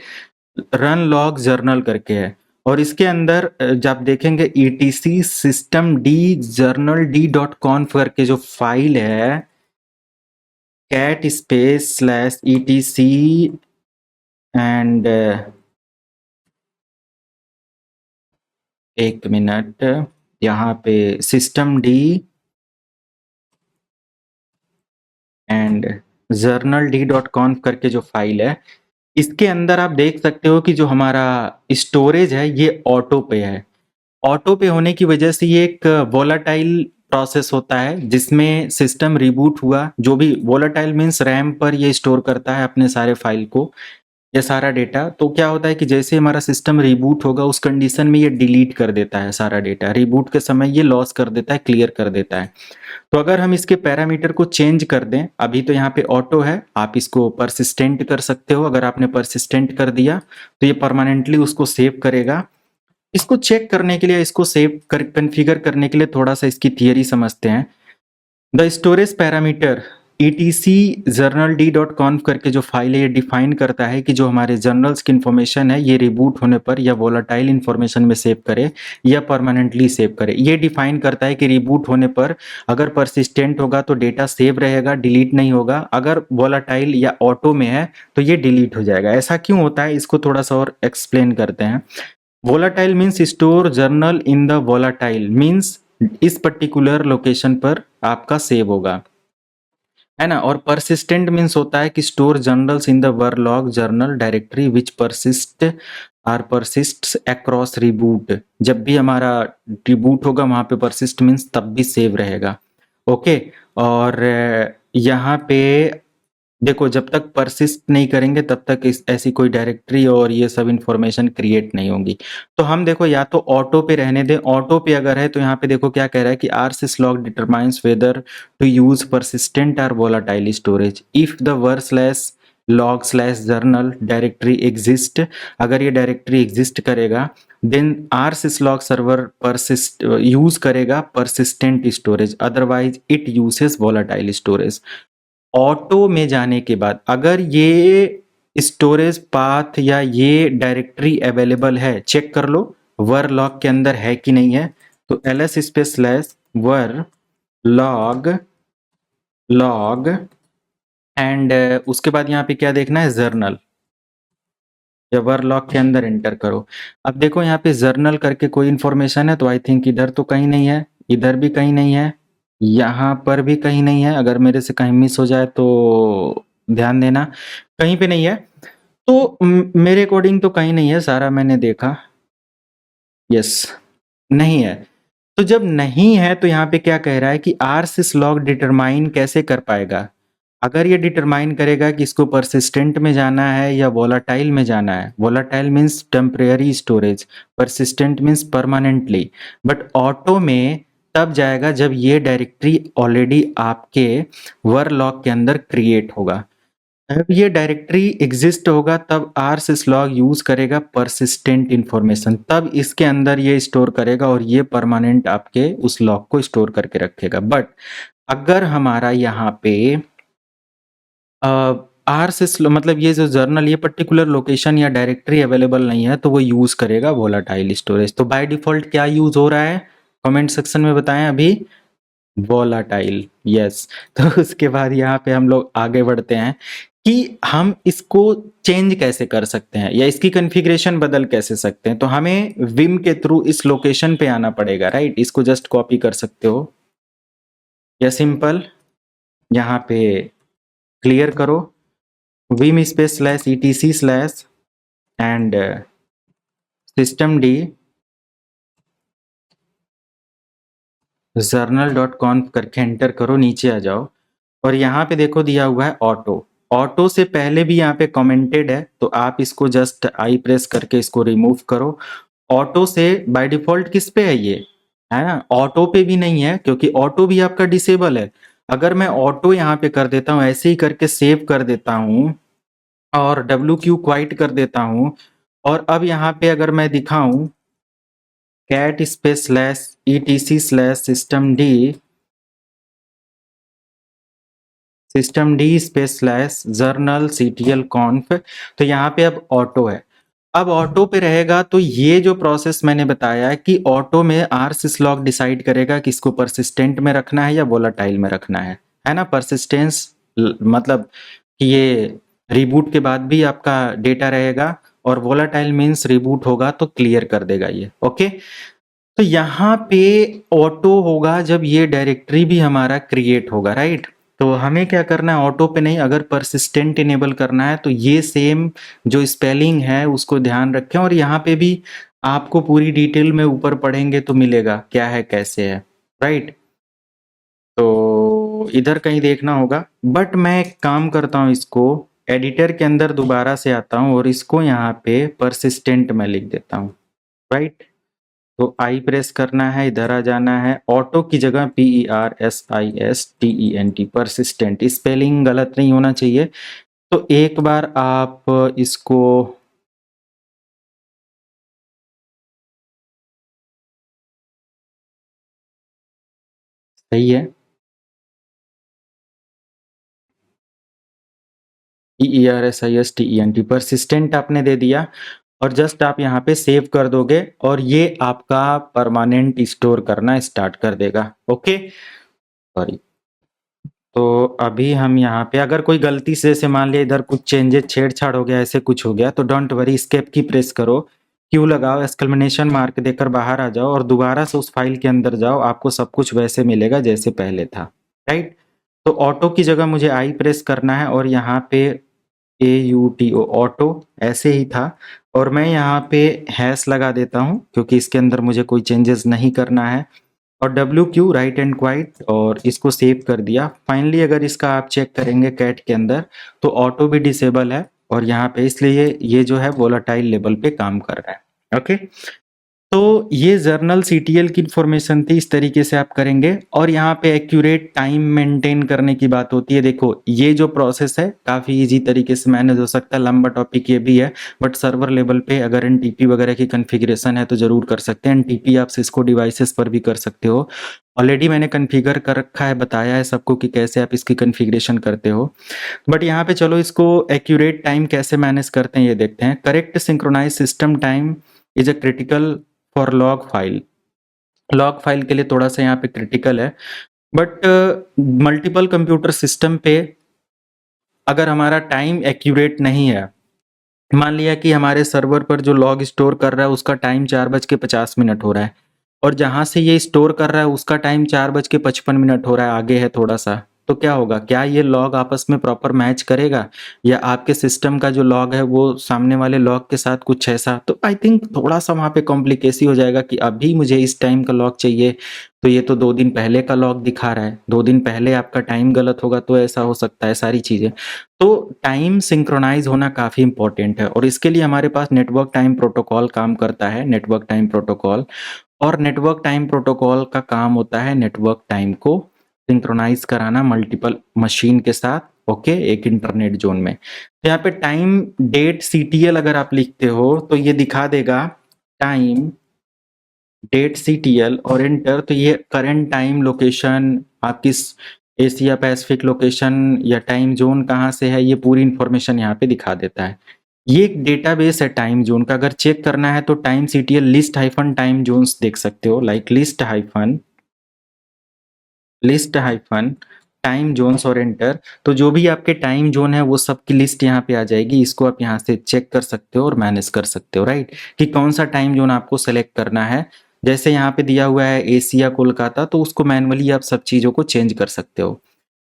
रन लॉग जर्नल करके है। और इसके अंदर जब देखेंगे etc system D journal d.conf करके जो फाइल है, cat स्पेस /etc एंड एक मिनट, यहाँ पे सिस्टम डी एंड journald.conf करके जो फाइल है, इसके अंदर आप देख सकते हो कि जो हमारा स्टोरेज है ये ऑटो पे है। ऑटो पे होने की वजह से ये एक वोलाटाइल प्रोसेस होता है जिसमें सिस्टम रिबूट हुआ, जो भी वोलाटाइल मीन्स रैम पर ये स्टोर करता है अपने सारे फाइल को, ये सारा डेटा। तो क्या होता है कि जैसे हमारा सिस्टम रिबूट होगा उस कंडीशन में ये डिलीट कर देता है सारा डेटा, रिबूट के समय ये लॉस कर देता है, क्लियर कर देता है। तो अगर हम इसके पैरामीटर को चेंज कर दें, अभी तो यहाँ पे ऑटो है, आप इसको परसिस्टेंट कर सकते हो। अगर आपने परसिस्टेंट कर दिया तो ये परमानेंटली उसको सेव करेगा। इसको चेक करने के लिए, इसको सेव कर कॉन्फ़िगर करने के लिए थोड़ा सा इसकी थियरी समझते हैं। The storage parameter etc journald.conf करके जो फाइल है ये डिफाइन करता है कि जो हमारे जर्नल्स की इंफॉर्मेशन है ये रिबूट होने पर या वोलाटाइल इंफॉर्मेशन में सेव करे या परमानेंटली सेव करे। ये डिफाइन करता है कि रिबूट होने पर अगर परसिस्टेंट होगा तो डेटा सेव रहेगा, डिलीट नहीं होगा। अगर वोलाटाइल या ऑटो में है तो ये डिलीट हो जाएगा। ऐसा क्यों होता है इसको थोड़ा सा और एक्सप्लेन करते हैं। Volatile means store journal in the volatile, means इस पर्टिकुलर लोकेशन पर आपका सेव होगा, है ना। और परसिस्टेंट मीन्स होता है कि store journals in the var log journal directory which persists across reboot. जब भी हमारा रिबूट होगा वहां पे परसिस्ट मीन्स तब भी सेव रहेगा। ओके। और यहाँ पे देखो जब तक परसिस्ट नहीं करेंगे तब तक ऐसी कोई डायरेक्टरी और ये सब इंफॉर्मेशन क्रिएट नहीं होंगी। तो हम देखो या तो ऑटो पे रहने दें, ऑटो पे अगर है तो यहाँ पे देखो क्या कह रहा है कि rsyslog determines whether to use persistent or volatile storage if the var/log/journal directory exist. अगर ये डायरेक्टरी एग्जिस्ट करेगा then rsyslog server persist use करेगा persistent storage, otherwise it uses volatile storage. Auto में जाने के बाद अगर ये स्टोरेज पाथ या ये डायरेक्टरी अवेलेबल है, चेक कर लो वर लॉग के अंदर है कि नहीं है। तो ls space slash were log and उसके बाद यहाँ पे क्या देखना है, जर्नल या वर लॉग के अंदर एंटर करो। अब देखो यहाँ पे जर्नल करके कोई इंफॉर्मेशन है तो आई थिंक इधर तो कहीं नहीं है, इधर भी कहीं नहीं है, यहाँ पर भी कहीं नहीं है। अगर मेरे से कहीं मिस हो जाए तो ध्यान देना, कहीं पे नहीं है। तो मेरे अकॉर्डिंग तो कहीं नहीं है, सारा मैंने देखा, यस नहीं है। तो जब नहीं है तो यहाँ पे क्या कह रहा है कि rsyslog डिटरमाइन कैसे कर पाएगा। अगर ये डिटरमाइन करेगा कि इसको परसिस्टेंट में जाना है या वोलाटाइल में जाना है। Volatile means temporary storage, persistent means permanently. But auto में तब जाएगा जब ये डायरेक्टरी ऑलरेडी आपके वर लॉग के अंदर क्रिएट होगा। जब ये डायरेक्टरी एग्जिस्ट होगा तब rsyslog यूज करेगा परसिस्टेंट इंफॉर्मेशन, तब इसके अंदर ये स्टोर करेगा और ये परमानेंट आपके उस लॉग को स्टोर करके रखेगा। बट अगर हमारा यहाँ पे rsyslog मतलब ये जो जर्नल ये पर्टिकुलर लोकेशन या डायरेक्टरी अवेलेबल नहीं है तो वो यूज करेगा वोलाटाइल स्टोरेज। तो बाय डिफॉल्ट क्या यूज हो रहा है कमेंट सेक्शन में बताएं अभी, वोलाटाइल, यस। तो उसके बाद यहाँ पे हम लोग आगे बढ़ते हैं कि हम इसको चेंज कैसे कर सकते हैं या इसकी कॉन्फ़िगरेशन बदल कैसे सकते हैं। तो हमें विम के थ्रू इस लोकेशन पे आना पड़ेगा, राइट। इसको जस्ट कॉपी कर सकते हो या सिंपल यहाँ पे क्लियर करो Vim space slash etc slash and systemd journal.conf करके एंटर करो, नीचे आ जाओ और यहाँ पे देखो दिया हुआ है ऑटो। ऑटो से पहले भी यहाँ पे कमेंटेड है तो आप इसको जस्ट आई प्रेस करके इसको रिमूव करो। ऑटो से बाय डिफॉल्ट किस पे है ये, है ना, ऑटो पे भी नहीं है क्योंकि ऑटो भी आपका डिसेबल है। अगर मैं ऑटो यहाँ पे कर देता हूँ, ऐसे ही करके सेव कर देता हूँ और WQ क्वाइट कर देता हूँ और अब यहाँ पे अगर मैं दिखाऊं cat space slash etc slash systemd space slash journal ctl conf, तो यहाँ पे अब ऑटो है। अब ऑटो पे रहेगा तो ये जो प्रोसेस मैंने बताया है कि ऑटो में rsyslog डिसाइड करेगा कि इसको परसिस्टेंट में रखना है या वोलाटाइल में रखना है ना। परसिस्टेंस मतलब कि ये रिबूट के बाद भी आपका डेटा रहेगा और वोलाटाइल मीन्स रिबूट होगा तो क्लियर कर देगा ये, ओके। तो यहाँ पे ऑटो होगा जब ये डायरेक्टरी भी हमारा क्रिएट होगा, राइट। तो हमें क्या करना है, ऑटो पे नहीं, अगर परसिस्टेंट इनेबल करना है तो ये सेम जो स्पेलिंग है उसको ध्यान रखें, और यहाँ पे भी आपको पूरी डिटेल में ऊपर पढ़ेंगे तो मिलेगा क्या है कैसे है, राइट। तो इधर कहीं देखना होगा, बट मैं एक काम करता हूँ, इसको एडिटर के अंदर दोबारा से आता हूँ और इसको यहाँ पे परसिस्टेंट में लिख देता हूँ, राइट। तो आई प्रेस करना है, इधर आ जाना है, ऑटो की जगह PERSISTENT, परसिस्टेंट, स्पेलिंग गलत नहीं होना चाहिए। तो एक बार आप इसको सही है, PERSISTENT, परसिस्टेंट आपने दे दिया, और जस्ट आप यहाँ पे सेव कर दोगे और ये आपका परमानेंट स्टोर करना स्टार्ट कर देगा। Okay, sorry. तो अभी हम यहाँ पे अगर कोई गलती से जैसे मान लिया इधर कुछ चेंजेस छेड़छाड़ हो गया, ऐसे कुछ हो गया, तो डोंट वरी, एस्केप की प्रेस करो, क्यू लगाओ, एक्सक्लेमेशन मार्क देकर बाहर आ जाओ और दोबारा से उस फाइल के अंदर जाओ, आपको सब कुछ वैसे मिलेगा जैसे पहले था, राइट। तो ऑटो की जगह मुझे आई प्रेस करना है और यहाँ पे AUTO, ऑटो ऐसे ही था, और मैं यहाँ पे हैश लगा देता हूँ क्योंकि इसके अंदर मुझे कोई चेंजेस नहीं करना है, और WQ राइट एंड क्वाइट, और इसको सेव कर दिया। फाइनली अगर इसका आप चेक करेंगे कैट के अंदर तो ऑटो भी डिसेबल है, और यहाँ पे इसलिए ये जो है वोलाटाइल लेवल पे काम कर रहा है। ओके, तो ये जर्नल CTL की इंफॉर्मेशन थी, इस तरीके से आप करेंगे। और यहाँ पे एक्यूरेट टाइम मेंटेन करने की बात होती है। देखो ये जो प्रोसेस है काफ़ी इजी तरीके से मैनेज हो सकता है, लंबा टॉपिक ये भी है, बट सर्वर लेवल पे अगर NTP वगैरह की कॉन्फ़िगरेशन है तो ज़रूर कर सकते हैं। NTP आप सिस्को डिवाइसेस पर भी कर सकते हो, ऑलरेडी मैंने कॉन्फ़िगर कर रखा है, बताया है सबको कि कैसे आप इसकी कॉन्फ़िगरेशन करते हो। बट यहाँ पे चलो इसको एक्यूरेट टाइम कैसे मैनेज करते हैं ये देखते हैं। Correct synchronize system time is a critical for log file. Log file के लिए थोड़ा सा यहाँ पे क्रिटिकल है, बट मल्टीपल कंप्यूटर सिस्टम पे अगर हमारा टाइम एक्यूरेट नहीं है, मान लिया कि हमारे सर्वर पर जो लॉग स्टोर कर रहा है उसका टाइम 4:50 हो रहा है, और जहाँ से ये स्टोर कर रहा है उसका टाइम 4:55 हो रहा है, आगे है थोड़ा सा, तो क्या होगा, क्या ये लॉग आपस में प्रॉपर मैच करेगा, या आपके सिस्टम का जो लॉग है वो सामने वाले लॉग के साथ कुछ ऐसा। तो आई थिंक थोड़ा सा वहाँ पे कॉम्प्लिकेसी हो जाएगा कि अभी मुझे इस टाइम का लॉग चाहिए, तो ये तो 2 दिन पहले का लॉग दिखा रहा है, 2 दिन पहले आपका टाइम गलत होगा तो ऐसा हो सकता है, सारी चीज़ें। तो टाइम सिंक्रोनाइज होना काफ़ी इंपॉर्टेंट है, और इसके लिए हमारे पास नेटवर्क टाइम प्रोटोकॉल काम करता है, नेटवर्क टाइम प्रोटोकॉल। और नेटवर्क टाइम प्रोटोकॉल का काम होता है नेटवर्क टाइम को सिंक्रोनाइज कराना मल्टीपल मशीन के साथ, ओके, एक इंटरनेट जोन में। तो यहाँ पे टाइम डेट CTL अगर आप लिखते हो तो ये दिखा देगा टाइम डेट CTL और इंटर, तो ये करंट टाइम लोकेशन, आप किस एशिया पैसिफिक लोकेशन या टाइम जोन कहाँ से है, ये पूरी इंफॉर्मेशन यहाँ पे दिखा देता है। ये एक डेटाबेस है टाइम जोन का, अगर चेक करना है तो time CTL list hyphen time zones देख सकते हो, like list hyphen time zones और एंटर, तो जो भी आपके टाइम जोन है वो सब की लिस्ट यहाँ पे आ जाएगी, इसको आप यहाँ से चेक कर सकते हो और मैनेज कर सकते हो, राइट, कि कौन सा टाइम जोन आपको सेलेक्ट करना है। जैसे यहाँ पे दिया हुआ है एशिया कोलकाता, तो उसको मैनुअली आप सब चीज़ों को चेंज कर सकते हो।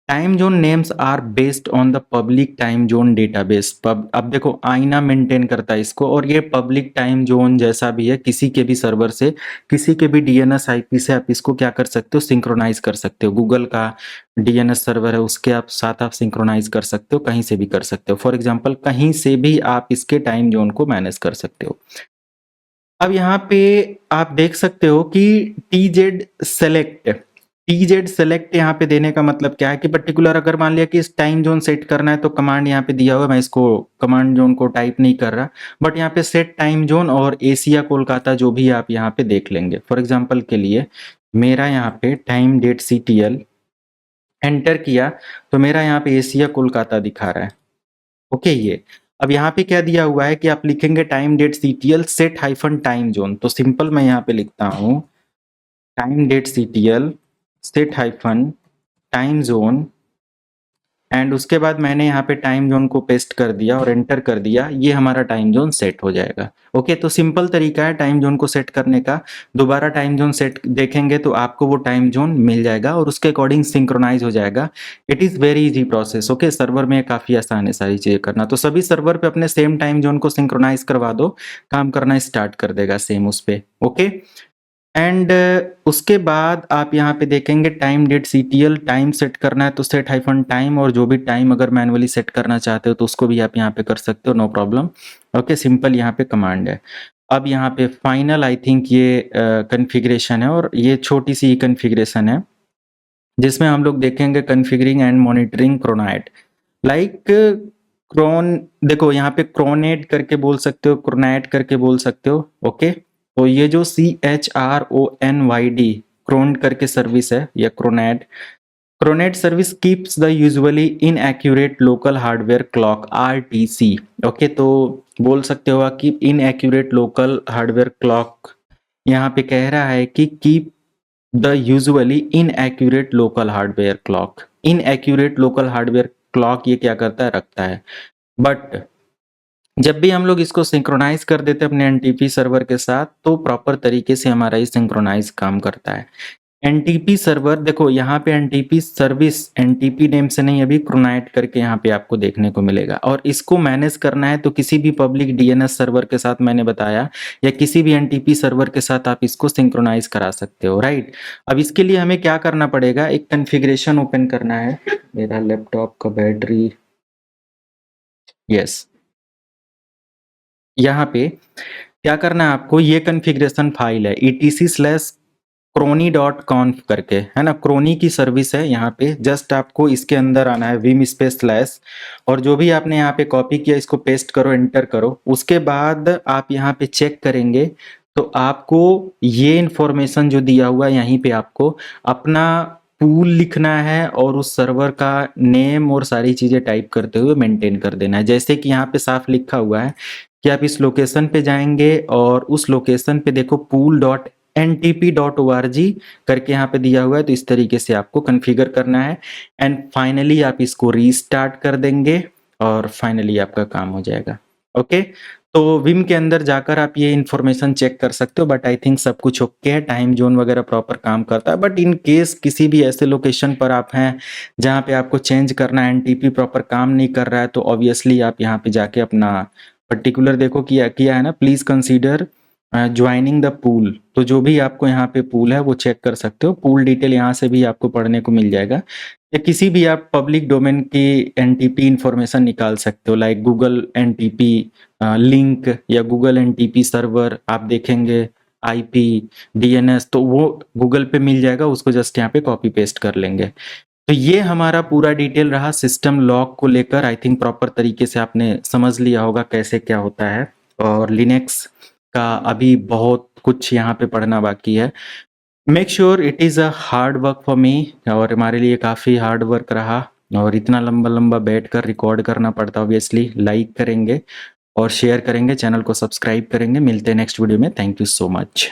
Time zone names are based on the public time zone database. अब देखो आईना मेंटेन करता है इसको, और ये पब्लिक टाइम जोन जैसा भी है, किसी के भी सर्वर से, किसी के भी DNS IP से आप इसको क्या कर सकते हो, सिंक्रोनाइज कर सकते हो। गूगल का DNS सर्वर है उसके आप साथ आप सिंक्रोनाइज कर सकते हो, कहीं से भी कर सकते हो। फॉर एग्जाम्पल कहीं से भी आप इसके टाइम जोन को मैनेज कर सकते हो। अब यहाँ पे आप देख सकते हो कि TZ सेलेक्ट यहाँ पे देने का मतलब क्या है कि पर्टिकुलर अगर मान लिया कि इस टाइम जोन सेट करना है तो कमांड यहाँ पे दिया हुआ है, मैं इसको कमांड जोन को टाइप नहीं कर रहा, बट यहाँ पे सेट टाइम जोन और एशिया कोलकाता जो भी आप यहाँ पे देख लेंगे। फॉर एग्जांपल के लिए मेरा यहाँ पे टाइम डेट CTL एंटर किया तो मेरा यहाँ पे एशिया कोलकाता दिखा रहा है, ओके। ये अब यहाँ पे क्या दिया हुआ है कि आप लिखेंगे time date CTL set hyphen time zone, तो सिंपल मैं यहाँ पे लिखता हूँ time date CTL set hyphen time zone and उसके बाद मैंने यहाँ पे टाइम जोन को पेस्ट कर दिया और एंटर कर दिया, ये हमारा टाइम जोन सेट हो जाएगा। ओके, तो सिंपल तरीका है टाइम जोन को सेट करने का। दोबारा टाइम जोन सेट देखेंगे तो आपको वो टाइम जोन मिल जाएगा और उसके अकॉर्डिंग सिंक्रोनाइज हो जाएगा। It is very easy process. Okay, server में काफ़ी आसान है सारी चीज़ें करना। तो सभी सर्वर पे अपने सेम टाइम जोन को सिंक्रोनाइज करवा दो, काम करना स्टार्ट कर देगा सेम उस पे। ओके, एंड उसके बाद आप यहाँ पे देखेंगे time date CTL time set करना है तो सेट हाइफन टाइम, और जो भी टाइम अगर मैनुअली सेट करना चाहते हो तो उसको भी आप यहाँ पे कर सकते हो, नो प्रॉब्लम। ओके, सिंपल यहाँ पे कमांड है। अब यहाँ पे फाइनल आई थिंक ये कॉन्फ़िगरेशन है, और ये छोटी सी कॉन्फ़िगरेशन है जिसमें हम लोग देखेंगे configuring and monitoring chronyd. Like cron, देखो यहाँ पे क्रोनेट करके बोल सकते हो, क्रोनाइट करके बोल सकते हो। ओके, तो ये जो CHRONYD क्रोन करके सर्विस है या chronyd, chronyd service keeps the usually inaccurate local hardware clock RTC। Okay, तो बोल सकते हो कि इनएक्यूरेट लोकल हार्डवेयर क्लॉक यहाँ पे कह रहा है कि keep the usually inaccurate local hardware clock. Inaccurate local hardware clock ये क्या करता है, रखता है। बट जब भी हम लोग इसको सिंक्रोनाइज कर देते हैं अपने NTP सर्वर के साथ तो प्रॉपर तरीके से हमारा ये सिंक्रोनाइज काम करता है। NTP सर्वर, देखो यहाँ पे NTP सर्विस NTP नेम से नहीं, अभी क्रोनाइट करके यहाँ पे आपको देखने को मिलेगा। और इसको मैनेज करना है तो किसी भी पब्लिक DNS सर्वर के साथ मैंने बताया, या किसी भी NTP सर्वर के साथ आप इसको सिंक्रोनाइज करा सकते हो, राइट। अब इसके लिए हमें क्या करना पड़ेगा, एक कॉन्फ़िगरेशन ओपन करना है। मेरा लैपटॉप का बैटरी, यस, यहाँ पे क्या करना है आपको, ये कॉन्फ़िगरेशन फाइल है etc/crony.conf करके, है ना, क्रोनी की सर्विस है। यहाँ पे जस्ट आपको इसके अंदर आना है vim स्पेस / और जो भी आपने यहाँ पे कॉपी किया इसको पेस्ट करो, एंटर करो। उसके बाद आप यहाँ पे चेक करेंगे तो आपको ये इंफॉर्मेशन जो दिया हुआ है यहीं पे आपको अपना पूल लिखना है और उस सर्वर का नेम और सारी चीज़ें टाइप करते हुए मेंटेन कर देना है। जैसे कि यहाँ पे साफ लिखा हुआ है कि आप इस लोकेशन पे जाएंगे और उस लोकेशन पे देखो pool.ntp.org करके यहाँ पे दिया हुआ है, तो इस तरीके से आपको कॉन्फ़िगर करना है। एंड फाइनली आप इसको रीस्टार्ट कर देंगे और फाइनली आपका काम हो जाएगा। ओके, तो विम के अंदर जाकर आप ये इन्फॉर्मेशन चेक कर सकते हो, बट आई थिंक सब कुछ ओके है, टाइम जोन वगैरह प्रॉपर काम करता है। बट इन केस किसी भी ऐसे लोकेशन पर आप हैं जहाँ पे आपको चेंज करना है, NTP प्रॉपर काम नहीं कर रहा है, तो ऑब्वियसली आप यहाँ पे जाके अपना पर्टिकुलर देखो किया है ना, please consider joining the pool. तो जो भी आपको यहाँ पे पूल है वो चेक कर सकते हो, पूल डिटेल यहाँ से भी आपको पढ़ने को मिल जाएगा। या किसी भी आप पब्लिक डोमेन की NTP इंफॉर्मेशन निकाल सकते हो, लाइक गूगल NTP लिंक या गूगल NTP सर्वर आप देखेंगे, IP DNS, तो वो गूगल पे मिल जाएगा, उसको जस्ट यहाँ पे कॉपी पेस्ट कर लेंगे। तो ये हमारा पूरा डिटेल रहा सिस्टम लॉक को लेकर। आई थिंक प्रॉपर तरीके से आपने समझ लिया होगा कैसे क्या होता है, और लिनक्स का अभी बहुत कुछ यहाँ पे पढ़ना बाकी है। Make sure it is a hard work for me, और हमारे लिए काफ़ी हार्ड वर्क रहा, और इतना लंबा लंबा बैठ कर रिकॉर्ड करना पड़ता। ऑब्वियसली लाइक करेंगे और शेयर करेंगे, चैनल को सब्सक्राइब करेंगे। मिलते हैं नेक्स्ट वीडियो में। Thank you so much.